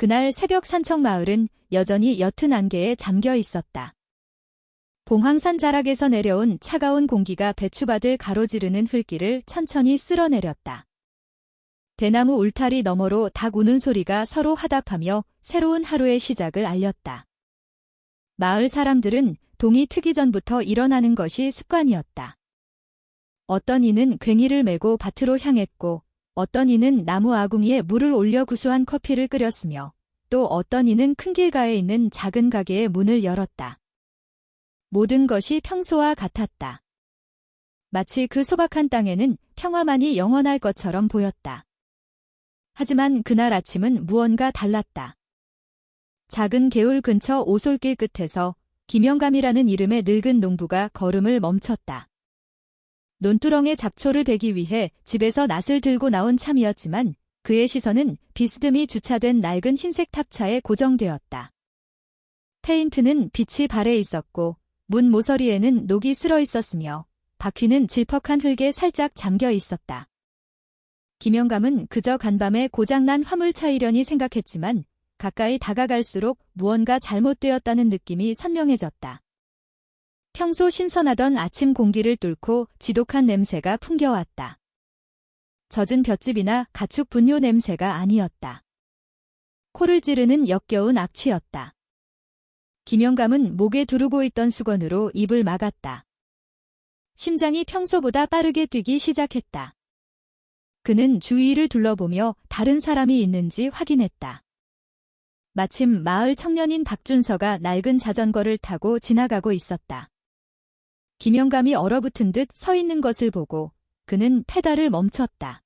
그날 새벽 산청마을은 여전히 옅은 안개에 잠겨 있었다. 봉황산 자락에서 내려온 차가운 공기가 배추밭을 가로지르는 흙길을 천천히 쓸어내렸다. 대나무 울타리 너머로 닭 우는 소리가 서로 화답하며 새로운 하루의 시작을 알렸다. 마을 사람들은 동이 트기 전부터 일어나는 것이 습관이었다. 어떤 이는 괭이를 메고 밭으로 향했고, 어떤 이는 나무 아궁이에 물을 올려 구수한 커피를 끓였으며, 또 어떤 이는 큰 길가에 있는 작은 가게의 문을 열었다. 모든 것이 평소와 같았다. 마치 그 소박한 땅에는 평화만이 영원할 것처럼 보였다. 하지만 그날 아침은 무언가 달랐다. 작은 개울 근처 오솔길 끝에서 김영감이라는 이름의 늙은 농부가 걸음을 멈췄다. 논두렁에 잡초를 베기 위해 집에서 낫을 들고 나온 참이었지만 그의 시선은 비스듬히 주차된 낡은 흰색 탑차에 고정되었다. 페인트는 빛이 발해 있었고 문 모서리에는 녹이 슬어 있었으며 바퀴는 질퍽한 흙에 살짝 잠겨 있었다. 김영감은 그저 간밤에 고장난 화물차이려니 생각했지만 가까이 다가갈수록 무언가 잘못되었다는 느낌이 선명해졌다. 평소 신선하던 아침 공기를 뚫고 지독한 냄새가 풍겨왔다. 젖은 볏짚이나 가축 분뇨 냄새가 아니었다. 코를 찌르는 역겨운 악취였다. 김영감은 목에 두르고 있던 수건으로 입을 막았다. 심장이 평소보다 빠르게 뛰기 시작했다. 그는 주위를 둘러보며 다른 사람이 있는지 확인했다. 마침 마을 청년인 박준서가 낡은 자전거를 타고 지나가고 있었다. 김영감이 얼어붙은 듯 서 있는 것을 보고 그는 페달을 멈췄다.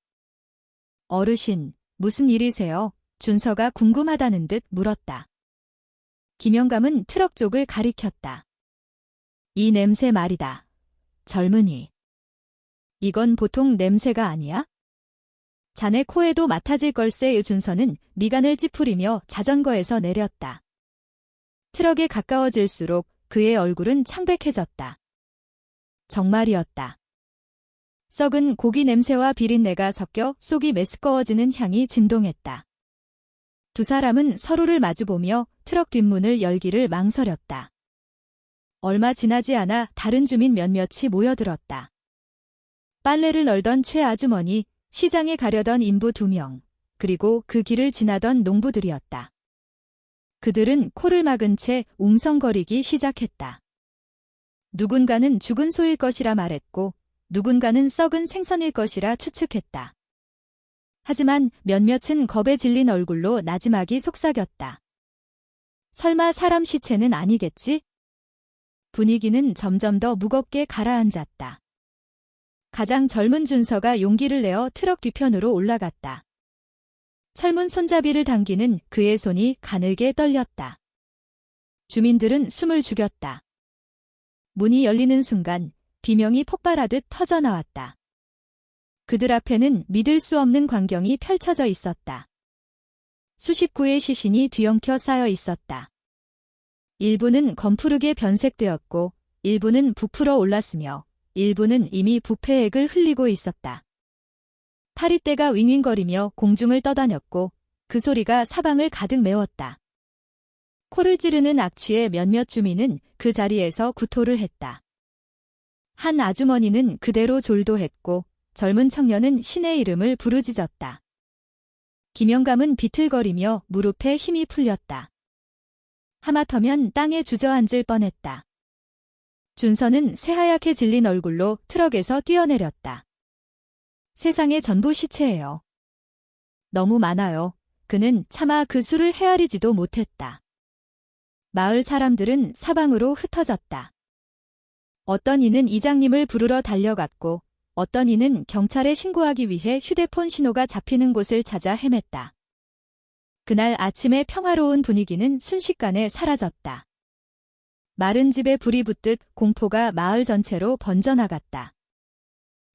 어르신, 무슨 일이세요? 준서가 궁금하다는 듯 물었다. 김영감은 트럭 쪽을 가리켰다. 이 냄새 말이다. 젊은이. 이건 보통 냄새가 아니야? 자네 코에도 맡아질 걸세. 준서는 미간을 찌푸리며 자전거에서 내렸다. 트럭에 가까워질수록 그의 얼굴은 창백해졌다. 정말이었다. 썩은 고기 냄새와 비린내가 섞여 속이 메스꺼워지는 향이 진동했다. 두 사람은 서로를 마주보며 트럭 뒷문을 열기를 망설였다. 얼마 지나지 않아 다른 주민 몇몇이 모여들었다. 빨래를 널던 최 아주머니, 시장에 가려던 인부 2명, 그리고 그 길을 지나던 농부들이었다. 그들은 코를 막은 채 웅성거리기 시작했다. 누군가는 죽은 소일 것이라 말했고 누군가는 썩은 생선일 것이라 추측했다. 하지만 몇몇은 겁에 질린 얼굴로 나지막이 속삭였다. 설마 사람 시체는 아니겠지? 분위기는 점점 더 무겁게 가라앉았다. 가장 젊은 준서가 용기를 내어 트럭 뒤편으로 올라갔다. 철문 손잡이를 당기는 그의 손이 가늘게 떨렸다. 주민들은 숨을 죽였다. 문이 열리는 순간 비명이 폭발하듯 터져나왔다. 그들 앞에는 믿을 수 없는 광경이 펼쳐져 있었다. 수십 구의 시신이 뒤엉켜 쌓여 있었다. 일부는 검푸르게 변색되었고 일부는 부풀어 올랐으며 일부는 이미 부패액을 흘리고 있었다. 파리떼가 윙윙거리며 공중을 떠다녔고 그 소리가 사방을 가득 메웠다. 코를 찌르는 악취에 몇몇 주민은 그 자리에서 구토를 했다. 한 아주머니는 그대로 졸도했고 젊은 청년은 신의 이름을 부르짖었다. 김영감은 비틀거리며 무릎에 힘이 풀렸다. 하마터면 땅에 주저앉을 뻔했다. 준서는 새하얗게 질린 얼굴로 트럭에서 뛰어내렸다. 세상의 전부 시체예요. 너무 많아요. 그는 차마 그 수를 헤아리지도 못했다. 마을 사람들은 사방으로 흩어졌다. 어떤 이는 이장님을 부르러 달려갔고 어떤 이는 경찰에 신고하기 위해 휴대폰 신호가 잡히는 곳을 찾아 헤맸다. 그날 아침의 평화로운 분위기는 순식간에 사라졌다. 마른 집에 불이 붙듯 공포가 마을 전체로 번져나갔다.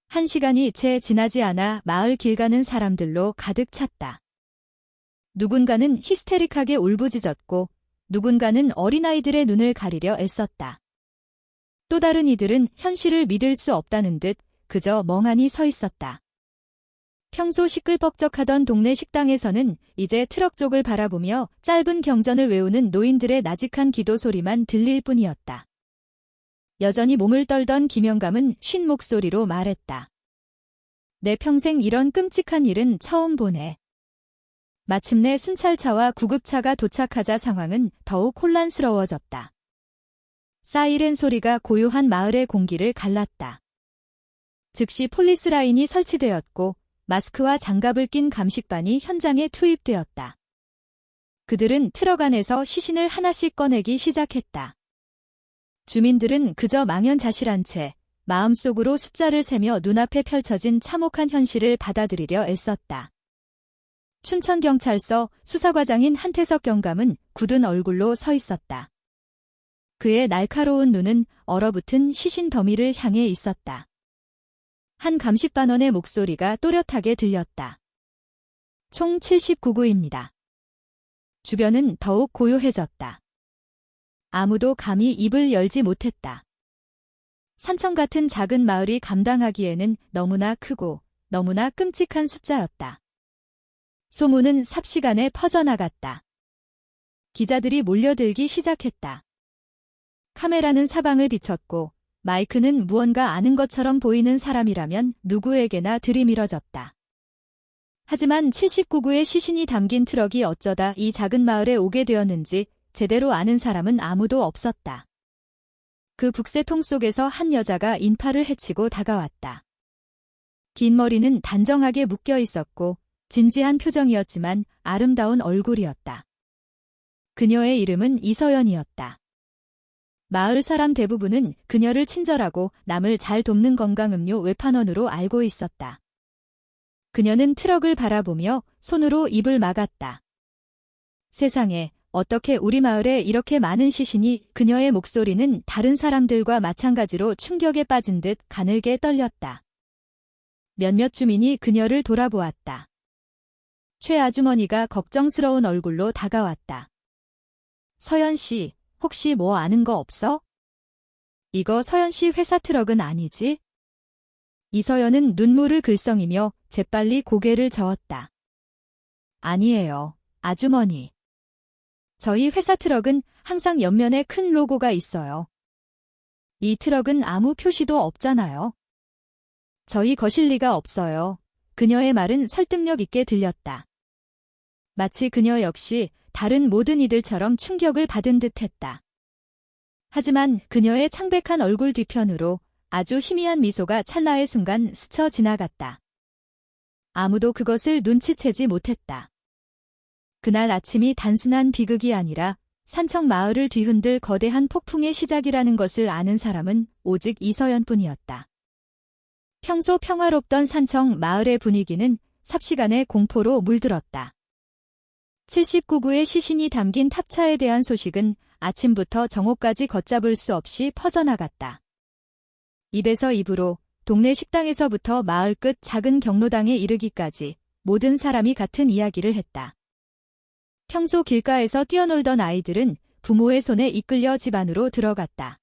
1시간이 채 지나지 않아 마을 길 가는 사람들로 가득 찼다. 누군가는 히스테릭하게 울부짖었고 누군가는 어린아이들의 눈을 가리려 애썼다. 또 다른 이들은 현실을 믿을 수 없다는 듯 그저 멍하니 서 있었다. 평소 시끌벅적하던 동네 식당에서는 이제 트럭 쪽을 바라보며 짧은 경전을 외우는 노인들의 나직한 기도 소리만 들릴 뿐이었다. 여전히 몸을 떨던 김영감은 쉰 목소리로 말했다. 내 평생 이런 끔찍한 일은 처음 보네. 마침내 순찰차와 구급차가 도착하자 상황은 더욱 혼란스러워졌다. 사이렌 소리가 고요한 마을의 공기를 갈랐다. 즉시 폴리스 라인이 설치되었고 마스크와 장갑을 낀 감식반이 현장에 투입되었다. 그들은 트럭 안에서 시신을 하나씩 꺼내기 시작했다. 주민들은 그저 망연자실한 채 마음속으로 숫자를 세며 눈앞에 펼쳐진 참혹한 현실을 받아들이려 애썼다. 춘천경찰서 수사과장인 한태석 경감은 굳은 얼굴로 서 있었다. 그의 날카로운 눈은 얼어붙은 시신 더미를 향해 있었다. 한 감식반원의 목소리가 또렷하게 들렸다. 총 79구입니다. 주변은 더욱 고요해졌다. 아무도 감히 입을 열지 못했다. 산청 같은 작은 마을이 감당하기에는 너무나 크고 너무나 끔찍한 숫자였다. 소문은 삽시간에 퍼져나갔다. 기자들이 몰려들기 시작했다. 카메라는 사방을 비췄고 마이크는 무언가 아는 것처럼 보이는 사람이라면 누구에게나 들이밀어졌다. 하지만 79구의 시신이 담긴 트럭이 어쩌다 이 작은 마을에 오게 되었는지 제대로 아는 사람은 아무도 없었다. 그 북새통 속에서 한 여자가 인파를 헤치고 다가왔다. 긴 머리는 단정하게 묶여 있었고 진지한 표정이었지만 아름다운 얼굴이었다. 그녀의 이름은 이서연이었다. 마을 사람 대부분은 그녀를 친절하고 남을 잘 돕는 건강음료 외판원으로 알고 있었다. 그녀는 트럭을 바라보며 손으로 입을 막았다. 세상에, 어떻게 우리 마을에 이렇게 많은 시신이. 그녀의 목소리는 다른 사람들과 마찬가지로 충격에 빠진 듯 가늘게 떨렸다. 몇몇 주민이 그녀를 돌아보았다. 최 아주머니가 걱정스러운 얼굴로 다가왔다. 서연 씨, 혹시 뭐 아는 거 없어? 이거 서연 씨 회사 트럭은 아니지? 이서연은 눈물을 글썽이며 재빨리 고개를 저었다. 아니에요, 아주머니. 저희 회사 트럭은 항상 옆면에 큰 로고가 있어요. 이 트럭은 아무 표시도 없잖아요. 저희 거실 리가 없어요. 그녀의 말은 설득력 있게 들렸다. 마치 그녀 역시 다른 모든 이들처럼 충격을 받은 듯했다. 하지만 그녀의 창백한 얼굴 뒤편으로 아주 희미한 미소가 찰나의 순간 스쳐 지나갔다. 아무도 그것을 눈치채지 못했다. 그날 아침이 단순한 비극이 아니라 산청 마을을 뒤흔들 거대한 폭풍의 시작이라는 것을 아는 사람은 오직 이서연뿐이었다. 평소 평화롭던 산청 마을의 분위기는 삽시간에 공포로 물들었다. 79구의 시신이 담긴 탑차에 대한 소식은 아침부터 정오까지 걷잡을 수 없이 퍼져나갔다. 입에서 입으로, 동네 식당에서부터 마을 끝 작은 경로당에 이르기까지 모든 사람이 같은 이야기를 했다. 평소 길가에서 뛰어놀던 아이들은 부모의 손에 이끌려 집 안으로 들어갔다.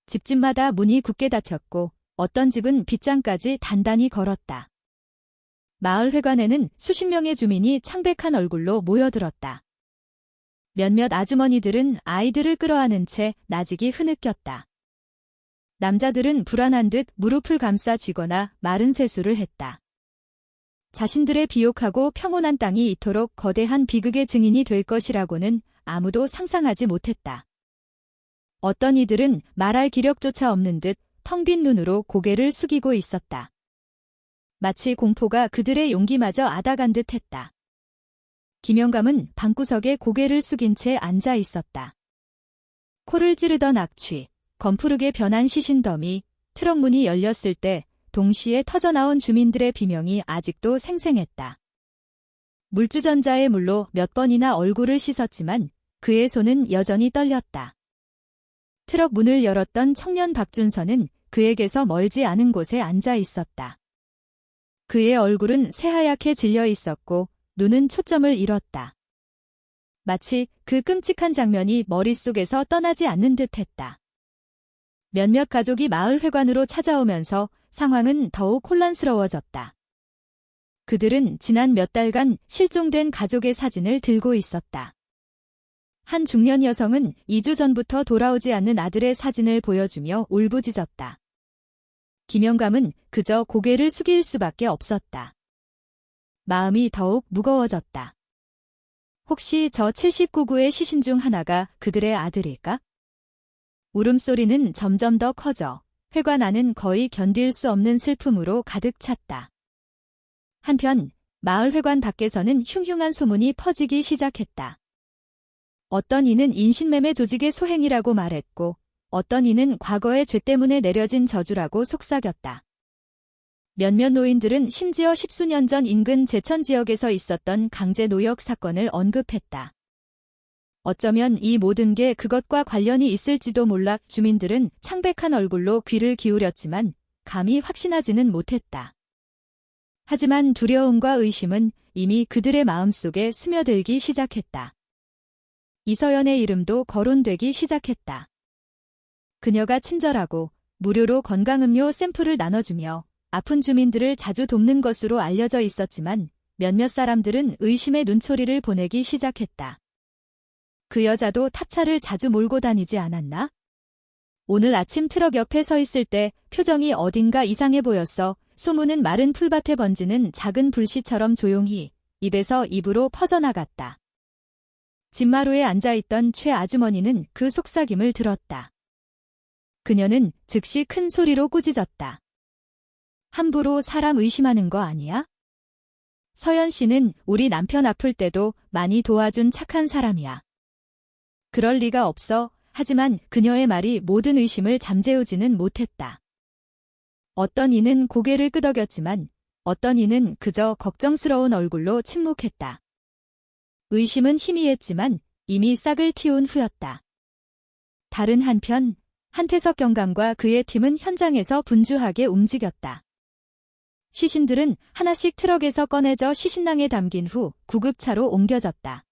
집집마다 문이 굳게 닫혔고 어떤 집은 빗장까지 단단히 걸었다. 마을 회관에는 수십 명의 주민이 창백한 얼굴로 모여들었다. 몇몇 아주머니들은 아이들을 끌어안은 채 나직이 흐느꼈다. 남자들은 불안한 듯 무릎을 감싸 쥐거나 마른 세수를 했다. 자신들의 비옥하고 평온한 땅이 이토록 거대한 비극의 증인이 될 것이라고는 아무도 상상하지 못했다. 어떤 이들은 말할 기력조차 없는 듯 텅 빈 눈으로 고개를 숙이고 있었다. 마치 공포가 그들의 용기마저 앗아간 듯 했다. 김영감은 방구석에 고개를 숙인 채 앉아 있었다. 코를 찌르던 악취, 검푸르게 변한 시신더미, 트럭 문이 열렸을 때 동시에 터져나온 주민들의 비명이 아직도 생생했다. 물주전자의 물로 몇 번이나 얼굴을 씻었지만 그의 손은 여전히 떨렸다. 트럭 문을 열었던 청년 박준서는 그에게서 멀지 않은 곳에 앉아 있었다. 그의 얼굴은 새하얗게 질려 있었고 눈은 초점을 잃었다. 마치 그 끔찍한 장면이 머릿속에서 떠나지 않는 듯했다. 몇몇 가족이 마을 회관으로 찾아오면서 상황은 더욱 혼란스러워졌다. 그들은 지난 몇 달간 실종된 가족의 사진을 들고 있었다. 한 중년 여성은 2주 전부터 돌아오지 않는 아들의 사진을 보여주며 울부짖었다. 김영감은 그저 고개를 숙일 수밖에 없었다. 마음이 더욱 무거워졌다. 혹시 저 79구의 시신 중 하나가 그들의 아들일까? 울음소리는 점점 더 커져 회관안은 거의 견딜 수 없는 슬픔으로 가득 찼다. 한편 마을 회관 밖에서는 흉흉한 소문이 퍼지기 시작했다. 어떤 이는 인신매매 조직의 소행이라고 말했고 어떤 이는 과거의 죄 때문에 내려진 저주라고 속삭였다. 몇몇 노인들은 심지어 10수년 전 인근 제천 지역에서 있었던 강제 노역 사건을 언급했다. 어쩌면 이 모든 게 그것과 관련이 있을지도 몰라. 주민들은 창백한 얼굴로 귀를 기울였지만 감히 확신하지는 못했다. 하지만 두려움과 의심은 이미 그들의 마음속에 스며들기 시작했다. 이서연의 이름도 거론되기 시작했다. 그녀가 친절하고 무료로 건강음료 샘플을 나눠주며 아픈 주민들을 자주 돕는 것으로 알려져 있었지만 몇몇 사람들은 의심의 눈초리를 보내기 시작했다. 그 여자도 탑차를 자주 몰고 다니지 않았나? 오늘 아침 트럭 옆에 서 있을 때 표정이 어딘가 이상해 보였어. 소문은 마른 풀밭에 번지는 작은 불씨처럼 조용히 입에서 입으로 퍼져나갔다. 집마루에 앉아있던 최 아주머니는 그 속삭임을 들었다. 그녀는 즉시 큰 소리로 꾸짖었다. 함부로 사람 의심하는 거 아니야? 서연 씨는 우리 남편 아플 때도 많이 도와준 착한 사람이야. 그럴 리가 없어. 하지만 그녀의 말이 모든 의심을 잠재우지는 못했다. 어떤 이는 고개를 끄덕였지만 어떤 이는 그저 걱정스러운 얼굴로 침묵했다. 의심은 희미했지만 이미 싹을 틔운 후였다. 다른 한편 한태석 경감과 그의 팀은 현장에서 분주하게 움직였다. 시신들은 하나씩 트럭에서 꺼내져 시신낭에 담긴 후 구급차로 옮겨졌다.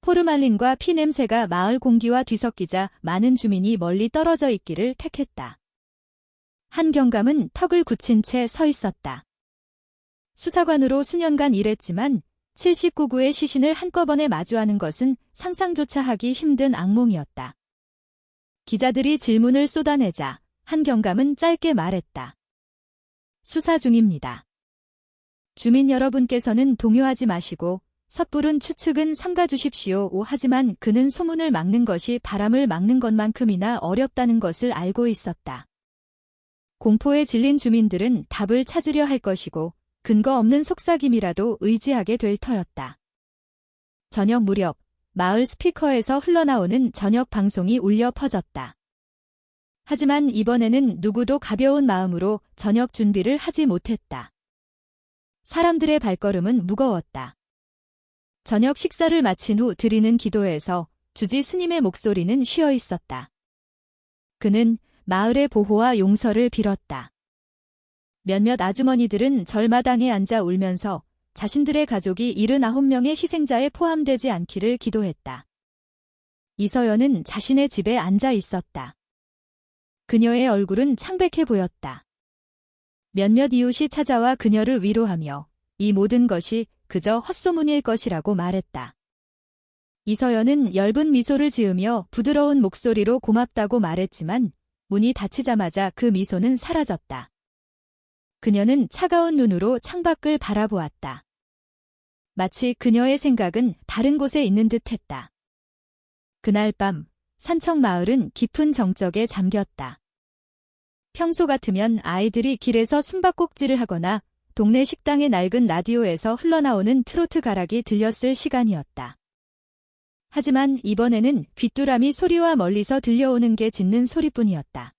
포르말린과 피 냄새가 마을 공기와 뒤섞이자 많은 주민이 멀리 떨어져 있기를 택했다. 한 경감은 턱을 굳힌 채 서 있었다. 수사관으로 수년간 일했지만 79구의 시신을 한꺼번에 마주하는 것은 상상조차 하기 힘든 악몽이었다. 기자들이 질문을 쏟아내자 한 경감은 짧게 말했다. 수사 중입니다. 주민 여러분께서는 동요하지 마시고 섣부른 추측은 삼가주십시오. 하지만 그는 소문을 막는 것이 바람을 막는 것만큼이나 어렵다는 것을 알고 있었다. 공포에 질린 주민들은 답을 찾으려 할 것이고 근거 없는 속삭임이라도 의지하게 될 터였다. 저녁 무렵 마을 스피커에서 흘러나오는 저녁 방송이 울려 퍼졌다. 하지만 이번에는 누구도 가벼운 마음으로 저녁 준비를 하지 못했다. 사람들의 발걸음은 무거웠다. 저녁 식사를 마친 후 드리는 기도에서 주지 스님의 목소리는 쉬어 있었다. 그는 마을의 보호와 용서를 빌었다. 몇몇 아주머니들은 절마당에 앉아 울면서 자신들의 가족이 79명의 희생자에 포함되지 않기를 기도했다. 이서연은 자신의 집에 앉아 있었다. 그녀의 얼굴은 창백해 보였다. 몇몇 이웃이 찾아와 그녀를 위로하며 이 모든 것이 그저 헛소문일 것이라고 말했다. 이서연은 엷은 미소를 지으며 부드러운 목소리로 고맙다고 말했지만 문이 닫히자마자 그 미소는 사라졌다. 그녀는 차가운 눈으로 창밖을 바라보았다. 마치 그녀의 생각은 다른 곳에 있는 듯했다. 그날 밤 산청 마을은 깊은 정적에 잠겼다. 평소 같으면 아이들이 길에서 숨바꼭질을 하거나 동네 식당의 낡은 라디오에서 흘러나오는 트로트 가락이 들렸을 시간이었다. 하지만 이번에는 귀뚜라미 소리와 멀리서 들려오는 게 짖는 소리뿐이었다.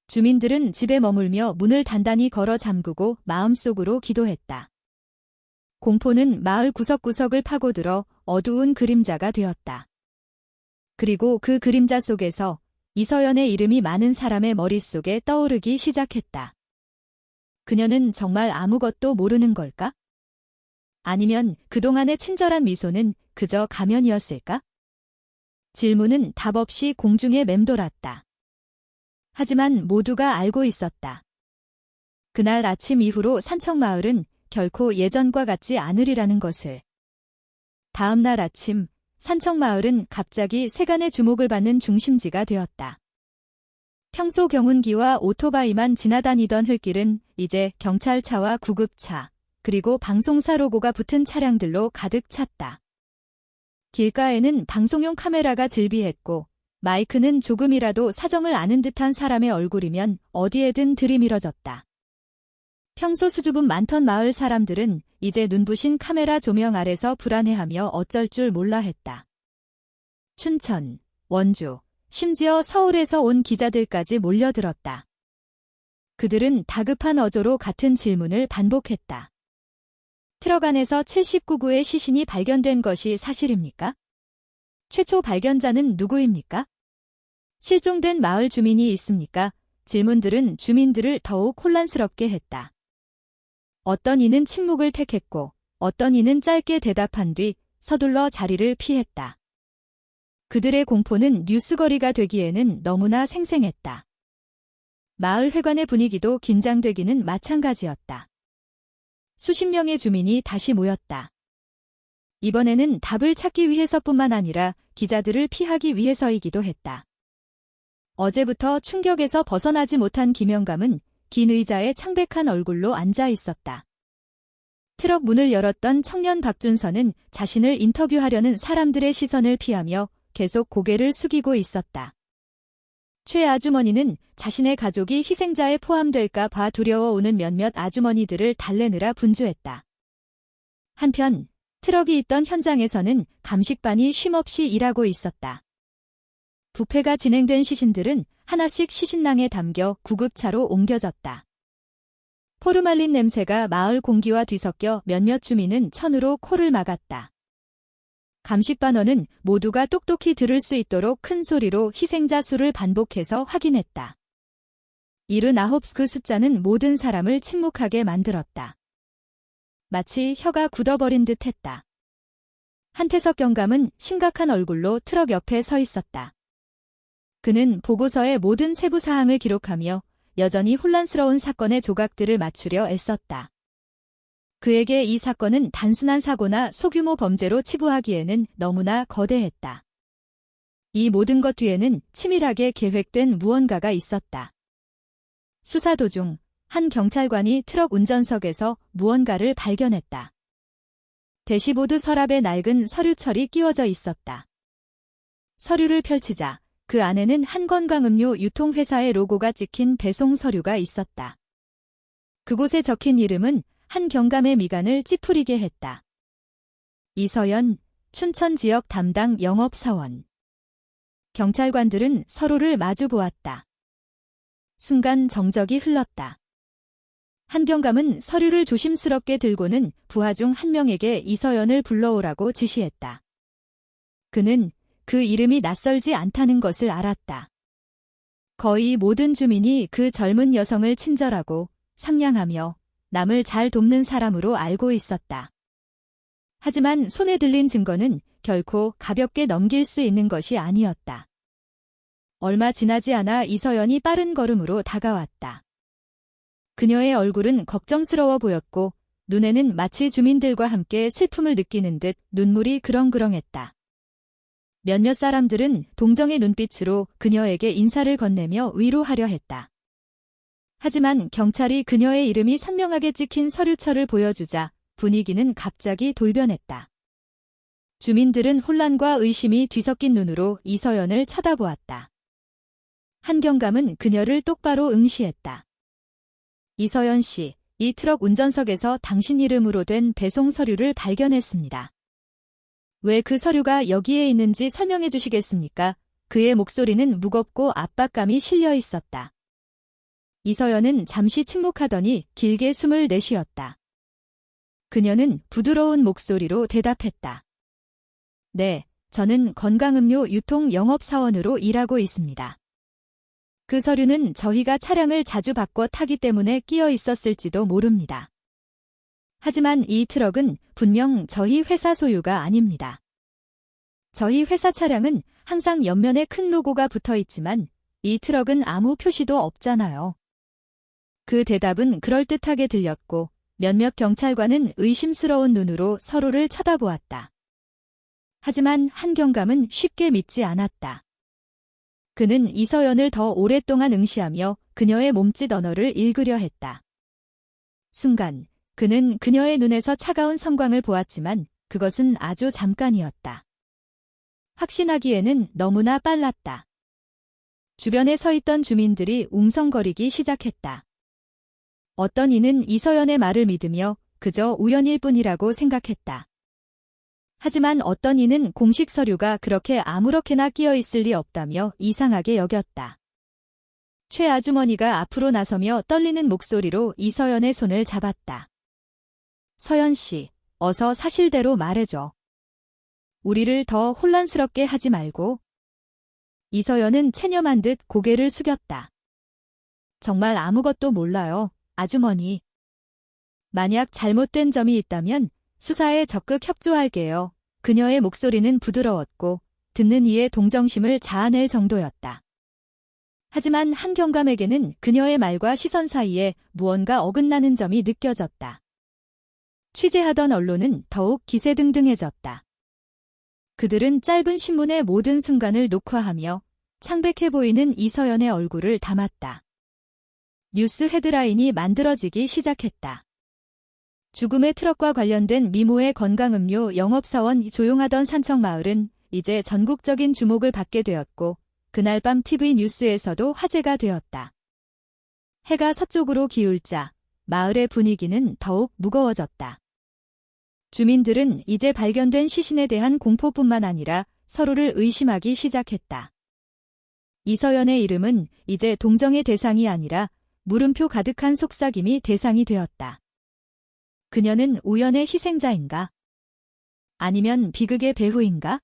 주민들은 집에 머물며 문을 단단히 걸어 잠그고 마음속으로 기도했다. 공포는 마을 구석구석을 파고들어 어두운 그림자가 되었다. 그리고 그 그림자 속에서 이서연의 이름이 많은 사람의 머릿속에 떠오르기 시작했다. 그녀는 정말 아무것도 모르는 걸까? 아니면 그동안의 친절한 미소는 그저 가면이었을까? 질문은 답 없이 공중에 맴돌았다. 하지만 모두가 알고 있었다. 그날 아침 이후로 산청마을은 결코 예전과 같지 않으리라는 것을. 다음 날 아침, 산청마을은 갑자기 세간의 주목을 받는 중심지가 되었다. 평소 경운기와 오토바이만 지나다니던 흙길은 이제 경찰차와 구급차, 그리고 방송사 로고가 붙은 차량들로 가득 찼다. 길가에는 방송용 카메라가 즐비했고 마이크는 조금이라도 사정을 아는 듯한 사람의 얼굴이면 어디에든 들이밀어졌다. 평소 수줍음 많던 마을 사람들은 이제 눈부신 카메라 조명 아래서 불안해하며 어쩔 줄 몰라 했다. 춘천, 원주, 심지어 서울에서 온 기자들까지 몰려들었다. 그들은 다급한 어조로 같은 질문을 반복했다. 트럭 안에서 79구의 시신이 발견된 것이 사실입니까? 최초 발견자는 누구입니까? 실종된 마을 주민이 있습니까? 질문들은 주민들을 더욱 혼란스럽게 했다. 어떤 이는 침묵을 택했고 어떤 이는 짧게 대답한 뒤 서둘러 자리를 피했다. 그들의 공포는 뉴스거리가 되기에는 너무나 생생했다. 마을 회관의 분위기도 긴장되기는 마찬가지였다. 수십 명의 주민이 다시 모였다. 이번에는 답을 찾기 위해서뿐만 아니라 기자들을 피하기 위해서이기도 했다. 어제부터 충격에서 벗어나지 못한 김영감은 긴 의자에 창백한 얼굴로 앉아 있었다. 트럭 문을 열었던 청년 박준서는 자신을 인터뷰하려는 사람들의 시선을 피하며 계속 고개를 숙이고 있었다. 최 아주머니는 자신의 가족이 희생자에 포함될까 봐 두려워오는 몇몇 아주머니들을 달래느라 분주했다. 한편 트럭이 있던 현장에서는 감식반이 쉼없이 일하고 있었다. 부패가 진행된 시신들은 하나씩 시신낭에 담겨 구급차로 옮겨졌다. 포르말린 냄새가 마을 공기와 뒤섞여 몇몇 주민은 천으로 코를 막았다. 감식반원은 모두가 똑똑히 들을 수 있도록 큰 소리로 희생자 수를 반복해서 확인했다. 79 그 숫자는 모든 사람을 침묵하게 만들었다. 마치 혀가 굳어버린 듯 했다. 한태석 경감은 심각한 얼굴로 트럭 옆에 서 있었다. 그는 보고서의 모든 세부 사항을 기록하며 여전히 혼란스러운 사건의 조각들을 맞추려 애썼다. 그에게 이 사건은 단순한 사고나 소규모 범죄로 치부하기에는 너무나 거대했다. 이 모든 것 뒤에는 치밀하게 계획된 무언가가 있었다. 수사 도중 한 경찰관이 트럭 운전석에서 무언가를 발견했다. 대시보드 서랍에 낡은 서류철이 끼워져 있었다. 서류를 펼치자 그 안에는 한 건강음료 유통회사의 로고가 찍힌 배송 서류가 있었다. 그곳에 적힌 이름은 한 경감의 미간을 찌푸리게 했다. 이서연, 춘천 지역 담당 영업사원. 경찰관들은 서로를 마주 보았다. 순간 정적이 흘렀다. 한 경감은 서류를 조심스럽게 들고는 부하 중 한 명에게 이서연을 불러오라고 지시했다. 그는 그 이름이 낯설지 않다는 것을 알았다. 거의 모든 주민이 그 젊은 여성을 친절하고 상냥하며 남을 잘 돕는 사람으로 알고 있었다. 하지만 손에 들린 증거는 결코 가볍게 넘길 수 있는 것이 아니었다. 얼마 지나지 않아 이서연이 빠른 걸음으로 다가왔다. 그녀의 얼굴은 걱정스러워 보였고 눈에는 마치 주민들과 함께 슬픔을 느끼는 듯 눈물이 그렁그렁했다. 몇몇 사람들은 동정의 눈빛으로 그녀에게 인사를 건네며 위로하려 했다. 하지만 경찰이 그녀의 이름이 선명하게 찍힌 서류철을 보여주자 분위기는 갑자기 돌변했다. 주민들은 혼란과 의심이 뒤섞인 눈으로 이서연을 쳐다보았다. 한 경감은 그녀를 똑바로 응시했다. 이서연 씨, 이 트럭 운전석에서 당신 이름으로 된 배송 서류를 발견했습니다. 왜 그 서류가 여기에 있는지 설명해 주시겠습니까? 그의 목소리는 무겁고 압박감이 실려 있었다. 이서연은 잠시 침묵하더니 길게 숨을 내쉬었다. 그녀는 부드러운 목소리로 대답했다. 네, 저는 건강음료 유통 영업사원으로 일하고 있습니다. 그 서류는 저희가 차량을 자주 바꿔 타기 때문에 끼어 있었을지도 모릅니다. 하지만 이 트럭은 분명 저희 회사 소유가 아닙니다. 저희 회사 차량은 항상 옆면에 큰 로고가 붙어 있지만 이 트럭은 아무 표시도 없잖아요. 그 대답은 그럴듯하게 들렸고 몇몇 경찰관은 의심스러운 눈으로 서로를 쳐다보았다. 하지만 한 경감은 쉽게 믿지 않았다. 그는 이서연을 더 오랫동안 응시하며 그녀의 몸짓 언어를 읽으려 했다. 순간 그는 그녀의 눈에서 차가운 섬광을 보았지만 그것은 아주 잠깐이었다. 확신하기에는 너무나 빨랐다. 주변에 서 있던 주민들이 웅성거리기 시작했다. 어떤 이는 이서연의 말을 믿으며 그저 우연일 뿐이라고 생각했다. 하지만 어떤 이는 공식 서류가 그렇게 아무렇게나 끼어 있을 리 없다며 이상하게 여겼다. 최 아주머니가 앞으로 나서며 떨리는 목소리로 이서연의 손을 잡았다. 서연 씨, 어서 사실대로 말해줘. 우리를 더 혼란스럽게 하지 말고. 이서연은 체념한 듯 고개를 숙였다. 정말 아무것도 몰라요, 아주머니. 만약 잘못된 점이 있다면 수사에 적극 협조할게요. 그녀의 목소리는 부드러웠고 듣는 이의 동정심을 자아낼 정도였다. 하지만 한 경감에게는 그녀의 말과 시선 사이에 무언가 어긋나는 점이 느껴졌다. 취재하던 언론은 더욱 기세등등해졌다. 그들은 짧은 신문의 모든 순간을 녹화하며 창백해 보이는 이서연의 얼굴을 담았다. 뉴스 헤드라인이 만들어지기 시작했다. 죽음의 트럭과 관련된 미모의 건강음료 영업사원 조용하던 산청마을은 이제 전국적인 주목을 받게 되었고 그날 밤 TV 뉴스에서도 화제가 되었다. 해가 서쪽으로 기울자 마을의 분위기는 더욱 무거워졌다. 주민들은 이제 발견된 시신에 대한 공포뿐만 아니라 서로를 의심하기 시작했다. 이서연의 이름은 이제 동정의 대상이 아니라 물음표 가득한 속삭임이 대상이 되었다. 그녀는 우연의 희생자인가? 아니면 비극의 배후인가?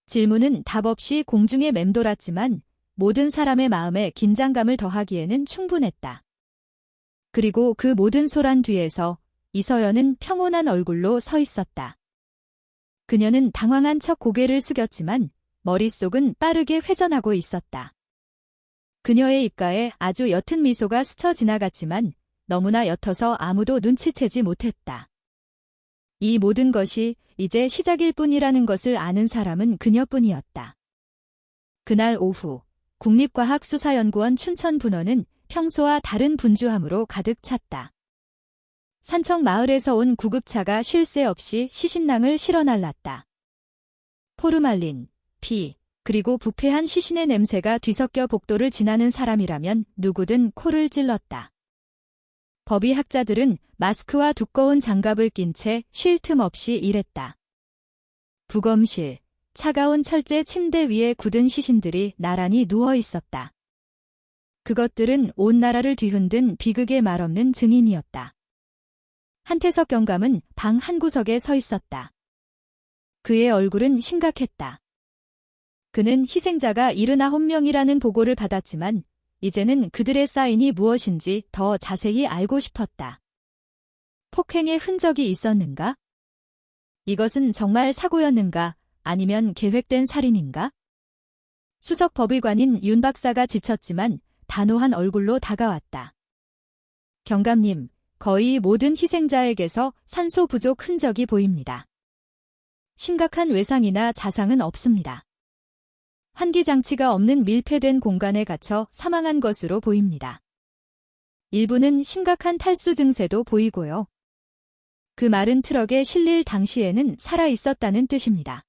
질문은 답 없이 공중에 맴돌았지만 모든 사람의 마음에 긴장감을 더하기에는 충분했다. 그리고 그 모든 소란 뒤에서 이서연은 평온한 얼굴로 서 있었다. 그녀는 당황한 척 고개를 숙였지만 머릿속은 빠르게 회전하고 있었다. 그녀의 입가에 아주 옅은 미소가 스쳐 지나갔지만 너무나 옅어서 아무도 눈치채지 못했다. 이 모든 것이 이제 시작일 뿐이라는 것을 아는 사람은 그녀뿐이었다. 그날 오후 국립과학수사연구원 춘천분원은 평소와 다른 분주함으로 가득 찼다. 산청 마을에서 온 구급차가 쉴 새 없이 시신낭을 실어 날랐다. 포르말린, 피, 그리고 부패한 시신의 냄새가 뒤섞여 복도를 지나는 사람이라면 누구든 코를 찔렀다. 법의학자들은 마스크와 두꺼운 장갑을 낀 채 쉴 틈 없이 일했다. 부검실, 차가운 철제 침대 위에 굳은 시신들이 나란히 누워 있었다. 그것들은 온 나라를 뒤흔든 비극의 말없는 증인이었다. 한태석 경감은 방 한구석에 서 있었다. 그의 얼굴은 심각했다. 그는 희생자가 79명이라는 보고를 받았지만 이제는 그들의 사인이 무엇인지 더 자세히 알고 싶었다. 폭행의 흔적이 있었는가? 이것은 정말 사고였는가? 아니면 계획된 살인인가? 수석 법의관인 윤 박사가 지쳤지만 단호한 얼굴로 다가왔다. 경감님, 거의 모든 희생자에게서 산소 부족 흔적이 보입니다. 심각한 외상이나 자상은 없습니다. 환기장치가 없는 밀폐된 공간에 갇혀 사망한 것으로 보입니다. 일부는 심각한 탈수 증세도 보이고요. 그 마른 트럭에 실릴 당시에는 살아 있었다는 뜻입니다.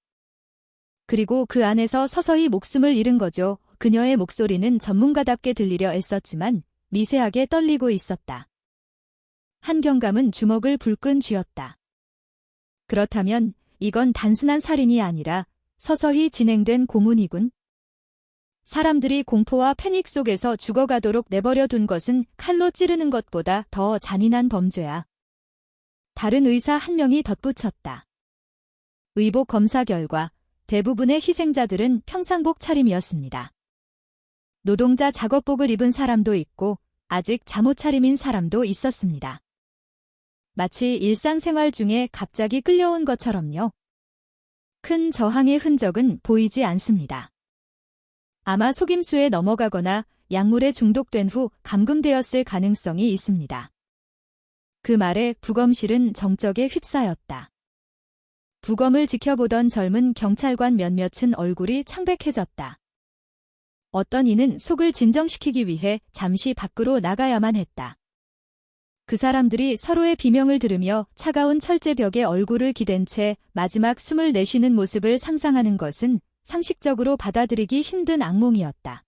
그리고 그 안에서 서서히 목숨을 잃은 거죠. 그녀의 목소리는 전문가답게 들리려 애썼지만 미세하게 떨리고 있었다. 한 경감은 주먹을 불끈 쥐었다. 그렇다면 이건 단순한 살인이 아니라 서서히 진행된 고문이군. 사람들이 공포와 패닉 속에서 죽어가도록 내버려 둔 것은 칼로 찌르는 것보다 더 잔인한 범죄야. 다른 의사 한 명이 덧붙였다. 의복 검사 결과 대부분의 희생자들은 평상복 차림이었습니다. 노동자 작업복을 입은 사람도 있고 아직 잠옷 차림인 사람도 있었습니다. 마치 일상생활 중에 갑자기 끌려온 것처럼요. 큰 저항의 흔적은 보이지 않습니다. 아마 속임수에 넘어가거나 약물에 중독된 후 감금되었을 가능성이 있습니다. 그 말에 부검실은 정적에 휩싸였다. 부검을 지켜보던 젊은 경찰관 몇몇은 얼굴이 창백해졌다. 어떤 이는 속을 진정시키기 위해 잠시 밖으로 나가야만 했다. 그 사람들이 서로의 비명을 들으며 차가운 철제벽에 얼굴을 기댄 채 마지막 숨을 내쉬는 모습을 상상하는 것은 상식적으로 받아들이기 힘든 악몽이었다.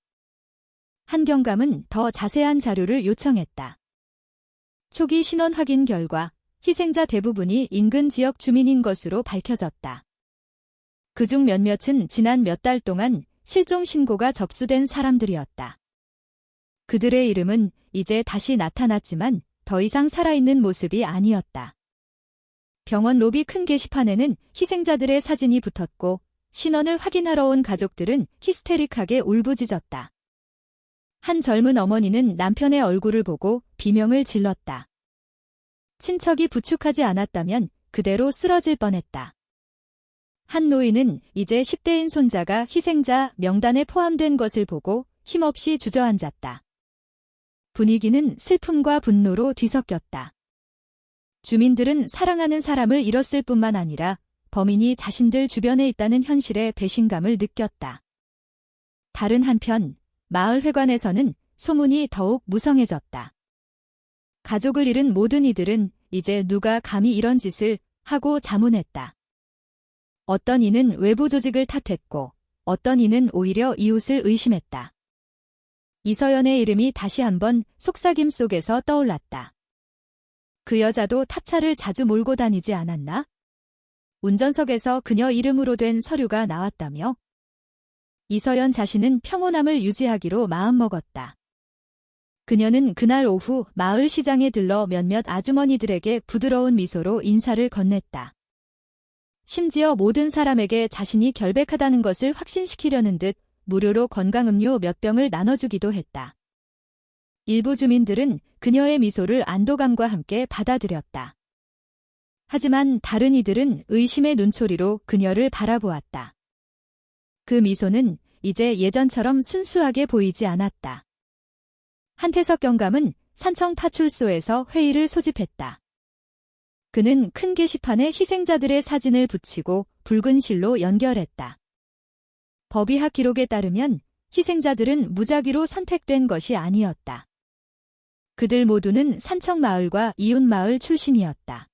한경감은 더 자세한 자료를 요청했다. 초기 신원 확인 결과 희생자 대부분이 인근 지역 주민인 것으로 밝혀졌다. 그중 몇몇은 지난 몇 달 동안 실종 신고가 접수된 사람들이었다. 그들의 이름은 이제 다시 나타났지만 더 이상 살아있는 모습이 아니었다. 병원 로비 큰 게시판에는 희생자들의 사진이 붙었고 신원을 확인하러 온 가족들은 히스테릭하게 울부짖었다. 한 젊은 어머니는 남편의 얼굴을 보고 비명을 질렀다. 친척이 부축하지 않았다면 그대로 쓰러질 뻔했다. 한 노인은 이제 10대인 손자가 희생자 명단에 포함된 것을 보고 힘없이 주저앉았다. 분위기는 슬픔과 분노로 뒤섞였다. 주민들은 사랑하는 사람을 잃었을 뿐만 아니라 범인이 자신들 주변에 있다는 현실에 배신감을 느꼈다. 다른 한편 마을 회관에서는 소문이 더욱 무성해졌다. 가족을 잃은 모든 이들은 이제 누가 감히 이런 짓을 하고 자문했다. 어떤 이는 외부 조직을 탓했고 어떤 이는 오히려 이웃을 의심했다. 이서연의 이름이 다시 한번 속삭임 속에서 떠올랐다. 그 여자도 탑차를 자주 몰고 다니지 않았나? 운전석에서 그녀 이름으로 된 서류가 나왔다며? 이서연 자신은 평온함을 유지하기로 마음먹었다. 그녀는 그날 오후 마을 시장에 들러 몇몇 아주머니들에게 부드러운 미소로 인사를 건넸다. 심지어 모든 사람에게 자신이 결백하다는 것을 확신시키려는 듯 무료로 건강음료 몇 병을 나눠주기도 했다. 일부 주민들은 그녀의 미소를 안도감과 함께 받아들였다. 하지만 다른 이들은 의심의 눈초리로 그녀를 바라보았다. 그 미소는 이제 예전처럼 순수하게 보이지 않았다. 한태석 경감은 산청 파출소에서 회의를 소집했다. 그는 큰 게시판에 희생자들의 사진을 붙이고 붉은 실로 연결했다. 법의학 기록에 따르면 희생자들은 무작위로 선택된 것이 아니었다. 그들 모두는 산청마을과 이웃마을 출신이었다.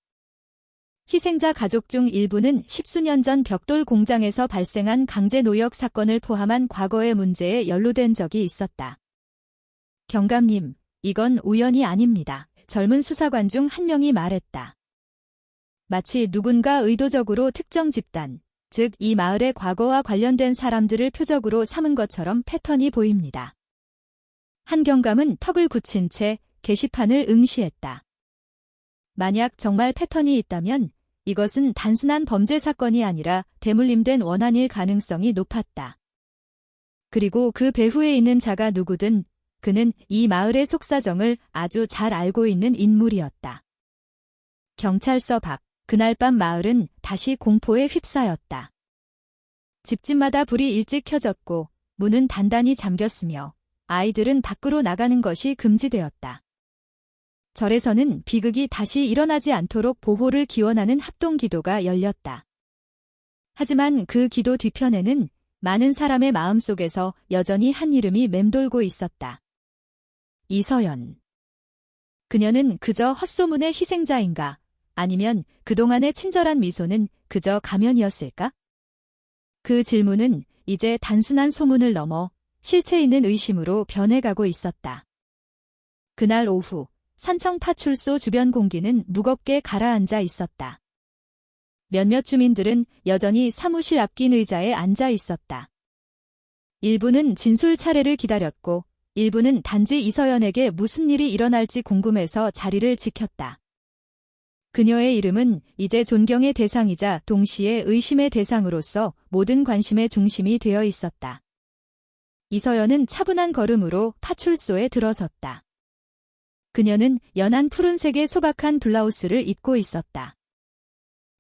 희생자 가족 중 일부는 10수년 전 벽돌 공장에서 발생한 강제노역 사건을 포함한 과거의 문제에 연루된 적이 있었다. 경감님, 이건 우연이 아닙니다. 젊은 수사관 중 한 명이 말했다. 마치 누군가 의도적으로 특정 집단, 즉 이 마을의 과거와 관련된 사람들을 표적으로 삼은 것처럼 패턴이 보입니다. 한경감은 턱을 굳힌 채 게시판을 응시했다. 만약 정말 패턴이 있다면 이것은 단순한 범죄 사건이 아니라 대물림된 원한일 가능성이 높았다. 그리고 그 배후에 있는 자가 누구든 그는 이 마을의 속사정을 아주 잘 알고 있는 인물이었다. 경찰서 밖, 그날 밤 마을은 다시 공포에 휩싸였다. 집집마다 불이 일찍 켜졌고 문은 단단히 잠겼으며 아이들은 밖으로 나가는 것이 금지되었다. 절에서는 비극이 다시 일어나지 않도록 보호를 기원하는 합동기도가 열렸다. 하지만 그 기도 뒤편에는 많은 사람의 마음속에서 여전히 한 이름이 맴돌고 있었다. 이서연. 그녀는 그저 헛소문의 희생자인가? 아니면 그동안의 친절한 미소는 그저 가면이었을까? 그 질문은 이제 단순한 소문을 넘어 실체 있는 의심으로 변해가고 있었다. 그날 오후 산청 파출소 주변 공기는 무겁게 가라앉아 있었다. 몇몇 주민들은 여전히 사무실 앞긴 의자에 앉아 있었다. 일부는 진술 차례를 기다렸고 일부는 단지 이서연에게 무슨 일이 일어날지 궁금해서 자리를 지켰다. 그녀의 이름은 이제 존경의 대상이자 동시에 의심의 대상으로서 모든 관심의 중심이 되어 있었다. 이서연은 차분한 걸음으로 파출소에 들어섰다. 그녀는 연한 푸른색의 소박한 블라우스를 입고 있었다.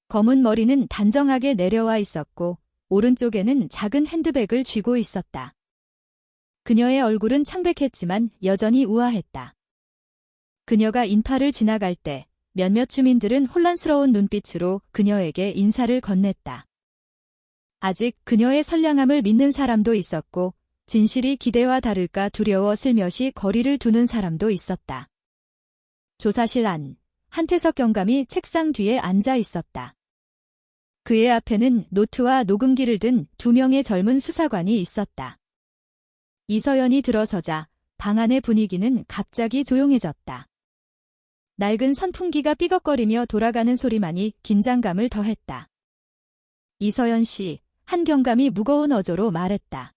검은 머리는 단정하게 내려와 있었고 오른쪽에는 작은 핸드백을 쥐고 있었다. 그녀의 얼굴은 창백했지만 여전히 우아했다. 그녀가 인파를 지나갈 때 몇몇 주민들은 혼란스러운 눈빛으로 그녀에게 인사를 건넸다. 아직 그녀의 선량함을 믿는 사람도 있었고 진실이 기대와 다를까 두려워 슬며시 거리를 두는 사람도 있었다. 조사실 안, 한태석 경감이 책상 뒤에 앉아 있었다. 그의 앞에는 노트와 녹음기를 든 2명의 젊은 수사관이 있었다. 이서연이 들어서자 방 안의 분위기는 갑자기 조용해졌다. 낡은 선풍기가 삐걱거리며 돌아가는 소리만이 긴장감을 더했다. 이서연 씨, 한 경감이 무거운 어조로 말했다.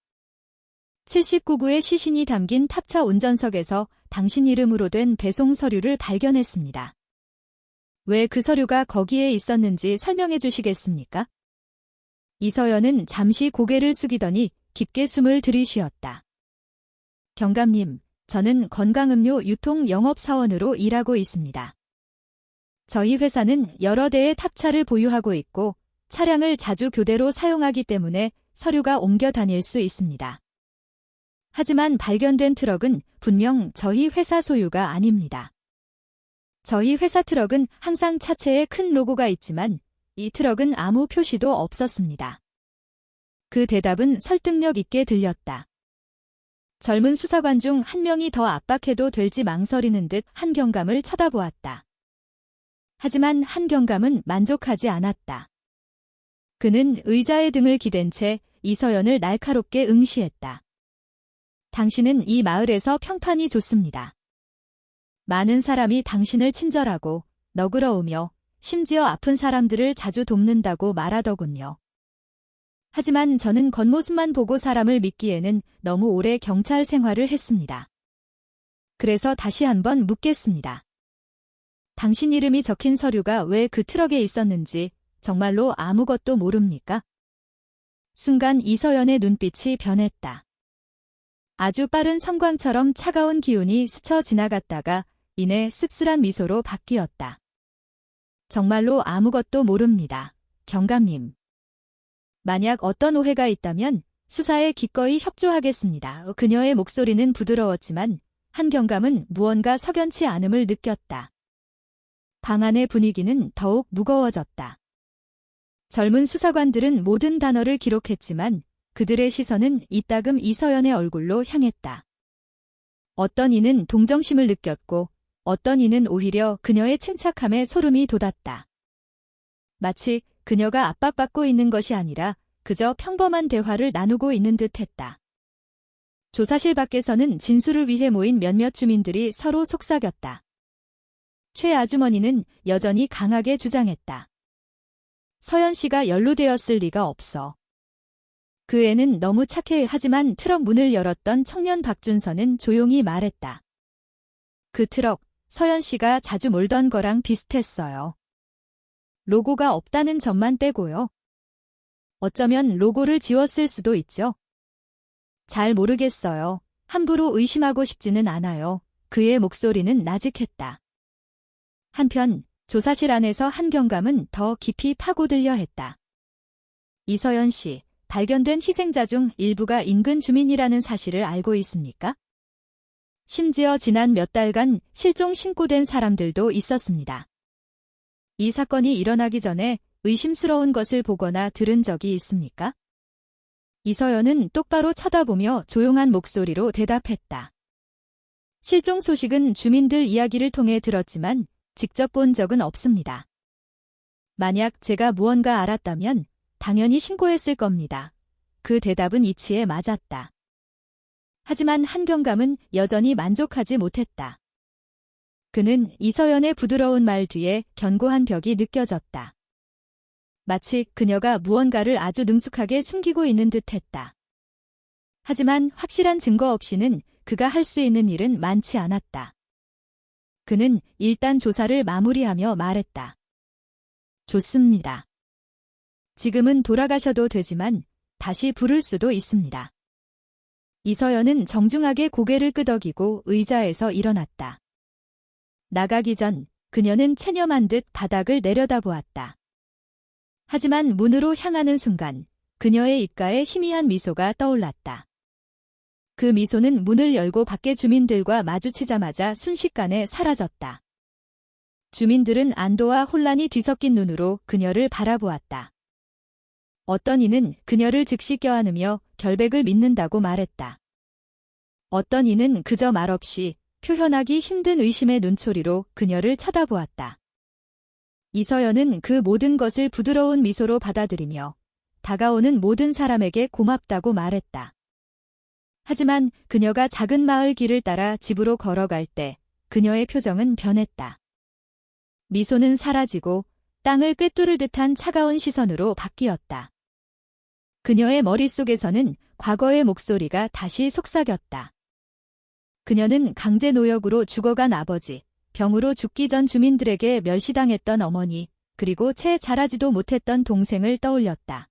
79구의 시신이 담긴 탑차 운전석에서 당신 이름으로 된 배송 서류를 발견했습니다. 왜 그 서류가 거기에 있었는지 설명해 주시겠습니까? 이서연은 잠시 고개를 숙이더니 깊게 숨을 들이쉬었다. 경감님, 저는 건강음료 유통 영업사원으로 일하고 있습니다. 저희 회사는 여러 대의 탑차를 보유하고 있고 차량을 자주 교대로 사용하기 때문에 서류가 옮겨 다닐 수 있습니다. 하지만 발견된 트럭은 분명 저희 회사 소유가 아닙니다. 저희 회사 트럭은 항상 차체에 큰 로고가 있지만 이 트럭은 아무 표시도 없었습니다. 그 대답은 설득력 있게 들렸다. 젊은 수사관 중 한 명이 더 압박해도 될지 망설이는 듯 한 경감을 쳐다보았다. 하지만 한 경감은 만족하지 않았다. 그는 의자에 등을 기댄 채 이서연을 날카롭게 응시했다. 당신은 이 마을에서 평판이 좋습니다. 많은 사람이 당신을 친절하고 너그러우며 심지어 아픈 사람들을 자주 돕는다고 말하더군요. 하지만 저는 겉모습만 보고 사람을 믿기에는 너무 오래 경찰 생활을 했습니다. 그래서 다시 한번 묻겠습니다. 당신 이름이 적힌 서류가 왜 그 트럭에 있었는지 정말로 아무것도 모릅니까? 순간 이서연의 눈빛이 변했다. 아주 빠른 섬광처럼 차가운 기운이 스쳐 지나갔다가 이내 씁쓸한 미소로 바뀌었다. 정말로 아무것도 모릅니다. 경감님. 만약 어떤 오해가 있다면 수사에 기꺼이 협조하겠습니다. 그녀의 목소리는 부드러웠지만 한 경감은 무언가 석연치 않음을 느꼈다. 방 안의 분위기는 더욱 무거워졌다. 젊은 수사관들은 모든 단어를 기록했지만 그들의 시선은 이따금 이서연의 얼굴로 향했다. 어떤 이는 동정심을 느꼈고 어떤 이는 오히려 그녀의 침착함에 소름이 돋았다. 마치 그녀가 압박받고 있는 것이 아니라 그저 평범한 대화를 나누고 있는 듯했다. 조사실 밖에서는 진술을 위해 모인 몇몇 주민들이 서로 속삭였다. 최 아주머니는 여전히 강하게 주장했다. 서연 씨가 연루되었을 리가 없어. 그 애는 너무 착해. 하지만 트럭 문을 열었던 청년 박준서는 조용히 말했다. 그 트럭, 서연 씨가 자주 몰던 거랑 비슷했어요. 로고가 없다는 점만 떼고요. 어쩌면 로고를 지웠을 수도 있죠. 잘 모르겠어요. 함부로 의심하고 싶지는 않아요. 그의 목소리는 나직했다. 한편 조사실 안에서 한 경감은 더 깊이 파고들려 했다. 이서연 씨, 발견된 희생자 중 일부가 인근 주민이라는 사실을 알고 있습니까? 심지어 지난 몇 달간 실종 신고된 사람들도 있었습니다. 이 사건이 일어나기 전에 의심스러운 것을 보거나 들은 적이 있습니까? 이서연은 똑바로 쳐다보며 조용한 목소리로 대답했다. 실종 소식은 주민들 이야기를 통해 들었지만 직접 본 적은 없습니다. 만약 제가 무언가 알았다면 당연히 신고했을 겁니다. 그 대답은 이치에 맞았다. 하지만 한 경감은 여전히 만족하지 못했다. 그는 이서연의 부드러운 말 뒤에 견고한 벽이 느껴졌다. 마치 그녀가 무언가를 아주 능숙하게 숨기고 있는 듯했다. 하지만 확실한 증거 없이는 그가 할 수 있는 일은 많지 않았다. 그는 일단 조사를 마무리하며 말했다. 좋습니다. 지금은 돌아가셔도 되지만 다시 부를 수도 있습니다. 이서연은 정중하게 고개를 끄덕이고 의자에서 일어났다. 나가기 전 그녀는 체념한 듯 바닥을 내려다보았다. 하지만 문으로 향하는 순간 그녀의 입가에 희미한 미소가 떠올랐다. 그 미소는 문을 열고 밖의 주민들과 마주치자마자 순식간에 사라졌다. 주민들은 안도와 혼란이 뒤섞인 눈으로 그녀를 바라보았다. 어떤 이는 그녀를 즉시 껴안으며 결백을 믿는다고 말했다. 어떤 이는 그저 말없이 표현하기 힘든 의심의 눈초리로 그녀를 쳐다보았다. 이서연은 그 모든 것을 부드러운 미소로 받아들이며 다가오는 모든 사람에게 고맙다고 말했다. 하지만 그녀가 작은 마을 길을 따라 집으로 걸어갈 때 그녀의 표정은 변했다. 미소는 사라지고 땅을 꿰뚫을 듯한 차가운 시선으로 바뀌었다. 그녀의 머릿속에서는 과거의 목소리가 다시 속삭였다. 그녀는 강제 노역으로 죽어간 아버지, 병으로 죽기 전 주민들에게 멸시당했던 어머니, 그리고 채 자라지도 못했던 동생을 떠올렸다.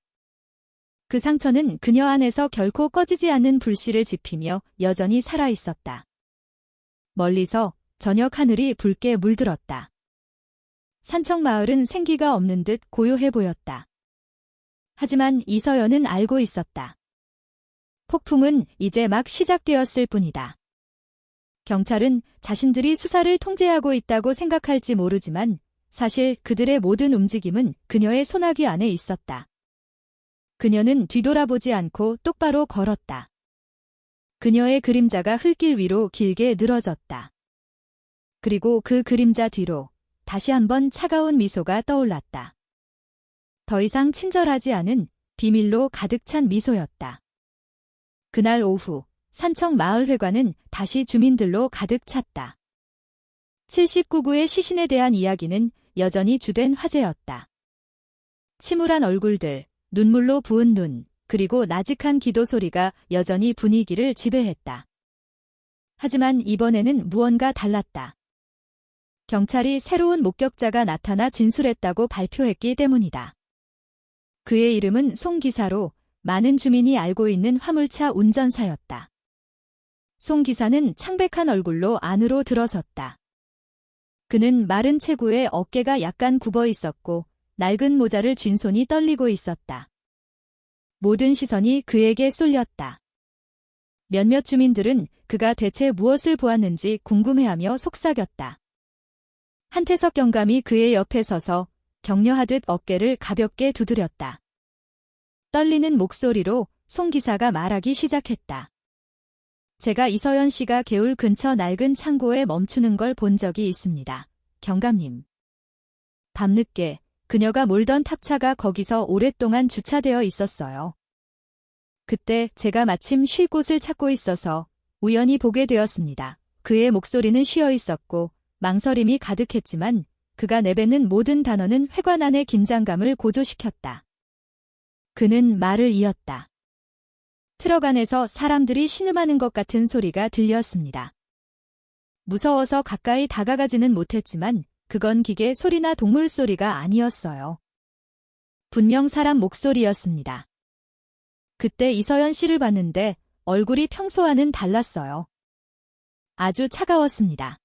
그 상처는 그녀 안에서 결코 꺼지지 않는 불씨를 지피며 여전히 살아있었다. 멀리서 저녁 하늘이 붉게 물들었다. 산청 마을은 생기가 없는 듯 고요해 보였다. 하지만 이서연은 알고 있었다. 폭풍은 이제 막 시작되었을 뿐이다. 경찰은 자신들이 수사를 통제하고 있다고 생각할지 모르지만 사실 그들의 모든 움직임은 그녀의 손아귀 안에 있었다. 그녀는 뒤돌아보지 않고 똑바로 걸었다. 그녀의 그림자가 흙길 위로 길게 늘어졌다. 그리고 그 그림자 뒤로 다시 한번 차가운 미소가 떠올랐다. 더 이상 친절하지 않은 비밀로 가득 찬 미소였다. 그날 오후 산청 마을회관은 다시 주민들로 가득 찼다. 79구의 시신에 대한 이야기는 여전히 주된 화제였다. 침울한 얼굴들, 눈물로 부은 눈, 그리고 나직한 기도 소리가 여전히 분위기를 지배했다. 하지만 이번에는 무언가 달랐다. 경찰이 새로운 목격자가 나타나 진술했다고 발표했기 때문이다. 그의 이름은 송 기사로 많은 주민이 알고 있는 화물차 운전사였다. 송 기사는 창백한 얼굴로 안으로 들어섰다. 그는 마른 체구에 어깨가 약간 굽어 있었고 낡은 모자를 쥔 손이 떨리고 있었다. 모든 시선이 그에게 쏠렸다. 몇몇 주민들은 그가 대체 무엇을 보았는지 궁금해하며 속삭였다. 한태석 경감이 그의 옆에 서서 격려하듯 어깨를 가볍게 두드렸다. 떨리는 목소리로 송 기사가 말하기 시작했다. 제가 이서연 씨가 개울 근처 낡은 창고에 멈추는 걸 본 적이 있습니다. 경감님. 밤늦게 그녀가 몰던 탑차가 거기서 오랫동안 주차되어 있었어요. 그때 제가 마침 쉴 곳을 찾고 있어서 우연히 보게 되었습니다. 그의 목소리는 쉬어 있었고 망설임이 가득했지만 그가 내뱉는 모든 단어는 회관 안의 긴장감을 고조시켰다. 그는 말을 이었다. 트럭 안에서 사람들이 신음하는 것 같은 소리가 들렸습니다. 무서워서 가까이 다가가지는 못했지만 그건 기계 소리나 동물 소리가 아니었어요. 분명 사람 목소리였습니다. 그때 이서연 씨를 봤는데 얼굴이 평소와는 달랐어요. 아주 차가웠습니다.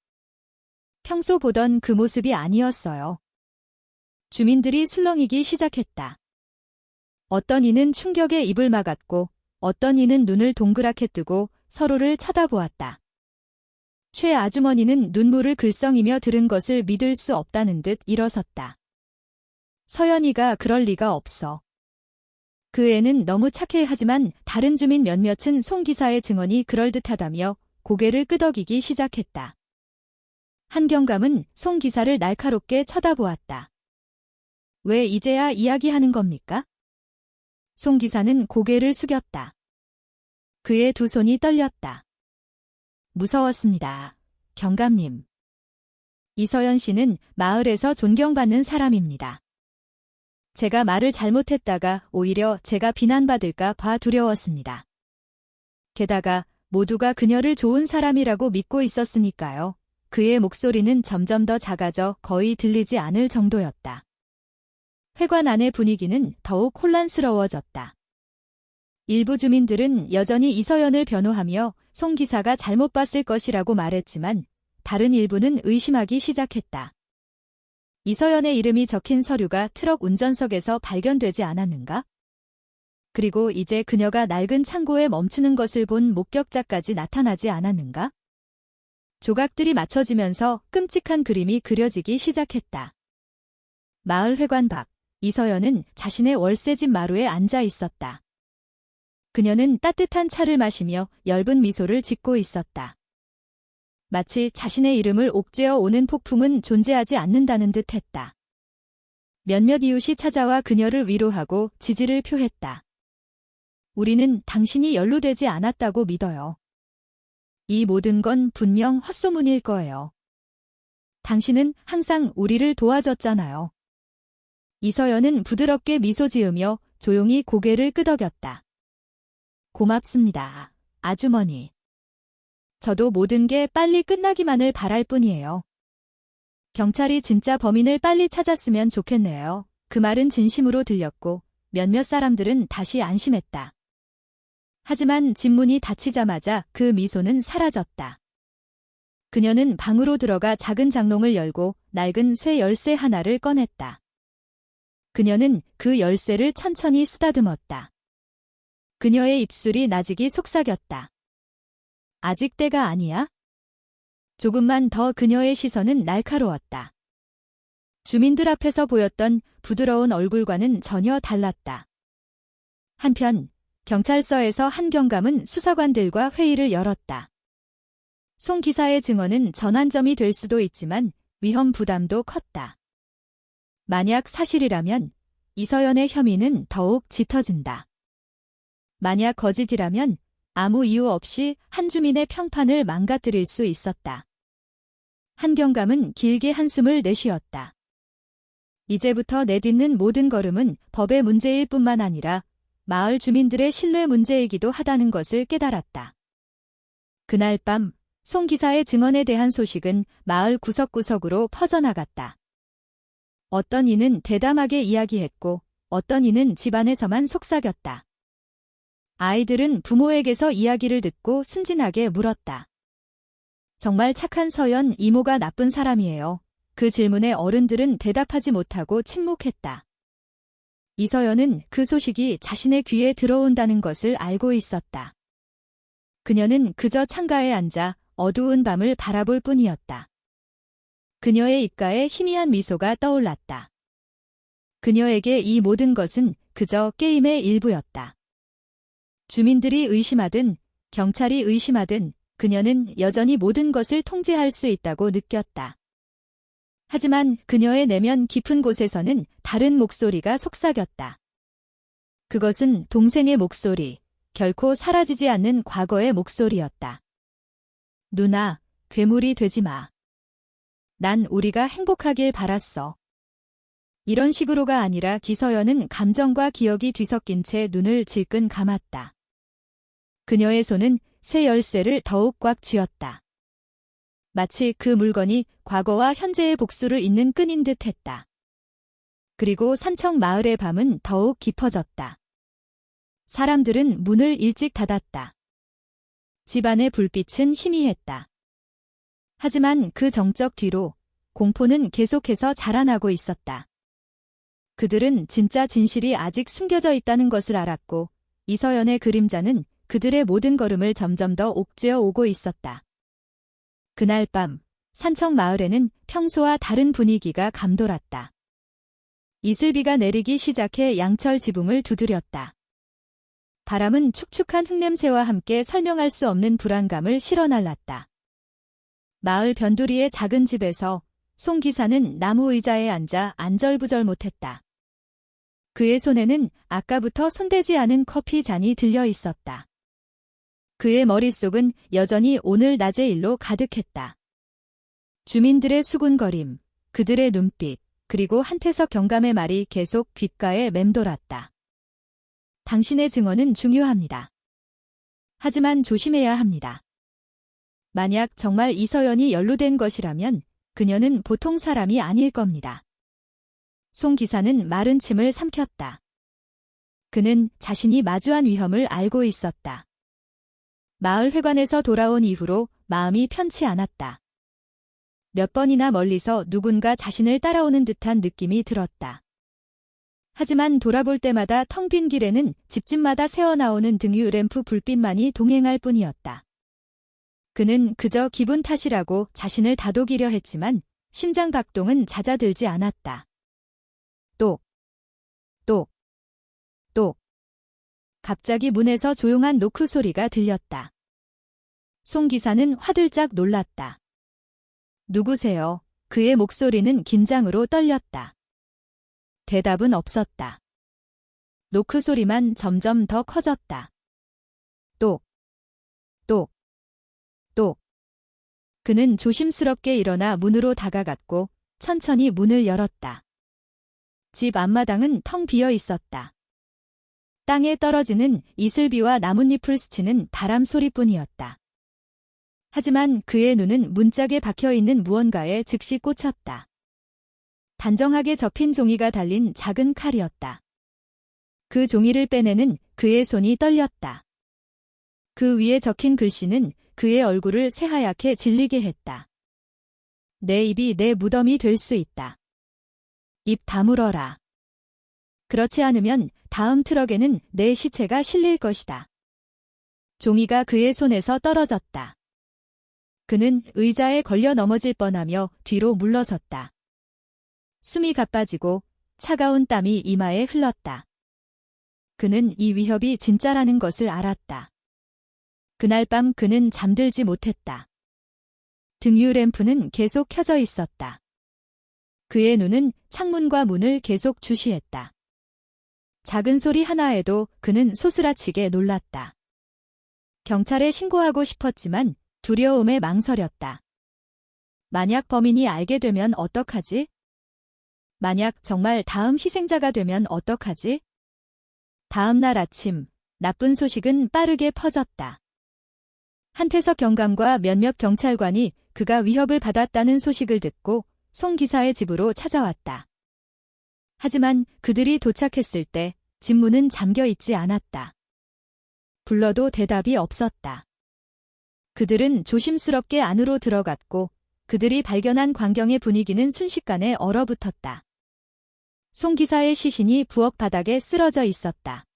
평소 보던 그 모습이 아니었어요. 주민들이 술렁이기 시작했다. 어떤 이는 충격에 입을 막았고 어떤 이는 눈을 동그랗게 뜨고 서로를 쳐다보았다. 최 아주머니는 눈물을 글썽이며 들은 것을 믿을 수 없다는 듯 일어섰다. 서연이가 그럴 리가 없어. 그 애는 너무 착해. 하지만 다른 주민 몇몇은 송 기사의 증언이 그럴듯하다며 고개를 끄덕이기 시작했다. 한 경감은 송 기사를 날카롭게 쳐다보았다. 왜 이제야 이야기하는 겁니까? 송 기사는 고개를 숙였다. 그의 두 손이 떨렸다. 무서웠습니다. 경감님. 이서연 씨는 마을에서 존경받는 사람입니다. 제가 말을 잘못했다가 오히려 제가 비난받을까 봐 두려웠습니다. 게다가 모두가 그녀를 좋은 사람이라고 믿고 있었으니까요. 그의 목소리는 점점 더 작아져 거의 들리지 않을 정도였다. 회관 안의 분위기는 더욱 혼란스러워졌다. 일부 주민들은 여전히 이서연을 변호하며 송 기사가 잘못 봤을 것이라고 말했지만 다른 일부는 의심하기 시작했다. 이서연의 이름이 적힌 서류가 트럭 운전석에서 발견되지 않았는가? 그리고 이제 그녀가 낡은 창고에 멈추는 것을 본 목격자까지 나타나지 않았는가? 조각들이 맞춰지면서 끔찍한 그림이 그려지기 시작했다. 마을 회관 밖, 이서연은 자신의 월세집 마루에 앉아 있었다. 그녀는 따뜻한 차를 마시며 엷은 미소를 짓고 있었다. 마치 자신의 이름을 옥죄어 오는 폭풍은 존재하지 않는다는 듯 했다. 몇몇 이웃이 찾아와 그녀를 위로하고 지지를 표했다. 우리는 당신이 연루되지 않았다고 믿어요. 이 모든 건 분명 헛소문일 거예요. 당신은 항상 우리를 도와줬잖아요. 이서연은 부드럽게 미소 지으며 조용히 고개를 끄덕였다. 고맙습니다, 아주머니. 저도 모든 게 빨리 끝나기만을 바랄 뿐이에요. 경찰이 진짜 범인을 빨리 찾았으면 좋겠네요. 그 말은 진심으로 들렸고 몇몇 사람들은 다시 안심했다. 하지만 집 문이 닫히자마자 그 미소는 사라졌다. 그녀는 방으로 들어가 작은 장롱을 열고 낡은 쇠 열쇠 하나를 꺼냈다. 그녀는 그 열쇠를 천천히 쓰다듬었다. 그녀의 입술이 나직이 속삭였다. 아직 때가 아니야? 조금만 더. 그녀의 시선은 날카로웠다. 주민들 앞에서 보였던 부드러운 얼굴과는 전혀 달랐다. 한편 경찰서에서 한 경감은 수사관들과 회의를 열었다. 송 기사의 증언은 전환점이 될 수도 있지만 위험 부담도 컸다. 만약 사실이라면 이서연의 혐의는 더욱 짙어진다. 만약 거짓이라면 아무 이유 없이 한 주민의 평판을 망가뜨릴 수 있었다. 한 경감은 길게 한숨을 내쉬었다. 이제부터 내딛는 모든 걸음은 법의 문제일 뿐만 아니라 마을 주민들의 신뢰 문제이기도 하다는 것을 깨달았다. 그날 밤 송 기사의 증언에 대한 소식은 마을 구석구석으로 퍼져나갔다. 어떤 이는 대담하게 이야기했고 어떤 이는 집안에서만 속삭였다. 아이들은 부모에게서 이야기를 듣고 순진하게 물었다. 정말 착한 서연 이모가 나쁜 사람이에요. 그 질문에 어른들은 대답하지 못하고 침묵했다. 이서연은 그 소식이 자신의 귀에 들어온다는 것을 알고 있었다. 그녀는 그저 창가에 앉아 어두운 밤을 바라볼 뿐이었다. 그녀의 입가에 희미한 미소가 떠올랐다. 그녀에게 이 모든 것은 그저 게임의 일부였다. 주민들이 의심하든 경찰이 의심하든 그녀는 여전히 모든 것을 통제할 수 있다고 느꼈다. 하지만 그녀의 내면 깊은 곳에서는 다른 목소리가 속삭였다. 그것은 동생의 목소리, 결코 사라지지 않는 과거의 목소리였다. 누나, 괴물이 되지 마. 난 우리가 행복하길 바랐어. 이런 식으로가 아니라 기서연은 감정과 기억이 뒤섞인 채 눈을 질끈 감았다. 그녀의 손은 쇠 열쇠를 더욱 꽉 쥐었다. 마치 그 물건이 과거와 현재의 복수를 잇는 끈인 듯 했다. 그리고 산청 마을의 밤은 더욱 깊어졌다. 사람들은 문을 일찍 닫았다. 집안의 불빛은 희미했다. 하지만 그 정적 뒤로 공포는 계속해서 자라나고 있었다. 그들은 진짜 진실이 아직 숨겨져 있다는 것을 알았고 이서연의 그림자는 그들의 모든 걸음을 점점 더 옥죄어 오고 있었다. 그날 밤 산청 마을에는 평소와 다른 분위기가 감돌았다. 이슬비가 내리기 시작해 양철 지붕을 두드렸다. 바람은 축축한 흙냄새와 함께 설명할 수 없는 불안감을 실어날랐다. 마을 변두리의 작은 집에서 송 기사는 나무 의자에 앉아 안절부절 못했다. 그의 손에는 아까부터 손대지 않은 커피 잔이 들려 있었다. 그의 머릿속은 여전히 오늘 낮의 일로 가득했다. 주민들의 수군거림, 그들의 눈빛, 그리고 한태석 경감의 말이 계속 귓가에 맴돌았다. 당신의 증언은 중요합니다. 하지만 조심해야 합니다. 만약 정말 이서연이 연루된 것이라면 그녀는 보통 사람이 아닐 겁니다. 송 기사는 마른 침을 삼켰다. 그는 자신이 마주한 위험을 알고 있었다. 마을 회관에서 돌아온 이후로 마음이 편치 않았다. 몇 번이나 멀리서 누군가 자신을 따라오는 듯한 느낌이 들었다. 하지만 돌아볼 때마다 텅 빈 길에는 집집마다 새어나오는 등유 램프 불빛만이 동행할 뿐이었다. 그는 그저 기분 탓이라고 자신을 다독이려 했지만 심장 박동은 잦아들지 않았다. 똑, 똑, 똑. 갑자기 문에서 조용한 노크 소리가 들렸다. 송 기사는 화들짝 놀랐다. 누구세요? 그의 목소리는 긴장으로 떨렸다. 대답은 없었다. 노크 소리만 점점 더 커졌다. 똑, 똑, 똑. 그는 조심스럽게 일어나 문으로 다가갔고 천천히 문을 열었다. 집 앞마당은 텅 비어 있었다. 땅에 떨어지는 이슬비와 나뭇잎을 스치는 바람 소리뿐이었다. 하지만 그의 눈은 문짝에 박혀있는 무언가에 즉시 꽂혔다. 단정하게 접힌 종이가 달린 작은 칼이었다. 그 종이를 빼내는 그의 손이 떨렸다. 그 위에 적힌 글씨는 그의 얼굴을 새하얗게 질리게 했다. 내 입이 내 무덤이 될 수 있다. 입 다물어라. 그렇지 않으면 다음 트럭에는 내 시체가 실릴 것이다. 종이가 그의 손에서 떨어졌다. 그는 의자에 걸려 넘어질 뻔하며 뒤로 물러섰다. 숨이 가빠지고 차가운 땀이 이마에 흘렀다. 그는 이 위협이 진짜라는 것을 알았다. 그날 밤 그는 잠들지 못했다. 등유 램프는 계속 켜져 있었다. 그의 눈은 창문과 문을 계속 주시했다. 작은 소리 하나에도 그는 소스라치게 놀랐다. 경찰에 신고하고 싶었지만 두려움에 망설였다. 만약 범인이 알게 되면 어떡하지? 만약 정말 다음 희생자가 되면 어떡하지? 다음 날 아침, 나쁜 소식은 빠르게 퍼졌다. 한태석 경감과 몇몇 경찰관이 그가 위협을 받았다는 소식을 듣고 송 기사의 집으로 찾아왔다. 하지만 그들이 도착했을 때 집 문은 잠겨 있지 않았다. 불러도 대답이 없었다. 그들은 조심스럽게 안으로 들어갔고 그들이 발견한 광경의 분위기는 순식간에 얼어붙었다. 송 기사의 시신이 부엌 바닥에 쓰러져 있었다.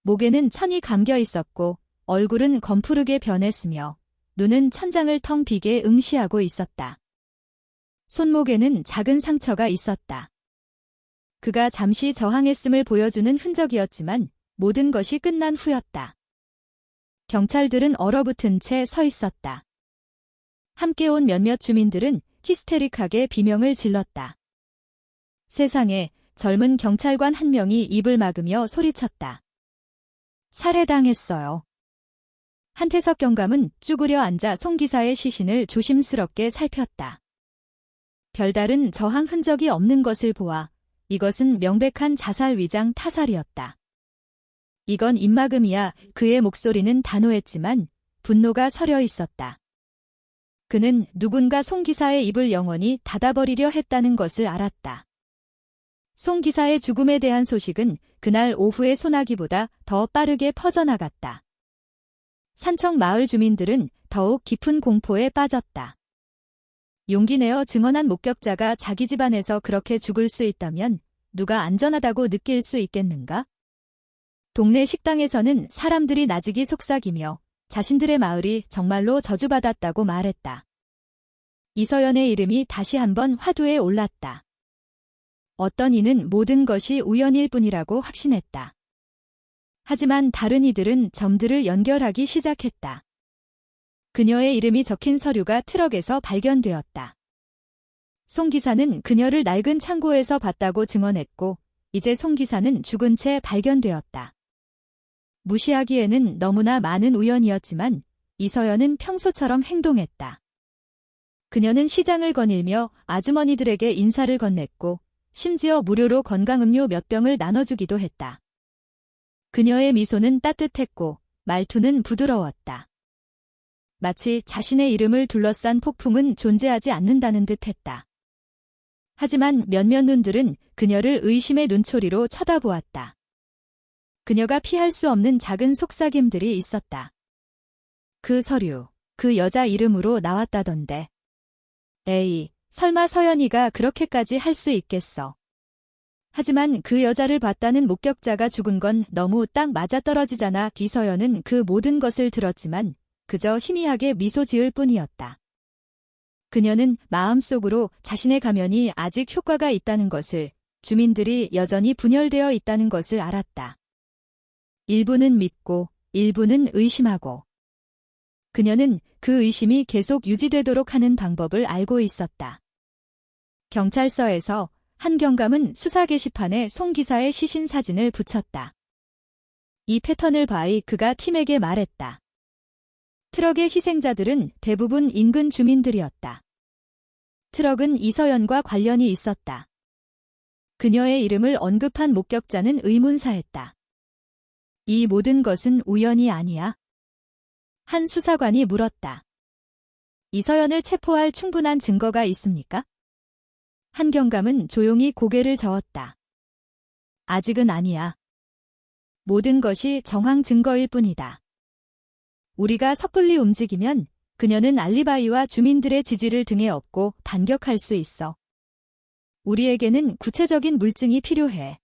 목에는 천이 감겨 있었고 얼굴은 검푸르게 변했으며 눈은 천장을 텅 비게 응시하고 있었다. 손목에는 작은 상처가 있었다. 그가 잠시 저항했음을 보여주는 흔적이었지만 모든 것이 끝난 후였다. 경찰들은 얼어붙은 채 서 있었다. 함께 온 몇몇 주민들은 히스테릭하게 비명을 질렀다. 세상에, 젊은 경찰관 한 명이 입을 막으며 소리쳤다. 살해당했어요. 한태석 경감은 쭈그려 앉아 송 기사의 시신을 조심스럽게 살폈다. 별다른 저항 흔적이 없는 것을 보아 이것은 명백한 자살 위장 타살이었다. 이건 입막음이야. 그의 목소리는 단호했지만 분노가 서려 있었다. 그는 누군가 송 기사의 입을 영원히 닫아버리려 했다는 것을 알았다. 송 기사의 죽음에 대한 소식은 그날 오후의 소나기보다 더 빠르게 퍼져나갔다. 산청 마을 주민들은 더욱 깊은 공포에 빠졌다. 용기 내어 증언한 목격자가 자기 집안에서 그렇게 죽을 수 있다면 누가 안전하다고 느낄 수 있겠는가? 동네 식당에서는 사람들이 나직이 속삭이며 자신들의 마을이 정말로 저주받았다고 말했다. 이서연의 이름이 다시 한번 화두에 올랐다. 어떤 이는 모든 것이 우연일 뿐이라고 확신했다. 하지만 다른 이들은 점들을 연결하기 시작했다. 그녀의 이름이 적힌 서류가 트럭에서 발견되었다. 송 기사는 그녀를 낡은 창고에서 봤다고 증언했고 이제 송 기사는 죽은 채 발견되었다. 무시하기에는 너무나 많은 우연이었지만 이서연은 평소처럼 행동했다. 그녀는 시장을 거닐며 아주머니들에게 인사를 건넸고 심지어 무료로 건강음료 몇 병을 나눠주기도 했다. 그녀의 미소는 따뜻했고 말투는 부드러웠다. 마치 자신의 이름을 둘러싼 폭풍은 존재하지 않는다는 듯 했다. 하지만 몇몇 눈들은 그녀를 의심의 눈초리로 쳐다보았다. 그녀가 피할 수 없는 작은 속삭임들이 있었다. 그 서류, 그 여자 이름으로 나왔다던데. 에이, 설마 서연이가 그렇게까지 할 수 있겠어. 하지만 그 여자를 봤다는 목격자가 죽은 건 너무 딱 맞아떨어지잖아. 기서연은 그 모든 것을 들었지만 그저 희미하게 미소 지을 뿐이었다. 그녀는 마음속으로 자신의 가면이 아직 효과가 있다는 것을, 주민들이 여전히 분열되어 있다는 것을 알았다. 일부는 믿고 일부는 의심하고. 그녀는 그 의심이 계속 유지되도록 하는 방법을 알고 있었다. 경찰서에서 한 경감은 수사 게시판에 송 기사의 시신 사진을 붙였다. 이 패턴을 봐이 그가 팀에게 말했다. 트럭의 희생자들은 대부분 인근 주민들이었다. 트럭은 이서연과 관련이 있었다. 그녀의 이름을 언급한 목격자는 의문사했다. 이 모든 것은 우연이 아니야? 한 수사관이 물었다. 이서연을 체포할 충분한 증거가 있습니까? 한 경감은 조용히 고개를 저었다. 아직은 아니야. 모든 것이 정황 증거일 뿐이다. 우리가 섣불리 움직이면 그녀는 알리바이와 주민들의 지지를 등에 업고 반격할 수 있어. 우리에게는 구체적인 물증이 필요해.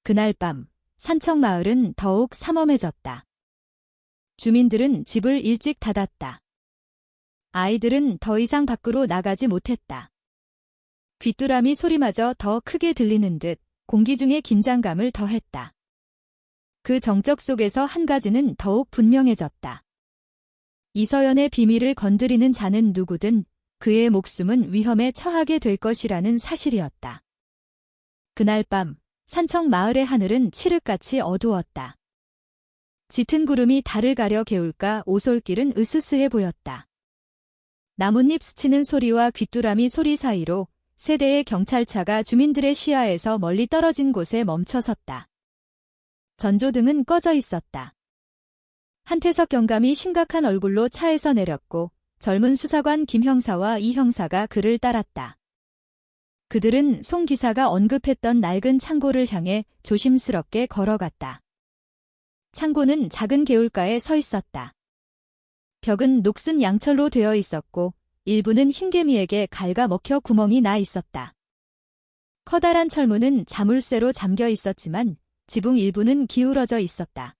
그날 밤 산청 마을은 더욱 삼엄해졌다. 주민들은 집을 일찍 닫았다. 아이들은 더 이상 밖으로 나가지 못했다. 귀뚜라미 소리마저 더 크게 들리는 듯 공기 중에 긴장감을 더했다. 그 정적 속에서 한 가지는 더욱 분명해졌다. 이서연의 비밀을 건드리는 자는 누구든 그의 목숨은 위험에 처하게 될 것이라는 사실이었다. 그날 밤 산청 마을의 하늘은 칠흑같이 어두웠다. 짙은 구름이 달을 가려 개울가 오솔길은 으스스해 보였다. 나뭇잎 스치는 소리와 귀뚜라미 소리 사이로 세 대의 경찰차가 주민들의 시야에서 멀리 떨어진 곳에 멈춰섰다. 전조등은 꺼져 있었다. 한태석 경감이 심각한 얼굴로 차에서 내렸고 젊은 수사관 김 형사와 이 형사가 그를 따랐다. 그들은 송 기사가 언급했던 낡은 창고를 향해 조심스럽게 걸어갔다. 창고는 작은 개울가에 서 있었다. 벽은 녹슨 양철로 되어 있었고 일부는 흰개미에게 갉아먹혀 구멍이 나 있었다. 커다란 철문은 자물쇠로 잠겨 있었지만 지붕 일부는 기울어져 있었다.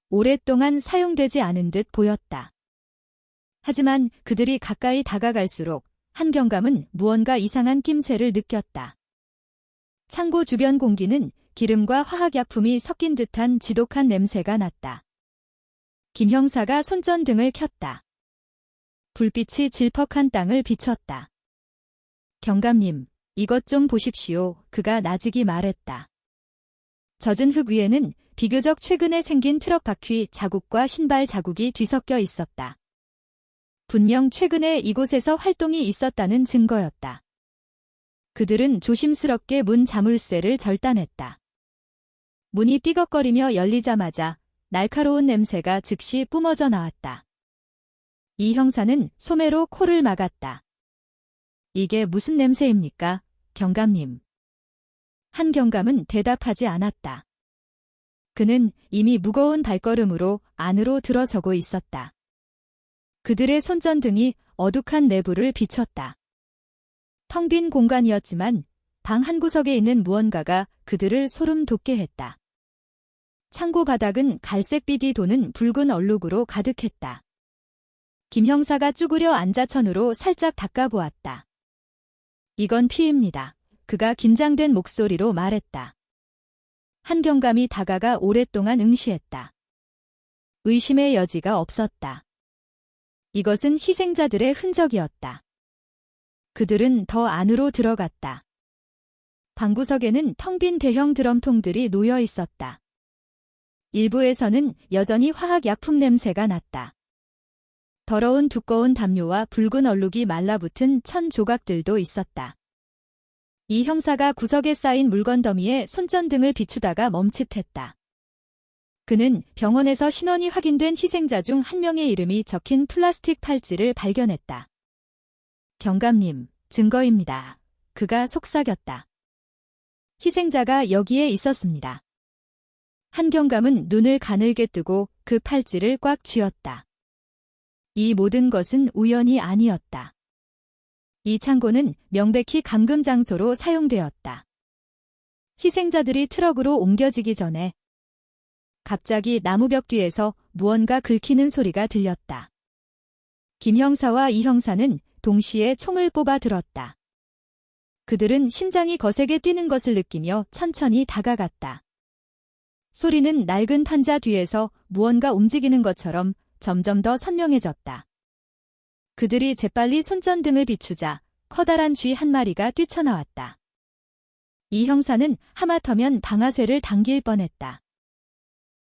오랫동안 사용되지 않은 듯 보였다. 하지만 그들이 가까이 다가갈수록 한 경감은 무언가 이상한 낌새를 느꼈다. 창고 주변 공기는 기름과 화학약품이 섞인 듯한 지독한 냄새가 났다. 김 형사가 손전등을 켰다. 불빛이 질퍽한 땅을 비췄다. 경감님, 이것 좀 보십시오. 그가 나직이 말했다. 젖은 흙 위에는 비교적 최근에 생긴 트럭 바퀴 자국과 신발 자국이 뒤섞여 있었다. 분명 최근에 이곳에서 활동이 있었다는 증거였다. 그들은 조심스럽게 문 자물쇠를 절단했다. 문이 삐걱거리며 열리자마자 날카로운 냄새가 즉시 뿜어져 나왔다. 이 형사는 소매로 코를 막았다. 이게 무슨 냄새입니까, 경감님? 한 경감은 대답하지 않았다. 그는 이미 무거운 발걸음으로 안으로 들어서고 있었다. 그들의 손전등이 어둑한 내부를 비췄다. 텅 빈 공간이었지만 방 한구석에 있는 무언가가 그들을 소름 돋게 했다. 창고 바닥은 갈색빛이 도는 붉은 얼룩으로 가득했다. 김 형사가 쭈그려 앉아 천으로 살짝 닦아보았다. 이건 피입니다. 그가 긴장된 목소리로 말했다. 한 경감이 다가가 오랫동안 응시했다. 의심의 여지가 없었다. 이것은 희생자들의 흔적이었다. 그들은 더 안으로 들어갔다. 방구석에는 텅 빈 대형 드럼통들이 놓여 있었다. 일부에서는 여전히 화학약품 냄새가 났다. 더러운 두꺼운 담요와 붉은 얼룩이 말라붙은 천 조각들도 있었다. 이 형사가 구석에 쌓인 물건 더미에 손전등을 비추다가 멈칫했다. 그는 병원에서 신원이 확인된 희생자 중 한 명의 이름이 적힌 플라스틱 팔찌를 발견했다. 경감님, 증거입니다. 그가 속삭였다. 희생자가 여기에 있었습니다. 한 경감은 눈을 가늘게 뜨고 그 팔찌를 꽉 쥐었다. 이 모든 것은 우연이 아니었다. 이 창고는 명백히 감금 장소로 사용되었다. 희생자들이 트럭으로 옮겨지기 전에 갑자기 나무벽 뒤에서 무언가 긁히는 소리가 들렸다. 김 형사와 이 형사는 동시에 총을 뽑아 들었다. 그들은 심장이 거세게 뛰는 것을 느끼며 천천히 다가갔다. 소리는 낡은 판자 뒤에서 무언가 움직이는 것처럼 점점 더 선명해졌다. 그들이 재빨리 손전등을 비추자 커다란 쥐 한 마리가 뛰쳐나왔다. 이 형사는 하마터면 방아쇠를 당길 뻔했다.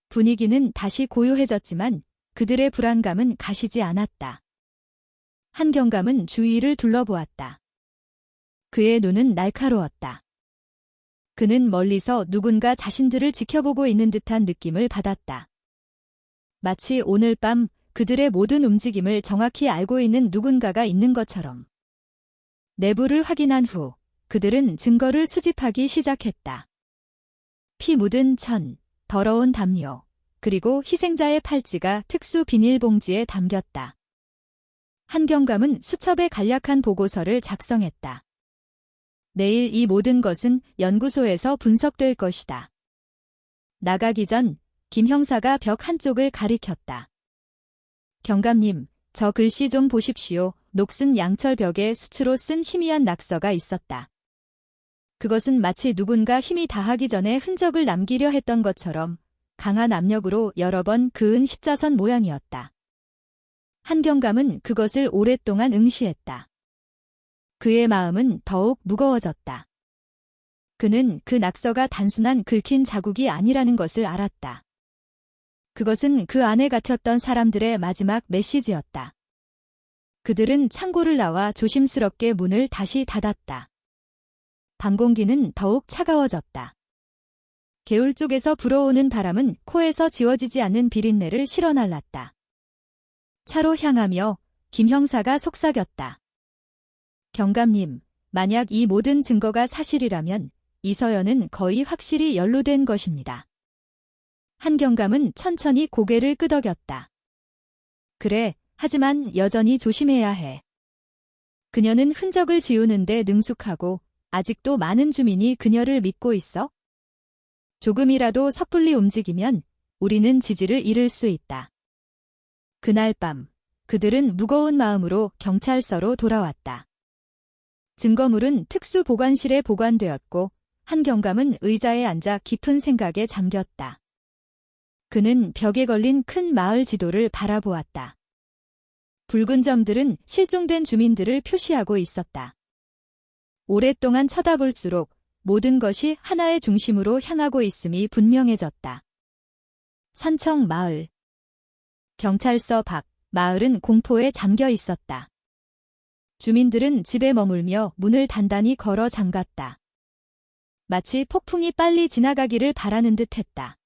분위기는 다시 고요해졌지만 그들의 불안감은 가시지 않았다. 한경감은 주위를 둘러보았다. 그의 눈은 날카로웠다. 그는 멀리서 누군가 자신들을 지켜보고 있는 듯한 느낌을 받았다. 마치 오늘 밤 그들의 모든 움직임을 정확히 알고 있는 누군가가 있는 것처럼. 내부를 확인한 후 그들은 증거를 수집하기 시작했다. 피 묻은 천, 더러운 담요, 그리고 희생자의 팔찌가 특수 비닐봉지에 담겼다. 한경감은 수첩에 간략한 보고서를 작성했다. 내일 이 모든 것은 연구소에서 분석될 것이다. 나가기 전 김 형사가 벽 한쪽을 가리켰다. 경감님, 저 글씨 좀 보십시오. 녹슨 양철 벽에 수추로 쓴 희미한 낙서가 있었다. 그것은 마치 누군가 힘이 다하기 전에 흔적을 남기려 했던 것처럼 강한 압력으로 여러 번 그은 십자선 모양이었다. 한경감은 그것을 오랫동안 응시했다. 그의 마음은 더욱 무거워졌다. 그는 그 낙서가 단순한 긁힌 자국이 아니라는 것을 알았다. 그것은 그 안에 갇혔던 사람들의 마지막 메시지였다. 그들은 창고를 나와 조심스럽게 문을 다시 닫았다. 밤 공기는 더욱 차가워졌다. 개울 쪽에서 불어오는 바람은 코에서 지워지지 않는 비린내를 실어날랐다. 차로 향하며 김 형사가 속삭였다. 경감님, 만약 이 모든 증거가 사실이라면 이서연은 거의 확실히 연루된 것입니다. 한경감은 천천히 고개를 끄덕였다. 그래, 하지만 여전히 조심해야 해. 그녀는 흔적을 지우는데 능숙하고 아직도 많은 주민이 그녀를 믿고 있어? 조금이라도 섣불리 움직이면 우리는 지지를 잃을 수 있다. 그날 밤, 그들은 무거운 마음으로 경찰서로 돌아왔다. 증거물은 특수 보관실에 보관되었고 한경감은 의자에 앉아 깊은 생각에 잠겼다. 그는 벽에 걸린 큰 마을 지도를 바라보았다. 붉은 점들은 실종된 주민들을 표시하고 있었다. 오랫동안 쳐다볼수록 모든 것이 하나의 중심으로 향하고 있음이 분명해졌다. 산청 마을. 경찰서 밖, 마을은 공포에 잠겨 있었다. 주민들은 집에 머물며 문을 단단히 걸어 잠갔다. 마치 폭풍이 빨리 지나가기를 바라는 듯 했다.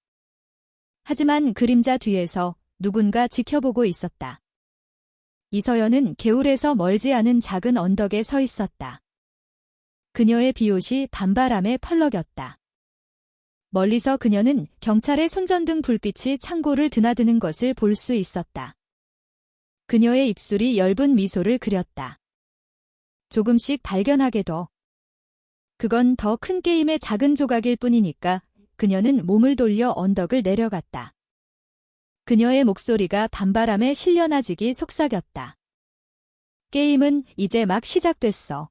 하지만 그림자 뒤에서 누군가 지켜보고 있었다. 이서연은 개울에서 멀지 않은 작은 언덕에 서 있었다. 그녀의 비옷이 밤바람에 펄럭였다. 멀리서 그녀는 경찰의 손전등 불빛이 창고를 드나드는 것을 볼 수 있었다. 그녀의 입술이 엷은 미소를 그렸다. 조금씩 발견하게도. 그건 더 큰 게임의 작은 조각일 뿐이니까 그녀는 몸을 돌려 언덕을 내려갔다. 그녀의 목소리가 밤바람에 실려나지기 속삭였다. 게임은 이제 막 시작됐어.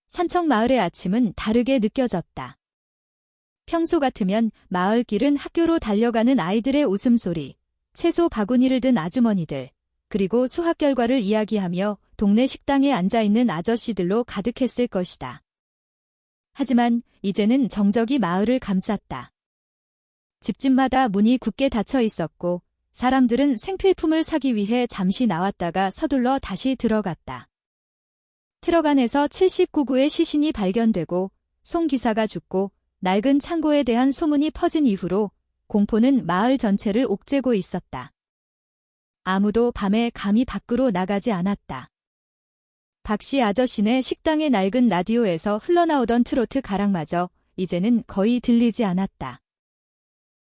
산청 마을의 아침은 다르게 느껴졌다. 평소 같으면 마을길은 학교로 달려가는 아이들의 웃음소리, 채소 바구니를 든 아주머니들, 그리고 수학 결과를 이야기하며 동네 식당에 앉아있는 아저씨들로 가득했을 것이다. 하지만 이제는 정적이 마을을 감쌌다. 집집마다 문이 굳게 닫혀 있었고 사람들은 생필품을 사기 위해 잠시 나왔다가 서둘러 다시 들어갔다. 트럭 안에서 79구의 시신이 발견되고 송 기사가 죽고 낡은 창고에 대한 소문이 퍼진 이후로 공포는 마을 전체를 옥죄고 있었다. 아무도 밤에 감히 밖으로 나가지 않았다. 박씨 아저씨네 식당의 낡은 라디오에서 흘러나오던 트로트 가락마저 이제는 거의 들리지 않았다.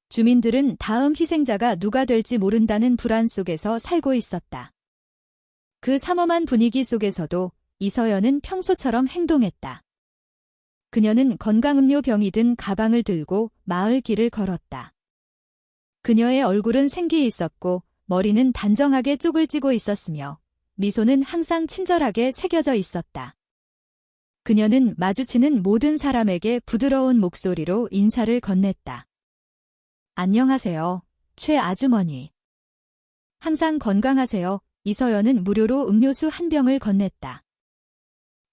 주민들은 다음 희생자가 누가 될지 모른다는 불안 속에서 살고 있었다. 그 삼엄한 분위기 속에서도 이서연은 평소처럼 행동했다. 그녀는 건강음료 병이 든 가방을 들고 마을 길을 걸었다. 그녀의 얼굴은 생기 있었고 머리는 단정하게 쪽을 찌고 있었으며 미소는 항상 친절하게 새겨져 있었다. 그녀는 마주치는 모든 사람에게 부드러운 목소리로 인사를 건넸다. 안녕하세요, 최 아주머니. 항상 건강하세요. 이서연은 무료로 음료수 한 병을 건넸다.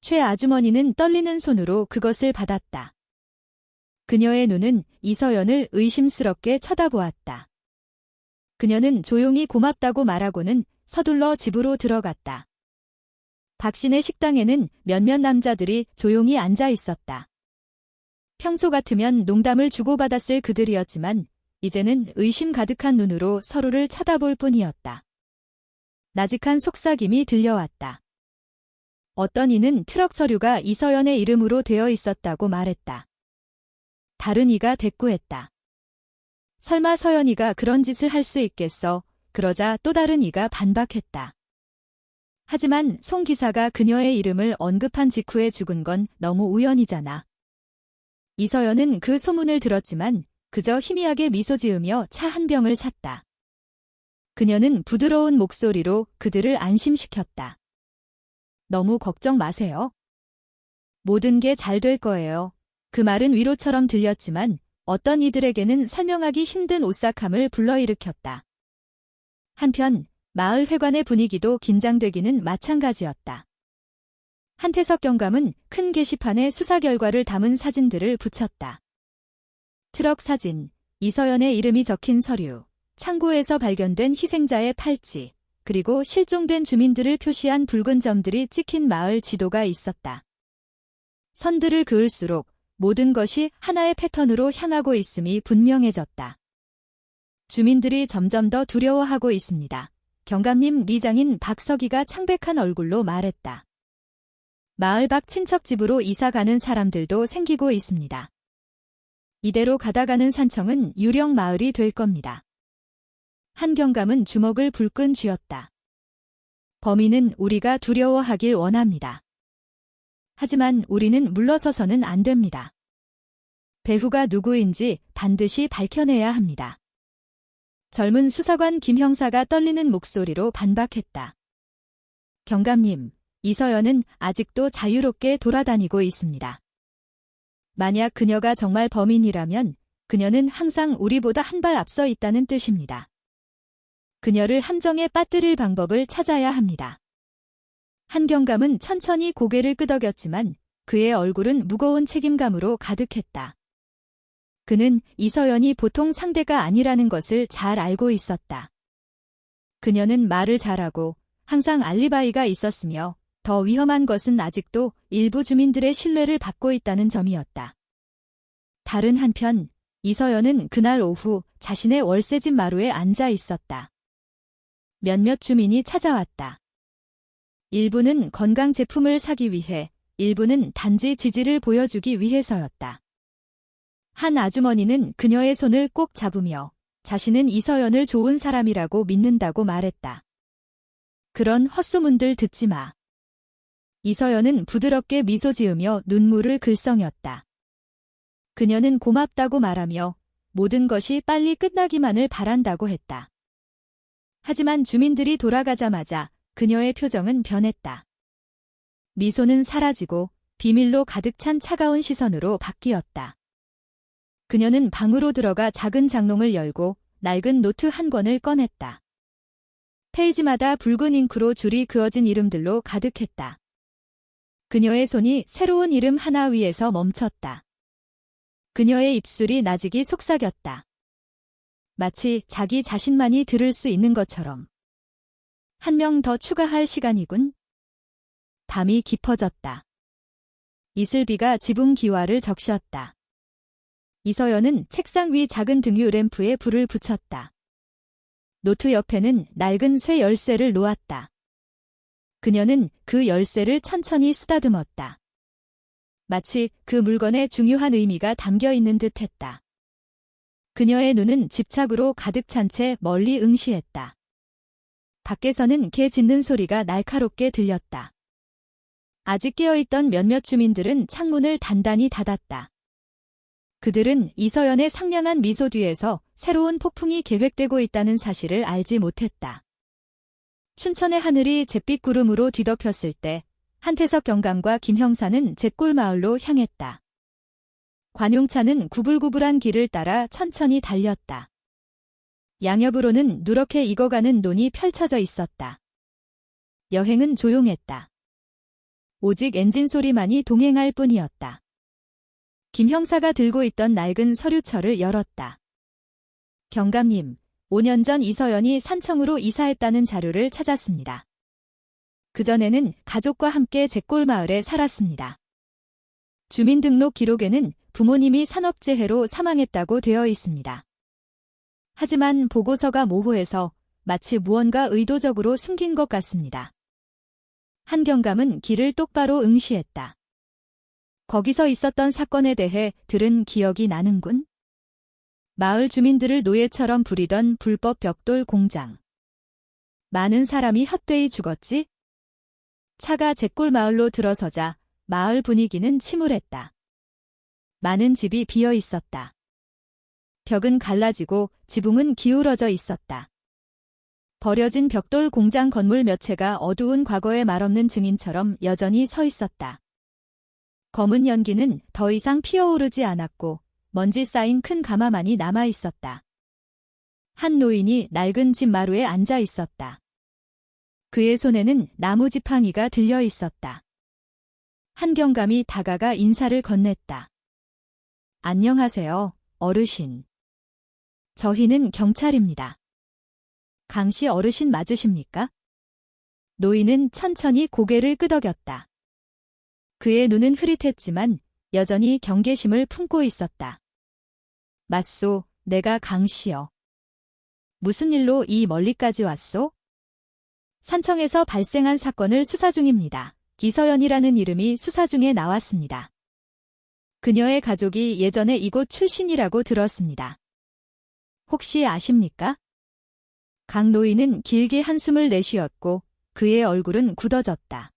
최 아주머니는 떨리는 손으로 그것을 받았다. 그녀의 눈은 이서연을 의심스럽게 쳐다보았다. 그녀는 조용히 고맙다고 말하고는 서둘러 집으로 들어갔다. 박신의 식당에는 몇몇 남자들이 조용히 앉아 있었다. 평소 같으면 농담을 주고받았을 그들이었지만 이제는 의심 가득한 눈으로 서로를 쳐다볼 뿐이었다. 나직한 속삭임이 들려왔다. 어떤 이는 트럭 서류가 이서연의 이름으로 되어 있었다고 말했다. 다른 이가 대꾸했다. 설마 서연이가 그런 짓을 할 수 있겠어? 그러자 또 다른 이가 반박했다. 하지만 송 기사가 그녀의 이름을 언급한 직후에 죽은 건 너무 우연이잖아. 이서연은 그 소문을 들었지만 그저 희미하게 미소 지으며 차 한 병을 샀다. 그녀는 부드러운 목소리로 그들을 안심시켰다. 너무 걱정 마세요. 모든 게 잘 될 거예요. 그 말은 위로처럼 들렸지만 어떤 이들에게는 설명하기 힘든 오싹함을 불러일으켰다. 한편 마을 회관의 분위기도 긴장되기는 마찬가지였다. 한태석 경감은 큰 게시판에 수사 결과를 담은 사진들을 붙였다. 트럭 사진, 이서연의 이름이 적힌 서류, 창고에서 발견된 희생자의 팔찌, 그리고 실종된 주민들을 표시한 붉은 점들이 찍힌 마을 지도가 있었다. 선들을 그을수록 모든 것이 하나의 패턴으로 향하고 있음이 분명해졌다. 주민들이 점점 더 두려워하고 있습니다. 경감님 리장인 박석이가 창백한 얼굴로 말했다. 마을 밖 친척 집으로 이사 가는 사람들도 생기고 있습니다. 이대로 가다가는 산청은 유령 마을이 될 겁니다. 한 경감은 주먹을 불끈 쥐었다. 범인은 우리가 두려워하길 원합니다. 하지만 우리는 물러서서는 안 됩니다. 배후가 누구인지 반드시 밝혀내야 합니다. 젊은 수사관 김 형사가 떨리는 목소리로 반박했다. 경감님, 이서연은 아직도 자유롭게 돌아다니고 있습니다. 만약 그녀가 정말 범인이라면 그녀는 항상 우리보다 한 발 앞서 있다는 뜻입니다. 그녀를 함정에 빠뜨릴 방법을 찾아야 합니다. 한 경감은 천천히 고개를 끄덕였지만 그의 얼굴은 무거운 책임감으로 가득했다. 그는 이서연이 보통 상대가 아니라는 것을 잘 알고 있었다. 그녀는 말을 잘하고 항상 알리바이가 있었으며 더 위험한 것은 아직도 일부 주민들의 신뢰를 받고 있다는 점이었다. 다른 한편 이서연은 그날 오후 자신의 월세집 마루에 앉아 있었다. 몇몇 주민이 찾아왔다. 일부는 건강제품을 사기 위해, 일부는 단지 지지를 보여주기 위해서였다. 한 아주머니는 그녀의 손을 꼭 잡으며 자신은 이서연을 좋은 사람이라고 믿는다고 말했다. 그런 헛소문들 듣지 마. 이서연은 부드럽게 미소 지으며 눈물을 글썽였다. 그녀는 고맙다고 말하며 모든 것이 빨리 끝나기만을 바란다고 했다. 하지만 주민들이 돌아가자마자 그녀의 표정은 변했다. 미소는 사라지고 비밀로 가득 찬 차가운 시선으로 바뀌었다. 그녀는 방으로 들어가 작은 장롱을 열고 낡은 노트 한 권을 꺼냈다. 페이지마다 붉은 잉크로 줄이 그어진 이름들로 가득했다. 그녀의 손이 새로운 이름 하나 위에서 멈췄다. 그녀의 입술이 나직이 속삭였다. 마치 자기 자신만이 들을 수 있는 것처럼. 한 명 더 추가할 시간이군. 밤이 깊어졌다. 이슬비가 지붕 기와를 적셨다. 이서연은 책상 위 작은 등유 램프에 불을 붙였다. 노트 옆에는 낡은 쇠 열쇠를 놓았다. 그녀는 그 열쇠를 천천히 쓰다듬었다. 마치 그 물건에 중요한 의미가 담겨 있는 듯 했다. 그녀의 눈은 집착으로 가득 찬 채 멀리 응시했다. 밖에서는 개 짖는 소리가 날카롭게 들렸다. 아직 깨어있던 몇몇 주민들은 창문을 단단히 닫았다. 그들은 이서연의 상냥한 미소 뒤에서 새로운 폭풍이 계획되고 있다는 사실을 알지 못했다. 춘천의 하늘이 잿빛 구름으로 뒤덮였을 때 한태석 경감과 김 형사는 잿골마을로 향했다. 관용차는 구불구불한 길을 따라 천천히 달렸다. 양옆으로는 누렇게 익어가는 논이 펼쳐져 있었다. 여행은 조용했다. 오직 엔진 소리만이 동행할 뿐이었다. 김 형사가 들고 있던 낡은 서류철을 열었다. 경감님, 5년 전 이서연이 산청으로 이사했다는 자료를 찾았습니다. 그전에는 가족과 함께 잿골마을에 살았습니다. 주민등록 기록에는 부모님이 산업재해로 사망했다고 되어 있습니다. 하지만 보고서가 모호해서 마치 무언가 의도적으로 숨긴 것 같습니다. 한 경감은 귀를 똑바로 응시했다. 거기서 있었던 사건에 대해 들은 기억이 나는군. 마을 주민들을 노예처럼 부리던 불법 벽돌 공장. 많은 사람이 헛되이 죽었지? 차가 잿골마을로 들어서자 마을 분위기는 침울했다. 많은 집이 비어 있었다. 벽은 갈라지고 지붕은 기울어져 있었다. 버려진 벽돌 공장 건물 몇 채가 어두운 과거의 말없는 증인처럼 여전히 서 있었다. 검은 연기는 더 이상 피어오르지 않았고 먼지 쌓인 큰 가마만이 남아 있었다. 한 노인이 낡은 집 마루에 앉아 있었다. 그의 손에는 나무 지팡이가 들려 있었다. 한 경감이 다가가 인사를 건넸다. 안녕하세요, 어르신. 저희는 경찰입니다. 강씨 어르신 맞으십니까? 노인은 천천히 고개를 끄덕였다. 그의 눈은 흐릿했지만 여전히 경계심을 품고 있었다. 맞소, 내가 강씨여. 무슨 일로 이 멀리까지 왔소? 산청에서 발생한 사건을 수사 중입니다. 이서연이라는 이름이 수사 중에 나왔습니다. 그녀의 가족이 예전에 이곳 출신이라고 들었습니다. 혹시 아십니까? 강 노인은 길게 한숨을 내쉬었고 그의 얼굴은 굳어졌다.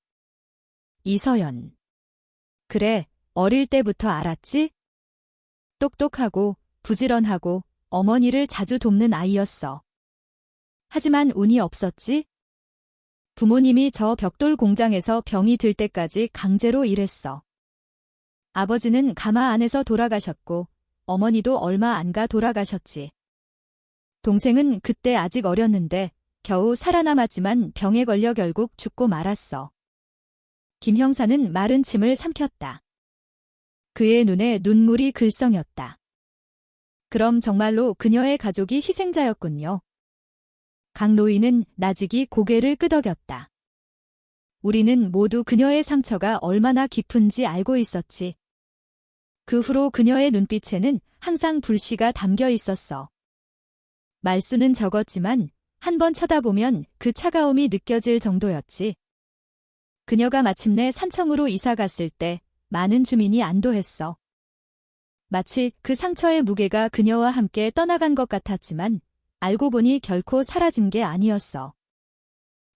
이서연. 그래, 어릴 때부터 알았지? 똑똑하고 부지런하고 어머니를 자주 돕는 아이였어. 하지만 운이 없었지? 부모님이 저 벽돌 공장에서 병이 들 때까지 강제로 일했어. 아버지는 가마 안에서 돌아가셨고 어머니도 얼마 안 가 돌아가셨지. 동생은 그때 아직 어렸는데 겨우 살아남았지만 병에 걸려 결국 죽고 말았어. 김 형사는 마른 침을 삼켰다. 그의 눈에 눈물이 글썽였다. 그럼 정말로 그녀의 가족이 희생자였군요. 강 노인은 나직이 고개를 끄덕였다. 우리는 모두 그녀의 상처가 얼마나 깊은지 알고 있었지. 그 후로 그녀의 눈빛에는 항상 불씨가 담겨 있었어. 말수는 적었지만 한 번 쳐다보면 그 차가움이 느껴질 정도였지. 그녀가 마침내 산청으로 이사 갔을 때 많은 주민이 안도했어. 마치 그 상처의 무게가 그녀와 함께 떠나간 것 같았지만 알고 보니 결코 사라진 게 아니었어.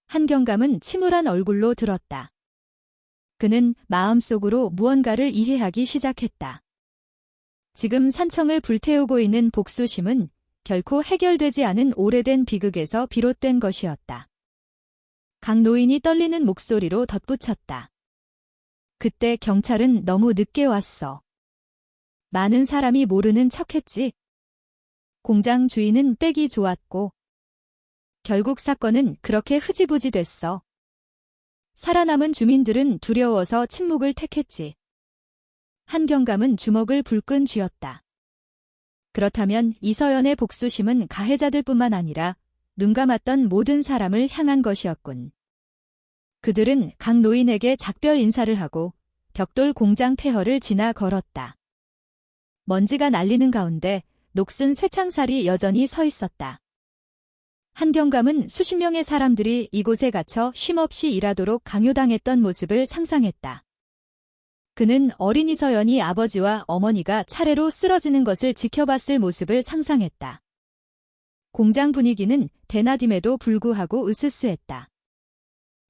한 경감은 침울한 얼굴로 들었다. 그는 마음속으로 무언가를 이해하기 시작했다. 지금 산청을 불태우고 있는 복수심은 결코 해결되지 않은 오래된 비극에서 비롯된 것이었다. 강 노인이 떨리는 목소리로 덧붙였다. 그때 경찰은 너무 늦게 왔어. 많은 사람이 모르는 척했지. 공장 주인은 빼기 좋았고 결국 사건은 그렇게 흐지부지 됐어. 살아남은 주민들은 두려워서 침묵을 택했지. 한 경감은 주먹을 불끈 쥐었다. 그렇다면 이서연의 복수심은 가해자들뿐만 아니라 눈 감았던 모든 사람을 향한 것이었군. 그들은 강 노인에게 작별 인사를 하고 벽돌 공장 폐허를 지나 걸었다. 먼지가 날리는 가운데 녹슨 쇠창살이 여전히 서 있었다. 한 경감은 수십 명의 사람들이 이곳에 갇혀 쉼없이 일하도록 강요당했던 모습을 상상했다. 그는 어린 이서연이 아버지와 어머니가 차례로 쓰러지는 것을 지켜봤을 모습을 상상했다. 공장 분위기는 대낮임에도 불구하고 으스스했다.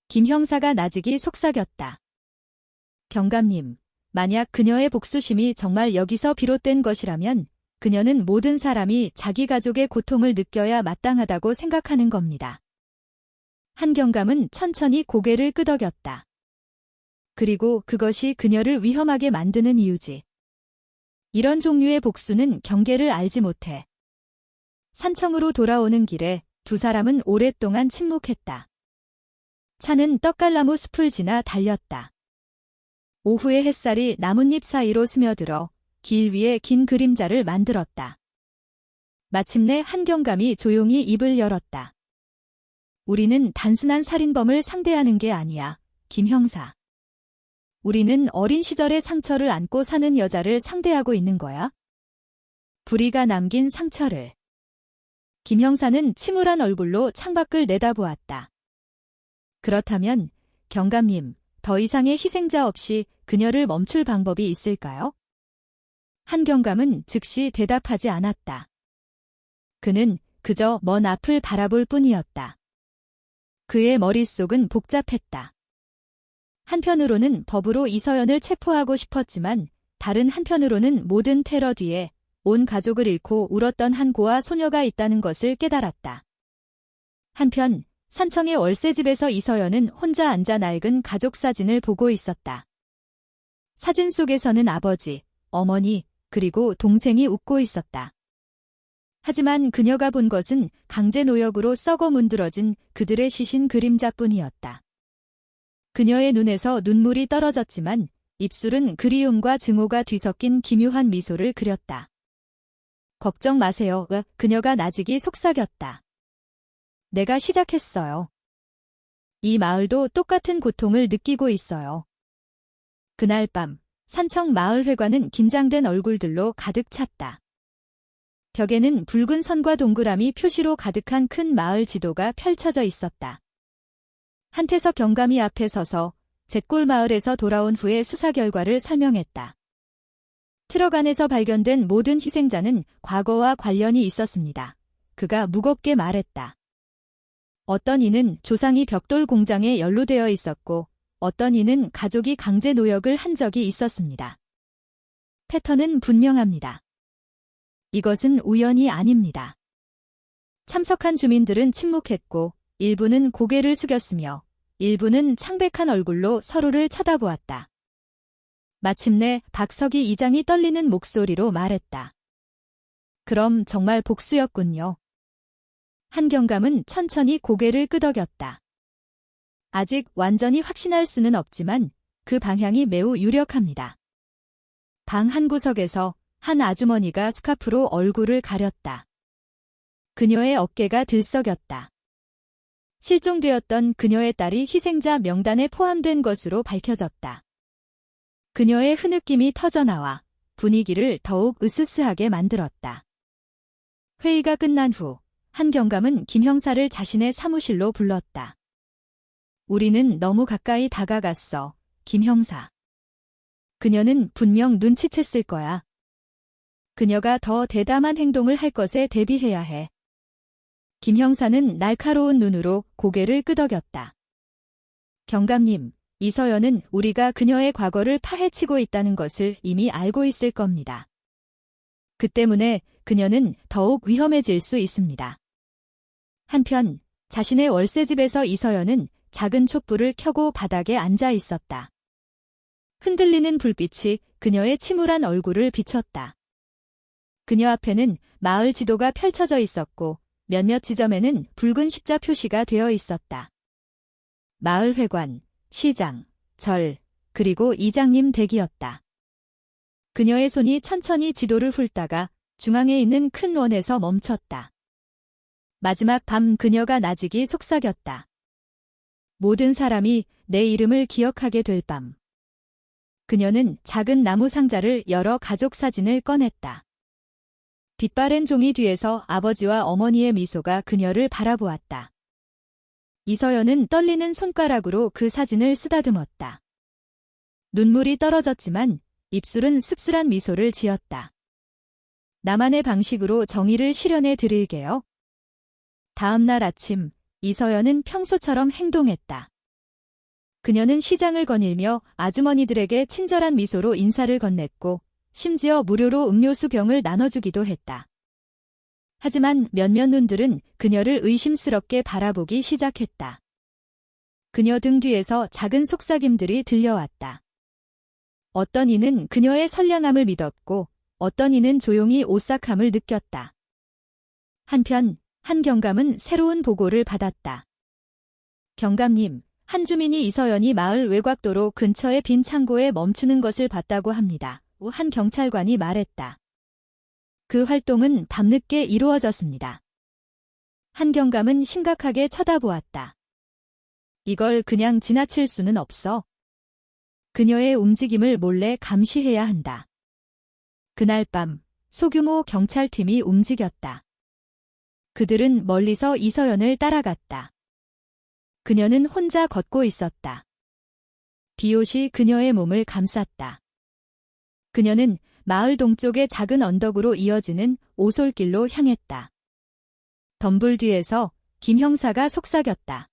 김 형사가 나직이 속삭였다. 경감님, 만약 그녀의 복수심이 정말 여기서 비롯된 것이라면 그녀는 모든 사람이 자기 가족의 고통을 느껴야 마땅하다고 생각하는 겁니다. 한경감은 천천히 고개를 끄덕였다. 그리고 그것이 그녀를 위험하게 만드는 이유지. 이런 종류의 복수는 경계를 알지 못해. 산청으로 돌아오는 길에 두 사람은 오랫동안 침묵했다. 차는 떡갈나무 숲을 지나 달렸다. 오후의 햇살이 나뭇잎 사이로 스며들어 길 위에 긴 그림자를 만들었다. 마침내 한경감이 조용히 입을 열었다. 우리는 단순한 살인범을 상대하는 게 아니야, 김 형사. 우리는 어린 시절의 상처를 안고 사는 여자를 상대하고 있는 거야. 불의가 남긴 상처를. 김 형사는 침울한 얼굴로 창밖을 내다보았다. 그렇다면 경감님, 더 이상의 희생자 없이 그녀를 멈출 방법이 있을까요? 한경감은 즉시 대답하지 않았다. 그는 그저 먼 앞을 바라볼 뿐이었다. 그의 머릿속은 복잡했다. 한편으로는 법으로 이서연을 체포하고 싶었지만 다른 한편으로는 모든 테러 뒤에 온 가족을 잃고 울었던 한 고아 소녀가 있다는 것을 깨달았다. 한편 산청의 월세집에서 이서연은 혼자 앉아 낡은 가족 사진을 보고 있었다. 사진 속에서는 아버지, 어머니, 그리고 동생이 웃고 있었다. 하지만 그녀가 본 것은 강제 노역으로 썩어 문드러진 그들의 시신 그림자뿐이었다. 그녀의 눈에서 눈물이 떨어졌지만 입술은 그리움과 증오가 뒤섞인 기묘한 미소를 그렸다. 걱정 마세요. 그녀가 나직이 속삭였다. 내가 시작했어요. 이 마을도 똑같은 고통을 느끼고 있어요. 그날 밤 산청 마을회관은 긴장된 얼굴들로 가득 찼다. 벽에는 붉은 선과 동그라미 표시로 가득한 큰 마을 지도가 펼쳐져 있었다. 한태석 경감이 앞에 서서 잿골 마을에서 돌아온 후의 수사 결과를 설명했다. 트럭 안에서 발견된 모든 희생자는 과거와 관련이 있었습니다. 그가 무겁게 말했다. 어떤 이는 조상이 벽돌 공장에 연루되어 있었고 어떤 이는 가족이 강제 노역을 한 적이 있었습니다. 패턴은 분명합니다. 이것은 우연이 아닙니다. 참석한 주민들은 침묵했고 일부는 고개를 숙였으며 일부는 창백한 얼굴로 서로를 쳐다보았다. 마침내 박석희 이장이 떨리는 목소리로 말했다. 그럼 정말 복수였군요. 한경감은 천천히 고개를 끄덕였다. 아직 완전히 확신할 수는 없지만 그 방향이 매우 유력합니다. 방 한 구석에서 한 아주머니가 스카프로 얼굴을 가렸다. 그녀의 어깨가 들썩였다. 실종되었던 그녀의 딸이 희생자 명단에 포함된 것으로 밝혀졌다. 그녀의 흐느낌이 터져나와 분위기를 더욱 으스스하게 만들었다. 회의가 끝난 후 한경감은 김 형사를 자신의 사무실로 불렀다. 우리는 너무 가까이 다가갔어, 김 형사. 그녀는 분명 눈치챘을 거야. 그녀가 더 대담한 행동을 할 것에 대비해야 해. 김 형사는 날카로운 눈으로 고개를 끄덕였다. 경감님, 이서연은 우리가 그녀의 과거를 파헤치고 있다는 것을 이미 알고 있을 겁니다. 그 때문에 그녀는 더욱 위험해질 수 있습니다. 한편 자신의 월세집에서 이서연은 작은 촛불을 켜고 바닥에 앉아 있었다. 흔들리는 불빛이 그녀의 침울한 얼굴을 비췄다. 그녀 앞에는 마을 지도가 펼쳐져 있었고 몇몇 지점에는 붉은 십자 표시가 되어 있었다. 마을 회관, 시장, 절, 그리고 이장님 댁이었다. 그녀의 손이 천천히 지도를 훑다가 중앙에 있는 큰 원에서 멈췄다. 마지막 밤 그녀가 나직이 속삭였다. 모든 사람이 내 이름을 기억하게 될 밤. 그녀는 작은 나무 상자를 열어 가족 사진을 꺼냈다. 빛바랜 종이 뒤에서 아버지와 어머니의 미소가 그녀를 바라보았다. 이서연은 떨리는 손가락으로 그 사진을 쓰다듬었다. 눈물이 떨어졌지만 입술은 씁쓸한 미소를 지었다. 나만의 방식으로 정의를 실현해 드릴게요. 다음 날 아침, 이서연은 평소처럼 행동했다. 그녀는 시장을 거닐며 아주머니들에게 친절한 미소로 인사를 건넸고 심지어 무료로 음료수 병을 나눠주기도 했다. 하지만 몇몇 눈들은 그녀를 의심스럽게 바라보기 시작했다. 그녀 등 뒤에서 작은 속삭임들이 들려왔다. 어떤 이는 그녀의 선량함을 믿었고 어떤 이는 조용히 오싹함을 느꼈다. 한편 한 경감은 새로운 보고를 받았다. 경감님, 한 주민이 이서연이 마을 외곽도로 근처의 빈 창고에 멈추는 것을 봤다고 합니다. 한 경찰관이 말했다. 그 활동은 밤늦게 이루어졌습니다. 한 경감은 심각하게 쳐다보았다. 이걸 그냥 지나칠 수는 없어. 그녀의 움직임을 몰래 감시해야 한다. 그날 밤 소규모 경찰팀이 움직였다. 그들은 멀리서 이서연을 따라갔다. 그녀는 혼자 걷고 있었다. 비옷이 그녀의 몸을 감쌌다. 그녀는 마을 동쪽의 작은 언덕으로 이어지는 오솔길로 향했다. 덤불 뒤에서 김 형사가 속삭였다.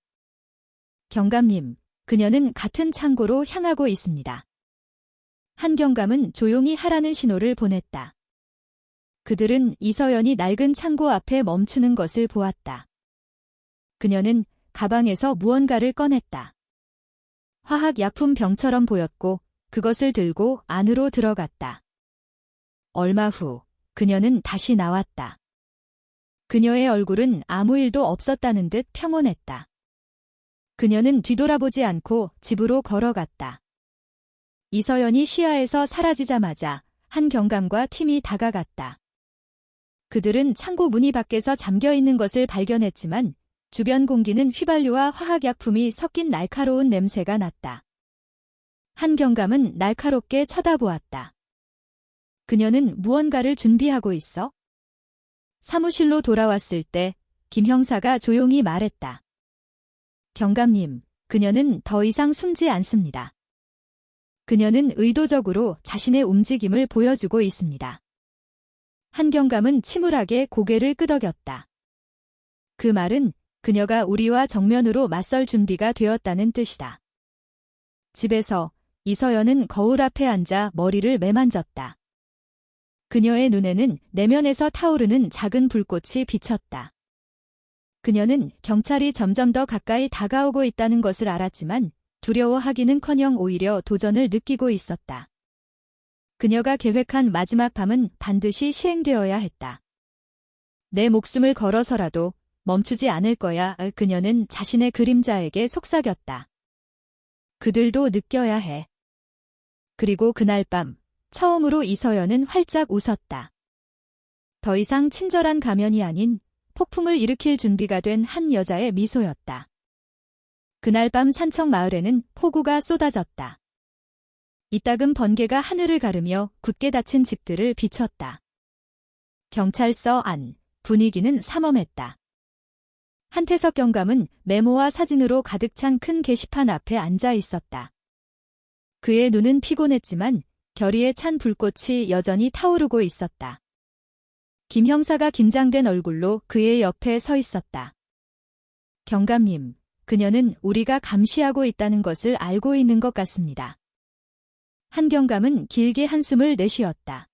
경감님, 그녀는 같은 창고로 향하고 있습니다. 한 경감은 조용히 하라는 신호를 보냈다. 그들은 이서연이 낡은 창고 앞에 멈추는 것을 보았다. 그녀는 가방에서 무언가를 꺼냈다. 화학약품 병처럼 보였고 그것을 들고 안으로 들어갔다. 얼마 후 그녀는 다시 나왔다. 그녀의 얼굴은 아무 일도 없었다는 듯 평온했다. 그녀는 뒤돌아보지 않고 집으로 걸어갔다. 이서연이 시야에서 사라지자마자 한 경감과 팀이 다가갔다. 그들은 창고 문이 밖에서 잠겨있는 것을 발견했지만 주변 공기는 휘발유와 화학약품이 섞인 날카로운 냄새가 났다. 한 경감은 날카롭게 쳐다보았다. 그녀는 무언가를 준비하고 있어? 사무실로 돌아왔을 때 김 형사가 조용히 말했다. 경감님, 그녀는 더 이상 숨지 않습니다. 그녀는 의도적으로 자신의 움직임을 보여주고 있습니다. 한 경감은 침울하게 고개를 끄덕였다. 그 말은 그녀가 우리와 정면으로 맞설 준비가 되었다는 뜻이다. 집에서 이서연은 거울 앞에 앉아 머리를 매만졌다. 그녀의 눈에는 내면에서 타오르는 작은 불꽃이 비쳤다. 그녀는 경찰이 점점 더 가까이 다가오고 있다는 것을 알았지만 두려워하기는커녕 오히려 도전을 느끼고 있었다. 그녀가 계획한 마지막 밤은 반드시 실행되어야 했다. 내 목숨을 걸어서라도 멈추지 않을 거야. 그녀는 자신의 그림자에게 속삭였다. 그들도 느껴야 해. 그리고 그날 밤 처음으로 이서연은 활짝 웃었다. 더 이상 친절한 가면이 아닌 폭풍을 일으킬 준비가 된 한 여자의 미소였다. 그날 밤 산청 마을에는 폭우가 쏟아졌다. 이따금 번개가 하늘을 가르며 굳게 닫힌 집들을 비췄다. 경찰서 안, 분위기는 삼엄했다. 한태석 경감은 메모와 사진으로 가득 찬 큰 게시판 앞에 앉아 있었다. 그의 눈은 피곤했지만 결의에 찬 불꽃이 여전히 타오르고 있었다. 김 형사가 긴장된 얼굴로 그의 옆에 서 있었다. 경감님, 그녀는 우리가 감시하고 있다는 것을 알고 있는 것 같습니다. 한 경감은 길게 한숨을 내쉬었다.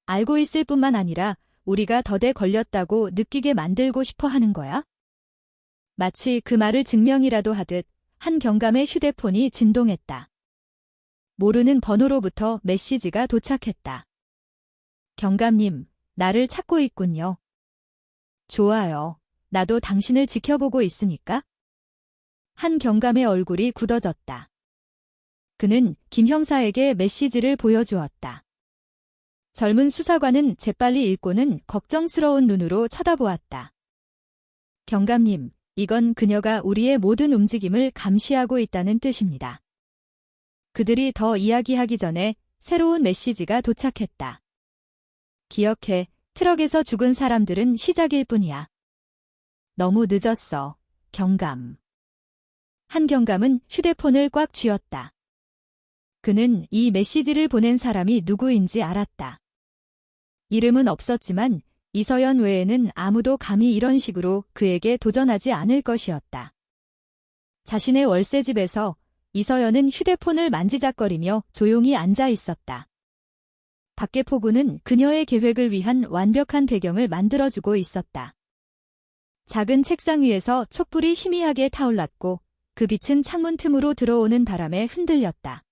알고 있을 뿐만 아니라 우리가 덫에 걸렸다고 느끼게 만들고 싶어 하는 거야? 마치 그 말을 증명이라도 하듯 한 경감의 휴대폰이 진동했다. 모르는 번호로부터 메시지가 도착했다. 경감님, 나를 찾고 있군요. 좋아요. 나도 당신을 지켜보고 있으니까. 한 경감의 얼굴이 굳어졌다. 그는 김 형사에게 메시지를 보여주었다. 젊은 수사관은 재빨리 읽고는 걱정스러운 눈으로 쳐다보았다. 경감님, 이건 그녀가 우리의 모든 움직임을 감시하고 있다는 뜻입니다. 그들이 더 이야기하기 전에 새로운 메시지가 도착했다. 기억해, 트럭에서 죽은 사람들은 시작일 뿐이야. 너무 늦었어, 경감. 한 경감은 휴대폰을 꽉 쥐었다. 그는 이 메시지를 보낸 사람이 누구인지 알았다. 이름은 없었지만 이서연 외에는 아무도 감히 이런 식으로 그에게 도전하지 않을 것이었다. 자신의 월세집에서 이서연은 휴대폰을 만지작거리며 조용히 앉아 있었다. 밖의 폭우는 그녀의 계획을 위한 완벽한 배경을 만들어주고 있었다. 작은 책상 위에서 촛불이 희미하게 타올랐고 그 빛은 창문 틈으로 들어오는 바람에 흔들렸다.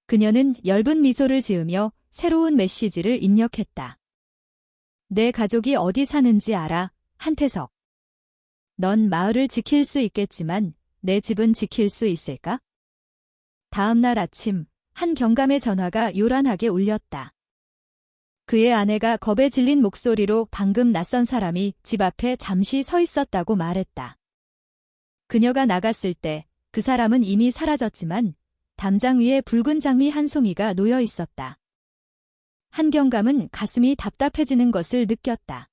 그녀는 엷은 미소를 지으며 새로운 메시지를 입력했다. 내 가족이 어디 사는지 알아, 한태석. 넌 마을을 지킬 수 있겠지만 내 집은 지킬 수 있을까? 다음 날 아침, 한 경감의 전화가 요란하게 울렸다. 그의 아내가 겁에 질린 목소리로 방금 낯선 사람이 집 앞에 잠시 서 있었다고 말했다. 그녀가 나갔을 때 그 사람은 이미 사라졌지만 담장 위에 붉은 장미 한 송이가 놓여 있었다. 한경감은 가슴이 답답해지는 것을 느꼈다.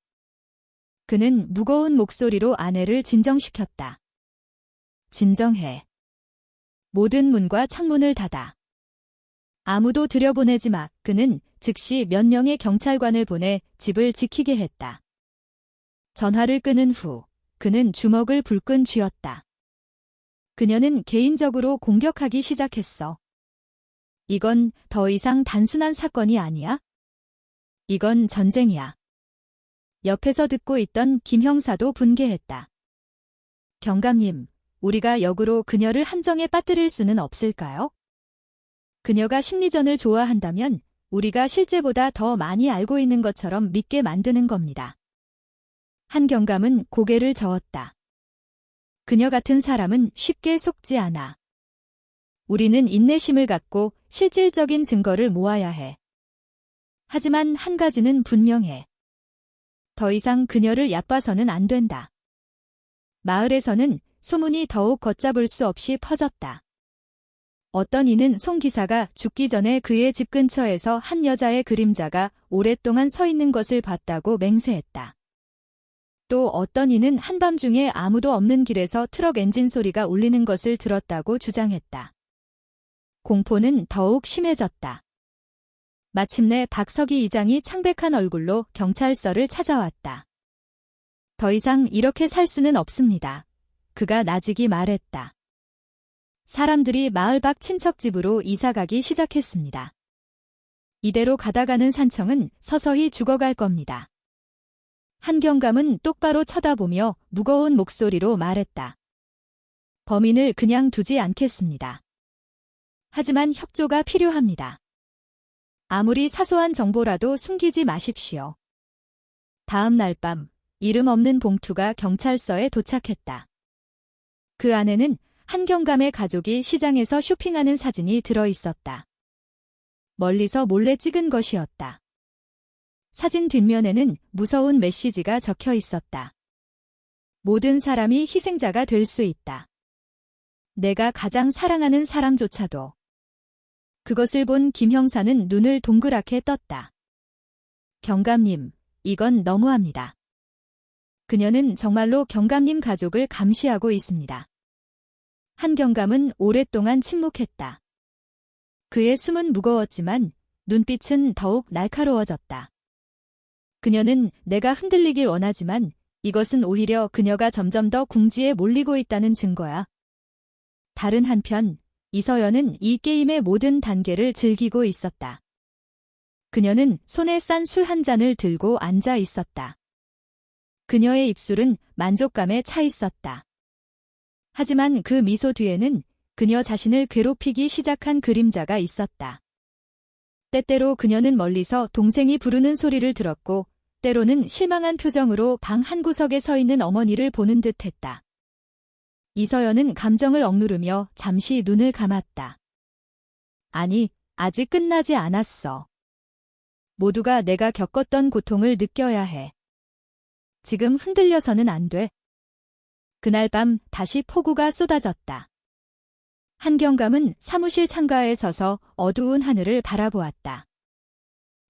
그는 무거운 목소리로 아내를 진정시켰다. 진정해. 모든 문과 창문을 닫아. 아무도 들여보내지 마. 그는 즉시 몇 명의 경찰관을 보내 집을 지키게 했다. 전화를 끊은 후 그는 주먹을 불끈 쥐었다. 그녀는 개인적으로 공격하기 시작했어. 이건 더 이상 단순한 사건이 아니야? 이건 전쟁이야. 옆에서 듣고 있던 김 형사도 분개했다. 경감님, 우리가 역으로 그녀를 함정에 빠뜨릴 수는 없을까요? 그녀가 심리전을 좋아한다면 우리가 실제보다 더 많이 알고 있는 것처럼 믿게 만드는 겁니다. 한경감은 고개를 저었다. 그녀 같은 사람은 쉽게 속지 않아. 우리는 인내심을 갖고 실질적인 증거를 모아야 해. 하지만 한 가지는 분명해. 더 이상 그녀를 얕봐서는 안 된다. 마을에서는 소문이 더욱 걷잡을 수 없이 퍼졌다. 어떤 이는 송 기사가 죽기 전에 그의 집 근처에서 한 여자의 그림자가 오랫동안 서 있는 것을 봤다고 맹세했다. 또 어떤 이는 한밤중에 아무도 없는 길에서 트럭 엔진 소리가 울리는 것을 들었다고 주장했다. 공포는 더욱 심해졌다. 마침내 박석희 이장이 창백한 얼굴로 경찰서를 찾아왔다. 더 이상 이렇게 살 수는 없습니다. 그가 나직이 말했다. 사람들이 마을 밖 친척 집으로 이사가기 시작했습니다. 이대로 가다가는 산청은 서서히 죽어갈 겁니다. 한경감은 똑바로 쳐다보며 무거운 목소리로 말했다. 범인을 그냥 두지 않겠습니다. 하지만 협조가 필요합니다. 아무리 사소한 정보라도 숨기지 마십시오. 다음 날 밤, 이름 없는 봉투가 경찰서에 도착했다. 그 안에는 한경감의 가족이 시장에서 쇼핑하는 사진이 들어 있었다. 멀리서 몰래 찍은 것이었다. 사진 뒷면에는 무서운 메시지가 적혀 있었다. 모든 사람이 희생자가 될 수 있다. 내가 가장 사랑하는 사람조차도. 그것을 본 김 형사는 눈을 동그랗게 떴다. 경감님, 이건 너무합니다. 그녀는 정말로 경감님 가족을 감시하고 있습니다. 한경감은 오랫동안 침묵했다. 그의 숨은 무거웠지만 눈빛은 더욱 날카로워졌다. 그녀는 내가 흔들리길 원하지만 이것은 오히려 그녀가 점점 더 궁지에 몰리고 있다는 증거야. 다른 한편 이서연은 이 게임의 모든 단계를 즐기고 있었다. 그녀는 손에 싼 술 한 잔을 들고 앉아 있었다. 그녀의 입술은 만족감에 차 있었다. 하지만 그 미소 뒤에는 그녀 자신을 괴롭히기 시작한 그림자가 있었다. 때때로 그녀는 멀리서 동생이 부르는 소리를 들었고 때로는 실망한 표정으로 방 한구석에 서 있는 어머니를 보는 듯했다. 이서연은 감정을 억누르며 잠시 눈을 감았다. 아니, 아직 끝나지 않았어. 모두가 내가 겪었던 고통을 느껴야 해. 지금 흔들려서는 안 돼. 그날 밤 다시 폭우가 쏟아졌다. 한경감은 사무실 창가에 서서 어두운 하늘을 바라보았다.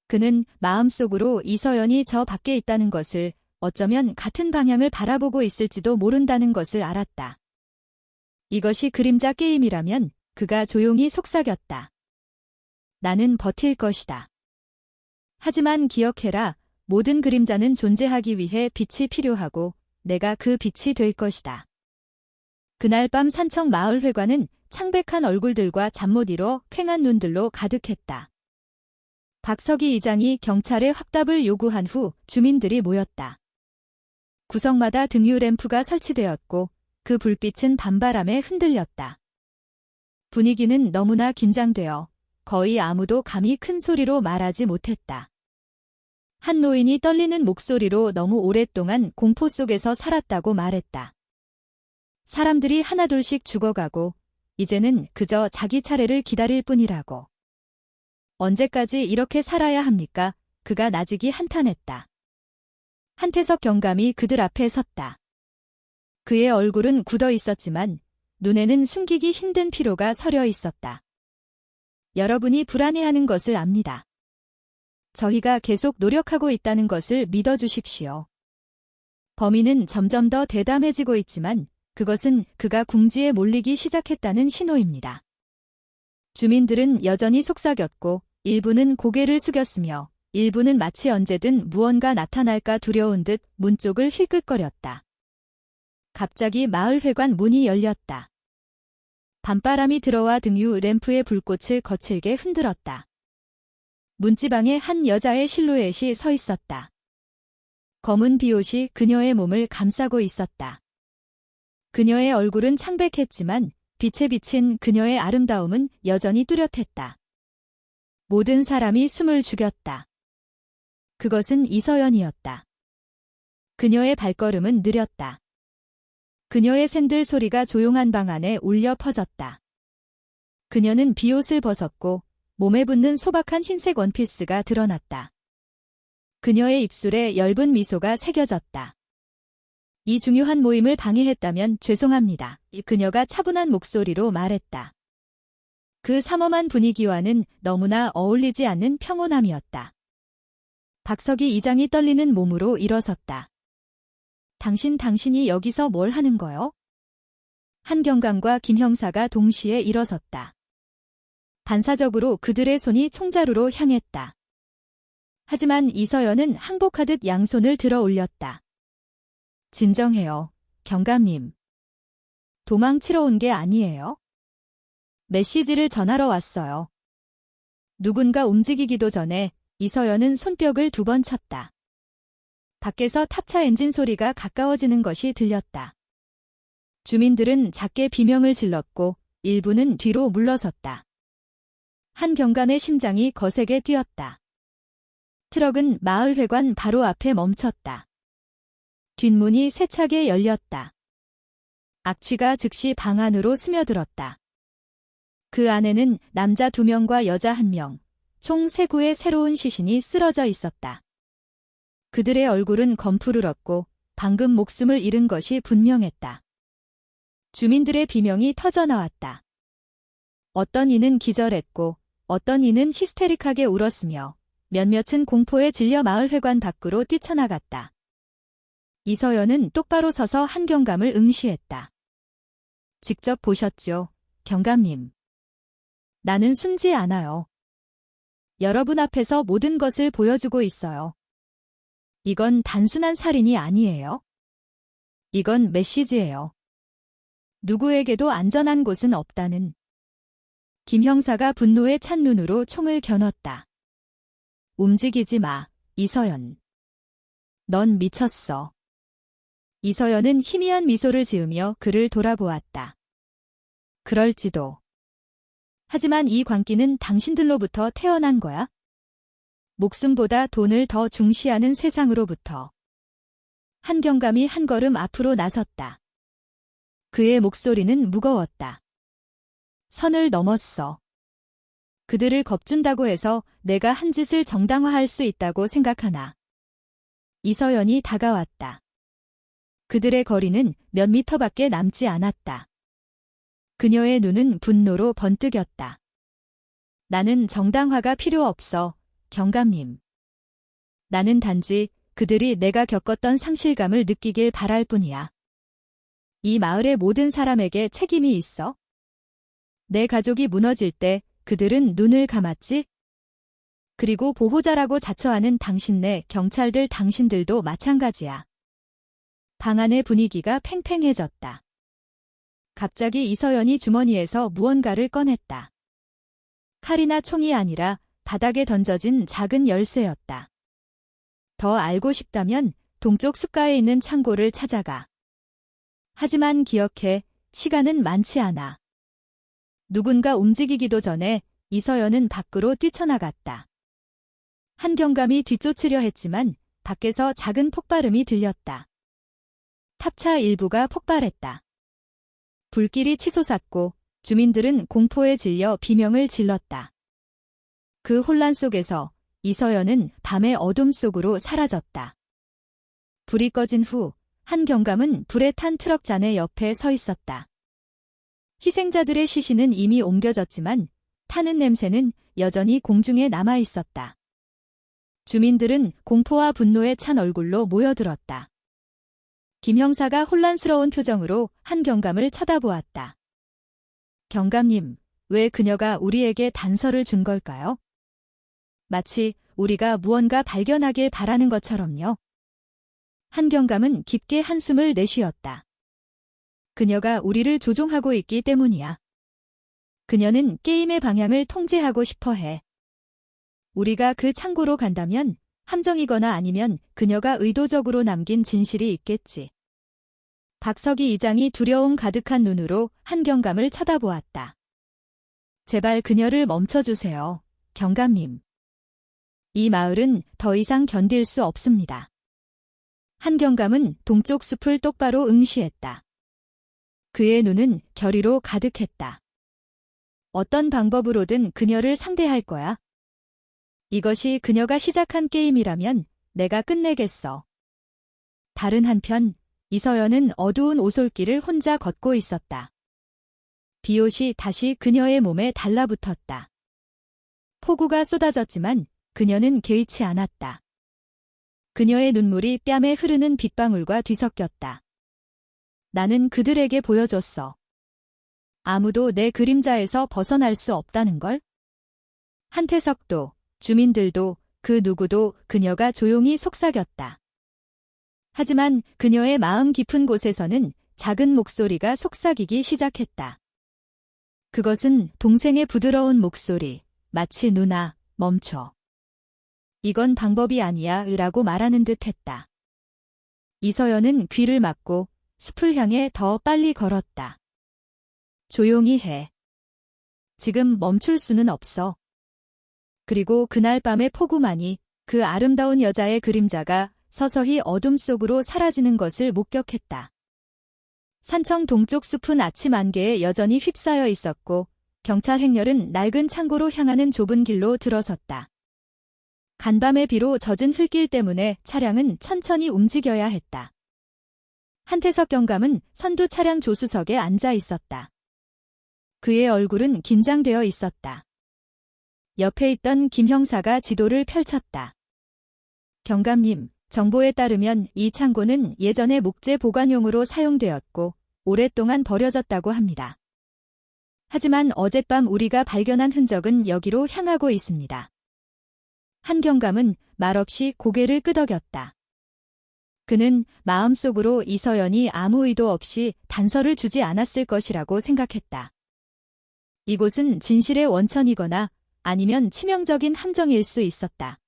그는 마음속으로 이서연이 저 밖에 있다는 것을, 어쩌면 같은 방향을 바라보고 있을지도 모른다는 것을 알았다. 이것이 그림자 게임이라면 그가 조용히 속삭였다. 나는 버틸 것이다. 하지만 기억해라, 모든 그림자는 존재하기 위해 빛이 필요하고 내가 그 빛이 될 것이다. 그날 밤 산청 마을 회관은 창백한 얼굴들과 잠 못 이뤄 퀭한 눈들로 가득했다. 박서기 이장이 경찰에 확답을 요구한 후 주민들이 모였다. 구석마다 등유 램프가 설치되었고 그 불빛은 밤바람에 흔들렸다. 분위기는 너무나 긴장되어 거의 아무도 감히 큰 소리로 말하지 못했다. 한 노인이 떨리는 목소리로 너무 오랫동안 공포 속에서 살았다고 말했다. 사람들이 하나둘씩 죽어가고 이제는 그저 자기 차례를 기다릴 뿐이라고. 언제까지 이렇게 살아야 합니까? 그가 나직이 한탄했다. 한태석 경감이 그들 앞에 섰다. 그의 얼굴은 굳어 있었지만 눈에는 숨기기 힘든 피로가 서려 있었다. 여러분이 불안해하는 것을 압니다. 저희가 계속 노력하고 있다는 것을 믿어주십시오. 범인은 점점 더 대담해지고 있지만 그것은 그가 궁지에 몰리기 시작했다는 신호입니다. 주민들은 여전히 속삭였고 일부는 고개를 숙였으며 일부는 마치 언제든 무언가 나타날까 두려운 듯 문 쪽을 힐끗거렸다. 갑자기 마을회관 문이 열렸다. 밤바람이 들어와 등유 램프의 불꽃을 거칠게 흔들었다. 문지방에 한 여자의 실루엣이 서 있었다. 검은 비옷이 그녀의 몸을 감싸고 있었다. 그녀의 얼굴은 창백했지만 빛에 비친 그녀의 아름다움은 여전히 뚜렷했다. 모든 사람이 숨을 죽였다. 그것은 이서연이었다. 그녀의 발걸음은 느렸다. 그녀의 샌들 소리가 조용한 방 안에 울려 퍼졌다. 그녀는 비옷을 벗었고 몸에 붙는 소박한 흰색 원피스가 드러났다. 그녀의 입술에 엷은 미소가 새겨졌다. 이 중요한 모임을 방해했다면 죄송합니다. 그녀가 차분한 목소리로 말했다. 그 삼엄한 분위기와는 너무나 어울리지 않는 평온함이었다. 박석이 이장이 떨리는 몸으로 일어섰다. 당신이 여기서 뭘 하는 거요? 한경감과 김 형사가 동시에 일어섰다. 반사적으로 그들의 손이 총자루로 향했다. 하지만 이서연은 항복하듯 양손을 들어 올렸다. 진정해요, 경감님. 도망치러 온 게 아니에요. 메시지를 전하러 왔어요. 누군가 움직이기도 전에 이서연은 손뼉을 2번 쳤다. 밖에서 탑차 엔진 소리가 가까워지는 것이 들렸다. 주민들은 작게 비명을 질렀고 일부는 뒤로 물러섰다. 한경감의 심장이 거세게 뛰었다. 트럭은 마을회관 바로 앞에 멈췄다. 뒷문이 세차게 열렸다. 악취가 즉시 방 안으로 스며들었다. 그 안에는 남자 2명과 여자 1명, 총 3구의 새로운 시신이 쓰러져 있었다. 그들의 얼굴은 검푸르렀고 방금 목숨을 잃은 것이 분명했다. 주민들의 비명이 터져나왔다. 어떤 이는 기절했고 어떤 이는 히스테릭하게 울었으며 몇몇은 공포에 질려 마을회관 밖으로 뛰쳐나갔다. 이서연은 똑바로 서서 한경감을 응시했다. 직접 보셨죠, 경감님. 나는 숨지 않아요. 여러분 앞에서 모든 것을 보여주고 있어요. 이건 단순한 살인이 아니에요. 이건 메시지예요. 누구에게도 안전한 곳은 없다는. 김 형사가 분노에 찬 눈으로 총을 겨눴다. 움직이지 마, 이서연. 넌 미쳤어. 이서연은 희미한 미소를 지으며 그를 돌아보았다. 그럴지도. 하지만 이 광기는 당신들로부터 태어난 거야? 목숨보다 돈을 더 중시하는 세상으로부터. 한경감이 한 걸음 앞으로 나섰다. 그의 목소리는 무거웠다. 선을 넘었어. 그들을 겁준다고 해서 내가 한 짓을 정당화할 수 있다고 생각하나. 이서연이 다가왔다. 그들의 거리는 몇 미터밖에 남지 않았다. 그녀의 눈은 분노로 번뜩였다. 나는 정당화가 필요 없어, 경감님. 나는 단지 그들이 내가 겪었던 상실감을 느끼길 바랄 뿐이야. 이 마을의 모든 사람에게 책임이 있어. 내 가족이 무너질 때 그들은 눈을 감았지? 그리고 보호자라고 자처하는 당신네 경찰들 당신들도 마찬가지야. 방 안의 분위기가 팽팽해졌다. 갑자기 이서연이 주머니에서 무언가를 꺼냈다. 칼이나 총이 아니라 바닥에 던져진 작은 열쇠였다. 더 알고 싶다면 동쪽 숲가에 있는 창고를 찾아가. 하지만 기억해, 시간은 많지 않아. 누군가 움직이기도 전에 이서연은 밖으로 뛰쳐나갔다. 한경감이 뒤쫓으려 했지만 밖에서 작은 폭발음이 들렸다. 탑차 일부가 폭발했다. 불길이 치솟았고 주민들은 공포에 질려 비명을 질렀다. 그 혼란 속에서 이서연은 밤의 어둠 속으로 사라졌다. 불이 꺼진 후 한경감은 불에 탄 트럭 잔해 옆에 서 있었다. 희생자들의 시신은 이미 옮겨졌지만 타는 냄새는 여전히 공중에 남아 있었다. 주민들은 공포와 분노에 찬 얼굴로 모여들었다. 김 형사가 혼란스러운 표정으로 한경감을 쳐다보았다. 경감님, 왜 그녀가 우리에게 단서를 준 걸까요? 마치 우리가 무언가 발견하길 바라는 것처럼요. 한경감은 깊게 한숨을 내쉬었다. 그녀가 우리를 조종하고 있기 때문이야. 그녀는 게임의 방향을 통제하고 싶어 해. 우리가 그 창고로 간다면 함정이거나 아니면 그녀가 의도적으로 남긴 진실이 있겠지. 박석희 이장이 두려움 가득한 눈으로 한경감을 쳐다보았다. 제발 그녀를 멈춰주세요, 경감님. 이 마을은 더 이상 견딜 수 없습니다. 한경감은 동쪽 숲을 똑바로 응시했다. 그의 눈은 결의로 가득했다. 어떤 방법으로든 그녀를 상대할 거야. 이것이 그녀가 시작한 게임이라면 내가 끝내겠어. 다른 한편 이서연은 어두운 오솔길을 혼자 걷고 있었다. 비옷이 다시 그녀의 몸에 달라붙었다. 폭우가 쏟아졌지만 그녀는 개의치 않았다. 그녀의 눈물이 뺨에 흐르는 빗방울과 뒤섞였다. 나는 그들에게 보여줬어. 아무도 내 그림자에서 벗어날 수 없다는 걸. 한태석도, 주민들도, 그 누구도 그녀가 조용히 속삭였다. 하지만 그녀의 마음 깊은 곳에서는 작은 목소리가 속삭이기 시작했다. 그것은 동생의 부드러운 목소리, 마치 누나, 멈춰. 이건 방법이 아니야 라고 말하는 듯 했다. 이서연은 귀를 막고 숲을 향해 더 빨리 걸었다. 조용히 해. 지금 멈출 수는 없어. 그리고 그날 밤의 폭우만이 그 아름다운 여자의 그림자가 서서히 어둠 속으로 사라지는 것을 목격했다. 산청 동쪽 숲은 아침 안개에 여전히 휩싸여 있었고 경찰 행렬은 낡은 창고로 향하는 좁은 길로 들어섰다. 간밤의 비로 젖은 흙길 때문에 차량은 천천히 움직여야 했다. 한태석 경감은 선두 차량 조수석에 앉아 있었다. 그의 얼굴은 긴장되어 있었다. 옆에 있던 김 형사가 지도를 펼쳤다. 경감님, 정보에 따르면 이 창고는 예전에 목재 보관용으로 사용되었고 오랫동안 버려졌다고 합니다. 하지만 어젯밤 우리가 발견한 흔적은 여기로 향하고 있습니다. 한경감은 말없이 고개를 끄덕였다. 그는 마음속으로 이서연이 아무 의도 없이 단서를 주지 않았을 것이라고 생각했다. 이곳은 진실의 원천이거나 아니면 치명적인 함정일 수 있었다.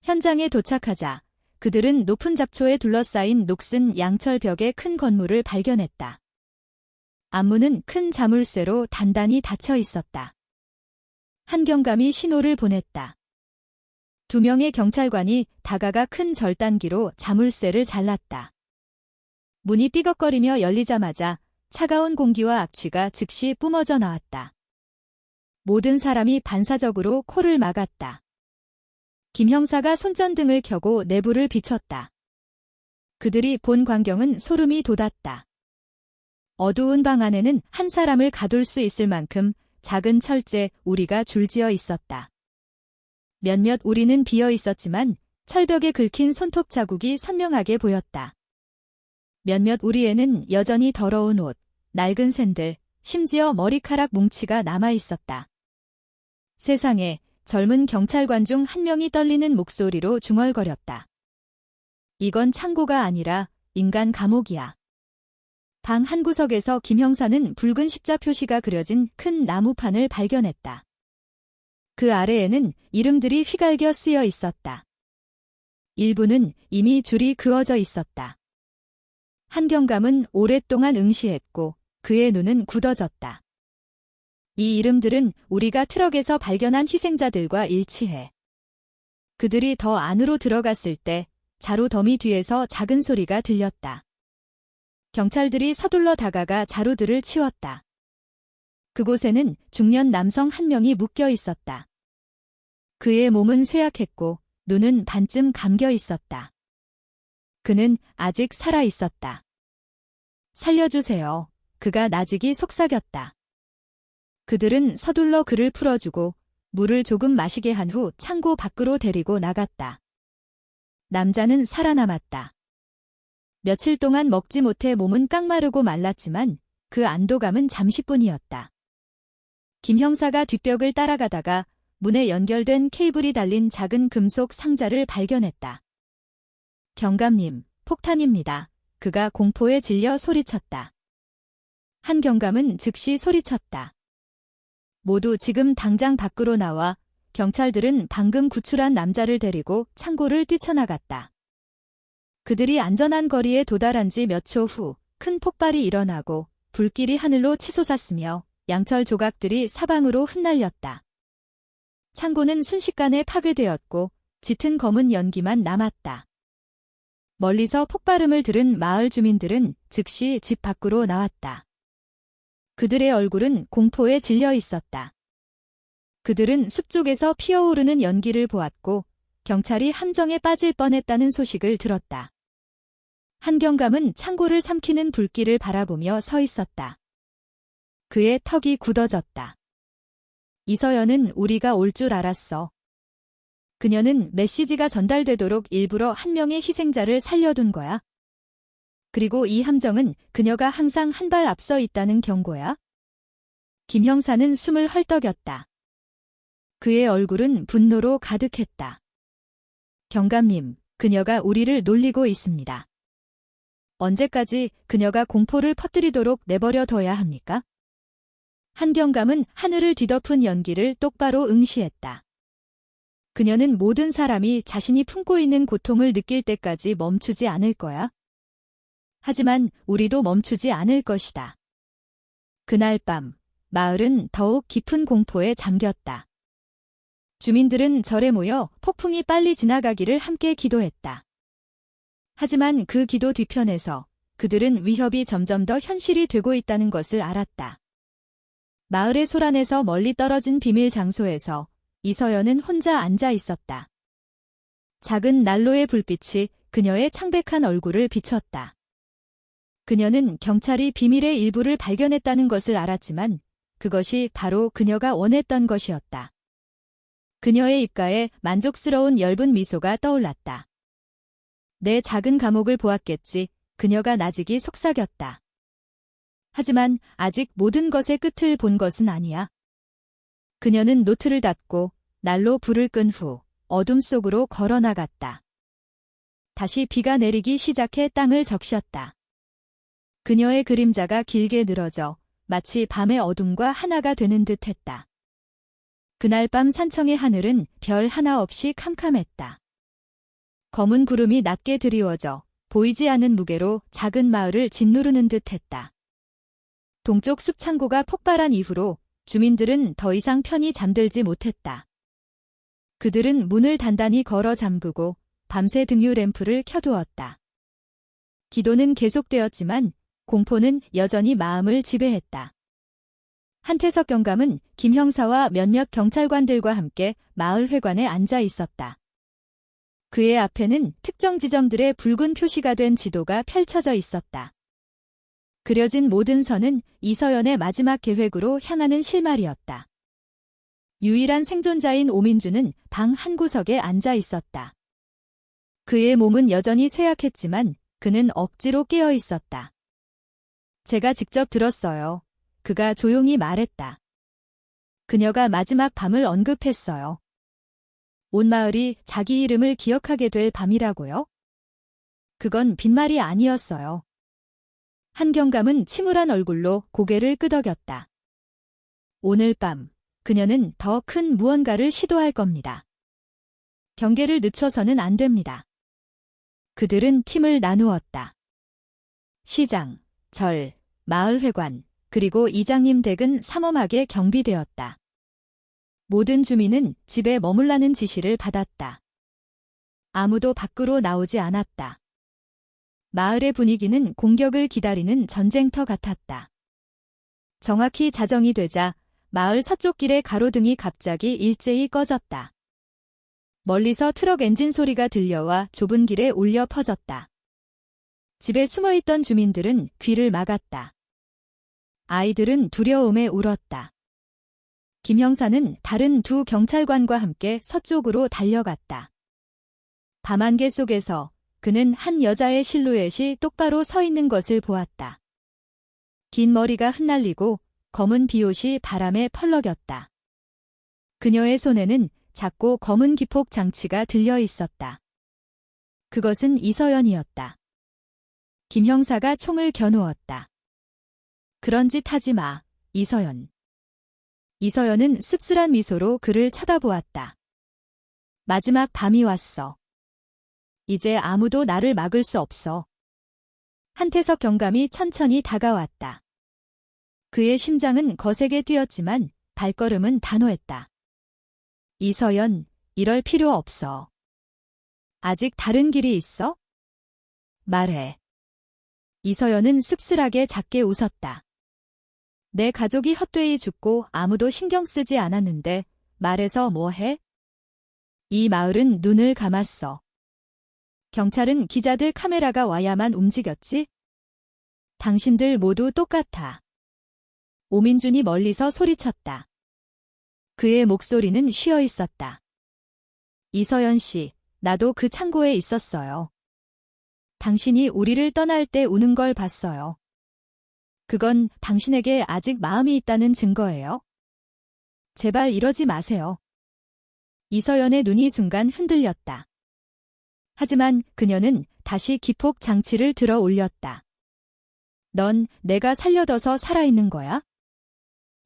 현장에 도착하자 그들은 높은 잡초에 둘러싸인 녹슨 양철벽의 큰 건물을 발견했다. 앞문은 큰 자물쇠로 단단히 닫혀 있었다. 한경감이 신호를 보냈다. 2명의 경찰관이 다가가 큰 절단기로 자물쇠를 잘랐다. 문이 삐걱거리며 열리자마자 차가운 공기와 악취가 즉시 뿜어져 나왔다. 모든 사람이 반사적으로 코를 막았다. 김 형사가 손전등을 켜고 내부를 비췄다. 그들이 본 광경은 소름이 돋았다. 어두운 방 안에는 한 사람을 가둘 수 있을 만큼 작은 철제 우리가 줄지어 있었다. 몇몇 우리는 비어 있었지만 철벽에 긁힌 손톱 자국이 선명하게 보였다. 몇몇 우리에는 여전히 더러운 옷, 낡은 샌들, 심지어 머리카락 뭉치가 남아 있었다. 세상에, 젊은 경찰관 중 한 명이 떨리는 목소리로 중얼거렸다. 이건 창고가 아니라 인간 감옥이야. 방 한구석에서 김 형사는 붉은 십자 표시가 그려진 큰 나무판을 발견했다. 그 아래에는 이름들이 휘갈겨 쓰여 있었다. 일부는 이미 줄이 그어져 있었다. 한경감은 오랫동안 응시했고 그의 눈은 굳어졌다. 이 이름들은 우리가 트럭에서 발견한 희생자들과 일치해. 그들이 더 안으로 들어갔을 때 자루 더미 뒤에서 작은 소리가 들렸다. 경찰들이 서둘러 다가가 자루들을 치웠다. 그곳에는 중년 남성 한 명이 묶여 있었다. 그의 몸은 쇠약했고 눈은 반쯤 감겨 있었다. 그는 아직 살아 있었다. 살려주세요. 그가 나직이 속삭였다. 그들은 서둘러 그를 풀어주고 물을 조금 마시게 한 후 창고 밖으로 데리고 나갔다. 남자는 살아남았다. 며칠 동안 먹지 못해 몸은 깡마르고 말랐지만 그 안도감은 잠시뿐이었다. 김 형사가 뒷벽을 따라가다가 문에 연결된 케이블이 달린 작은 금속 상자를 발견했다. 경감님, 폭탄입니다. 그가 공포에 질려 소리쳤다. 한 경감은 즉시 소리쳤다. 모두 지금 당장 밖으로 나와. 경찰들은 방금 구출한 남자를 데리고 창고를 뛰쳐나갔다. 그들이 안전한 거리에 도달한 지 몇 초 후 큰 폭발이 일어나고 불길이 하늘로 치솟았으며 양철 조각들이 사방으로 흩날렸다. 창고는 순식간에 파괴되었고 짙은 검은 연기만 남았다. 멀리서 폭발음을 들은 마을 주민들은 즉시 집 밖으로 나왔다. 그들의 얼굴은 공포에 질려 있었다. 그들은 숲 쪽에서 피어오르는 연기를 보았고 경찰이 함정에 빠질 뻔했다는 소식을 들었다. 한경감은 창고를 삼키는 불길을 바라보며 서 있었다. 그의 턱이 굳어졌다. 이서연은 우리가 올 줄 알았어. 그녀는 메시지가 전달되도록 일부러 한 명의 희생자를 살려둔 거야. 그리고 이 함정은 그녀가 항상 한 발 앞서 있다는 경고야. 김 형사는 숨을 헐떡였다. 그의 얼굴은 분노로 가득했다. 경감님, 그녀가 우리를 놀리고 있습니다. 언제까지 그녀가 공포를 퍼뜨리도록 내버려 둬야 합니까? 한경감은 하늘을 뒤덮은 연기를 똑바로 응시했다. 그녀는 모든 사람이 자신이 품고 있는 고통을 느낄 때까지 멈추지 않을 거야. 하지만 우리도 멈추지 않을 것이다. 그날 밤, 마을은 더욱 깊은 공포에 잠겼다. 주민들은 절에 모여 폭풍이 빨리 지나가기를 함께 기도했다. 하지만 그 기도 뒤편에서 그들은 위협이 점점 더 현실이 되고 있다는 것을 알았다. 마을의 소란에서 멀리 떨어진 비밀 장소에서 이서연은 혼자 앉아 있었다. 작은 난로의 불빛이 그녀의 창백한 얼굴을 비췄다. 그녀는 경찰이 비밀의 일부를 발견했다는 것을 알았지만 그것이 바로 그녀가 원했던 것이었다. 그녀의 입가에 만족스러운 엷은 미소가 떠올랐다. 내 작은 감옥을 보았겠지. 그녀가 나직이 속삭였다. 하지만 아직 모든 것의 끝을 본 것은 아니야. 그녀는 노트를 닫고 난로 불을 끈 후 어둠 속으로 걸어 나갔다. 다시 비가 내리기 시작해 땅을 적셨다. 그녀의 그림자가 길게 늘어져 마치 밤의 어둠과 하나가 되는 듯 했다. 그날 밤 산청의 하늘은 별 하나 없이 캄캄했다. 검은 구름이 낮게 드리워져 보이지 않는 무게로 작은 마을을 짓누르는 듯 했다. 동쪽 숲 창고가 폭발한 이후로 주민들은 더 이상 편히 잠들지 못했다. 그들은 문을 단단히 걸어 잠그고 밤새 등유 램프를 켜두었다. 기도는 계속되었지만 공포는 여전히 마음을 지배했다. 한태석 경감은 김 형사와 몇몇 경찰관들과 함께 마을 회관에 앉아 있었다. 그의 앞에는 특정 지점들의 붉은 표시가 된 지도가 펼쳐져 있었다. 그려진 모든 선은 이서연의 마지막 계획으로 향하는 실마리였다. 유일한 생존자인 오민주는 방 한구석에 앉아 있었다. 그의 몸은 여전히 쇠약했지만 그는 억지로 깨어 있었다. 제가 직접 들었어요. 그가 조용히 말했다. 그녀가 마지막 밤을 언급했어요. 온 마을이 자기 이름을 기억하게 될 밤이라고요? 그건 빈말이 아니었어요. 한경감은 침울한 얼굴로 고개를 끄덕였다. 오늘 밤 그녀는 더 큰 무언가를 시도할 겁니다. 경계를 늦춰서는 안 됩니다. 그들은 팀을 나누었다. 시장, 절, 마을회관, 그리고 이장님 댁은 삼엄하게 경비되었다. 모든 주민은 집에 머물라는 지시를 받았다. 아무도 밖으로 나오지 않았다. 마을의 분위기는 공격을 기다리는 전쟁터 같았다. 정확히 자정이 되자 마을 서쪽 길의 가로등이 갑자기 일제히 꺼졌다. 멀리서 트럭 엔진 소리가 들려와 좁은 길에 울려 퍼졌다. 집에 숨어있던 주민들은 귀를 막았다. 아이들은 두려움에 울었다. 김 형사는 다른 두 경찰관과 함께 서쪽으로 달려갔다. 밤안개 속에서 그는 한 여자의 실루엣이 똑바로 서 있는 것을 보았다. 긴 머리가 흩날리고 검은 비옷이 바람에 펄럭였다. 그녀의 손에는 작고 검은 기폭 장치가 들려 있었다. 그것은 이서연이었다. 김 형사가 총을 겨누었다. 그런 짓 하지 마, 이서연. 이서연은 씁쓸한 미소로 그를 쳐다보았다. 마지막 밤이 왔어. 이제 아무도 나를 막을 수 없어. 한태석 경감이 천천히 다가왔다. 그의 심장은 거세게 뛰었지만 발걸음은 단호했다. 이서연, 이럴 필요 없어. 아직 다른 길이 있어? 말해. 이서연은 씁쓸하게 작게 웃었다. 내 가족이 헛되이 죽고 아무도 신경 쓰지 않았는데 말해서 뭐 해? 이 마을은 눈을 감았어. 경찰은 기자들 카메라가 와야만 움직였지? 당신들 모두 똑같아. 오민준이 멀리서 소리쳤다. 그의 목소리는 쉬어 있었다. 이서연 씨, 나도 그 창고에 있었어요. 당신이 우리를 떠날 때 우는 걸 봤어요. 그건 당신에게 아직 마음이 있다는 증거예요. 제발 이러지 마세요. 이서연의 눈이 순간 흔들렸다. 하지만 그녀는 다시 기폭 장치를 들어 올렸다. 넌 내가 살려둬서 살아있는 거야?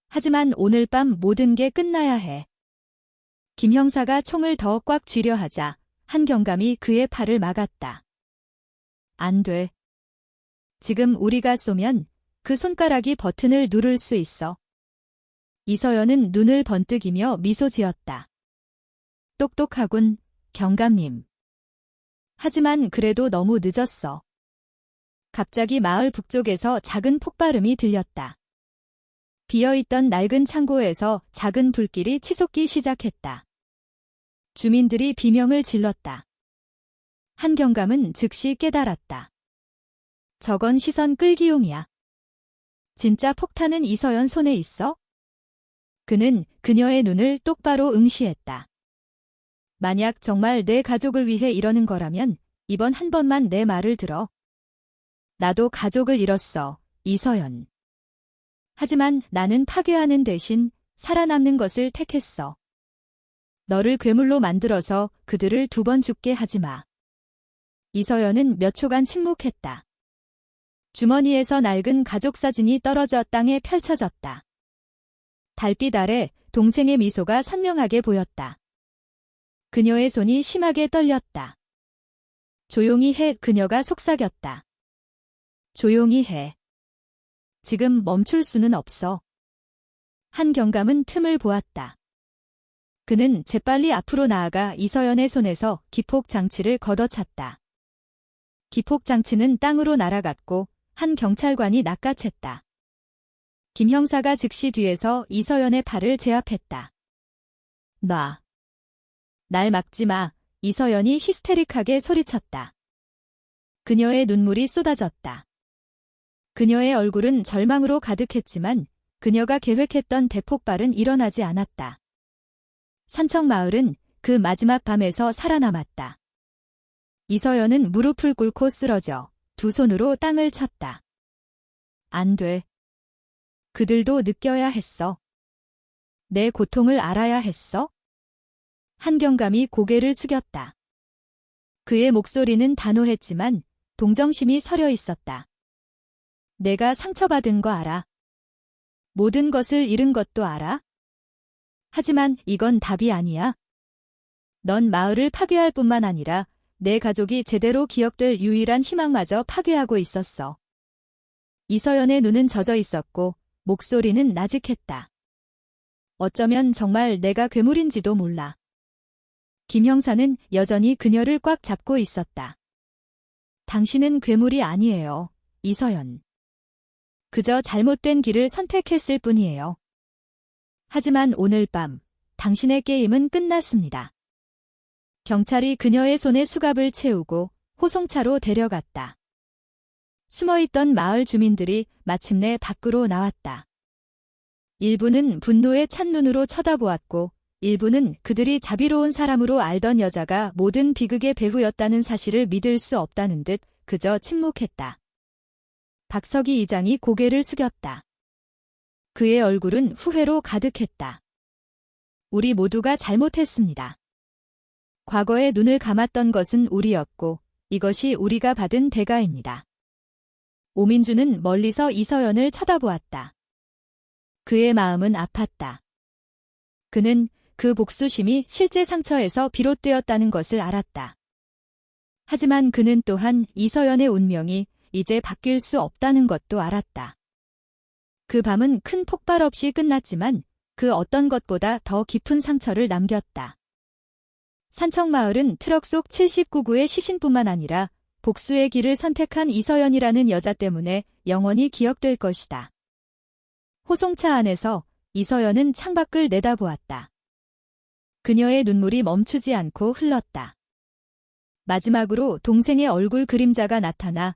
하지만 오늘 밤 모든 게 끝나야 해. 김 형사가 총을 더 꽉 쥐려 하자 한경감이 그의 팔을 막았다. 안 돼. 지금 우리가 쏘면 그 손가락이 버튼을 누를 수 있어. 이서연은 눈을 번뜩이며 미소 지었다. 똑똑하군, 경감님. 하지만 그래도 너무 늦었어. 갑자기 마을 북쪽에서 작은 폭발음이 들렸다. 비어있던 낡은 창고에서 작은 불길이 치솟기 시작했다. 주민들이 비명을 질렀다. 한경감은 즉시 깨달았다. 저건 시선 끌기용이야. 진짜 폭탄은 이서연 손에 있어? 그는 그녀의 눈을 똑바로 응시했다. 만약 정말 내 가족을 위해 이러는 거라면 이번 한 번만 내 말을 들어. 나도 가족을 잃었어, 이서연. 하지만 나는 파괴하는 대신 살아남는 것을 택했어. 너를 괴물로 만들어서 그들을 2번 죽게 하지 마. 이서연은 몇 초간 침묵했다. 주머니에서 낡은 가족 사진이 떨어져 땅에 펼쳐졌다. 달빛 아래 동생의 미소가 선명하게 보였다. 그녀의 손이 심하게 떨렸다. 조용히 해, 그녀가 속삭였다. 조용히 해. 지금 멈출 수는 없어. 한경감은 틈을 보았다. 그는 재빨리 앞으로 나아가 이서연의 손에서 기폭 장치를 걷어찼다. 기폭 장치는 땅으로 날아갔고 한 경찰관이 낚아챘다. 김 형사가 즉시 뒤에서 이서연의 팔을 제압했다. 놔. 날 막지 마, 이서연이 히스테릭하게 소리쳤다. 그녀의 눈물이 쏟아졌다. 그녀의 얼굴은 절망으로 가득했지만 그녀가 계획했던 대폭발은 일어나지 않았다. 산청 마을은 그 마지막 밤에서 살아남았다. 이서연은 무릎을 꿇고 쓰러져 두 손으로 땅을 쳤다. 안 돼. 그들도 느껴야 했어. 내 고통을 알아야 했어? 한경감이 고개를 숙였다. 그의 목소리는 단호했지만 동정심이 서려 있었다. 내가 상처받은 거 알아. 모든 것을 잃은 것도 알아. 하지만 이건 답이 아니야. 넌 마을을 파괴할 뿐만 아니라 내 가족이 제대로 기억될 유일한 희망마저 파괴하고 있었어. 이서연의 눈은 젖어 있었고 목소리는 나직했다. 어쩌면 정말 내가 괴물인지도 몰라. 김 형사는 여전히 그녀를 꽉 잡고 있었다. 당신은 괴물이 아니에요, 이서연. 그저 잘못된 길을 선택했을 뿐이에요. 하지만 오늘 밤 당신의 게임은 끝났습니다. 경찰이 그녀의 손에 수갑을 채우고 호송차로 데려갔다. 숨어있던 마을 주민들이 마침내 밖으로 나왔다. 일부는 분노에 찬 눈으로 쳐다보았고 일부는 그들이 자비로운 사람으로 알던 여자가 모든 비극의 배후였다는 사실을 믿을 수 없다는 듯 그저 침묵했다. 박석희 이장이 고개를 숙였다. 그의 얼굴은 후회로 가득했다. 우리 모두가 잘못했습니다. 과거에 눈을 감았던 것은 우리였고 이것이 우리가 받은 대가입니다. 오민주는 멀리서 이서연을 쳐다보았다. 그의 마음은 아팠다. 그는 그 복수심이 실제 상처에서 비롯되었다는 것을 알았다. 하지만 그는 또한 이서연의 운명이 이제 바뀔 수 없다는 것도 알았다. 그 밤은 큰 폭발 없이 끝났지만 그 어떤 것보다 더 깊은 상처를 남겼다. 산청마을은 트럭 속 79구의 시신뿐만 아니라 복수의 길을 선택한 이서연이라는 여자 때문에 영원히 기억될 것이다. 호송차 안에서 이서연은 창밖을 내다보았다. 그녀의 눈물이 멈추지 않고 흘렀다. 마지막으로 동생의 얼굴 그림자가 나타나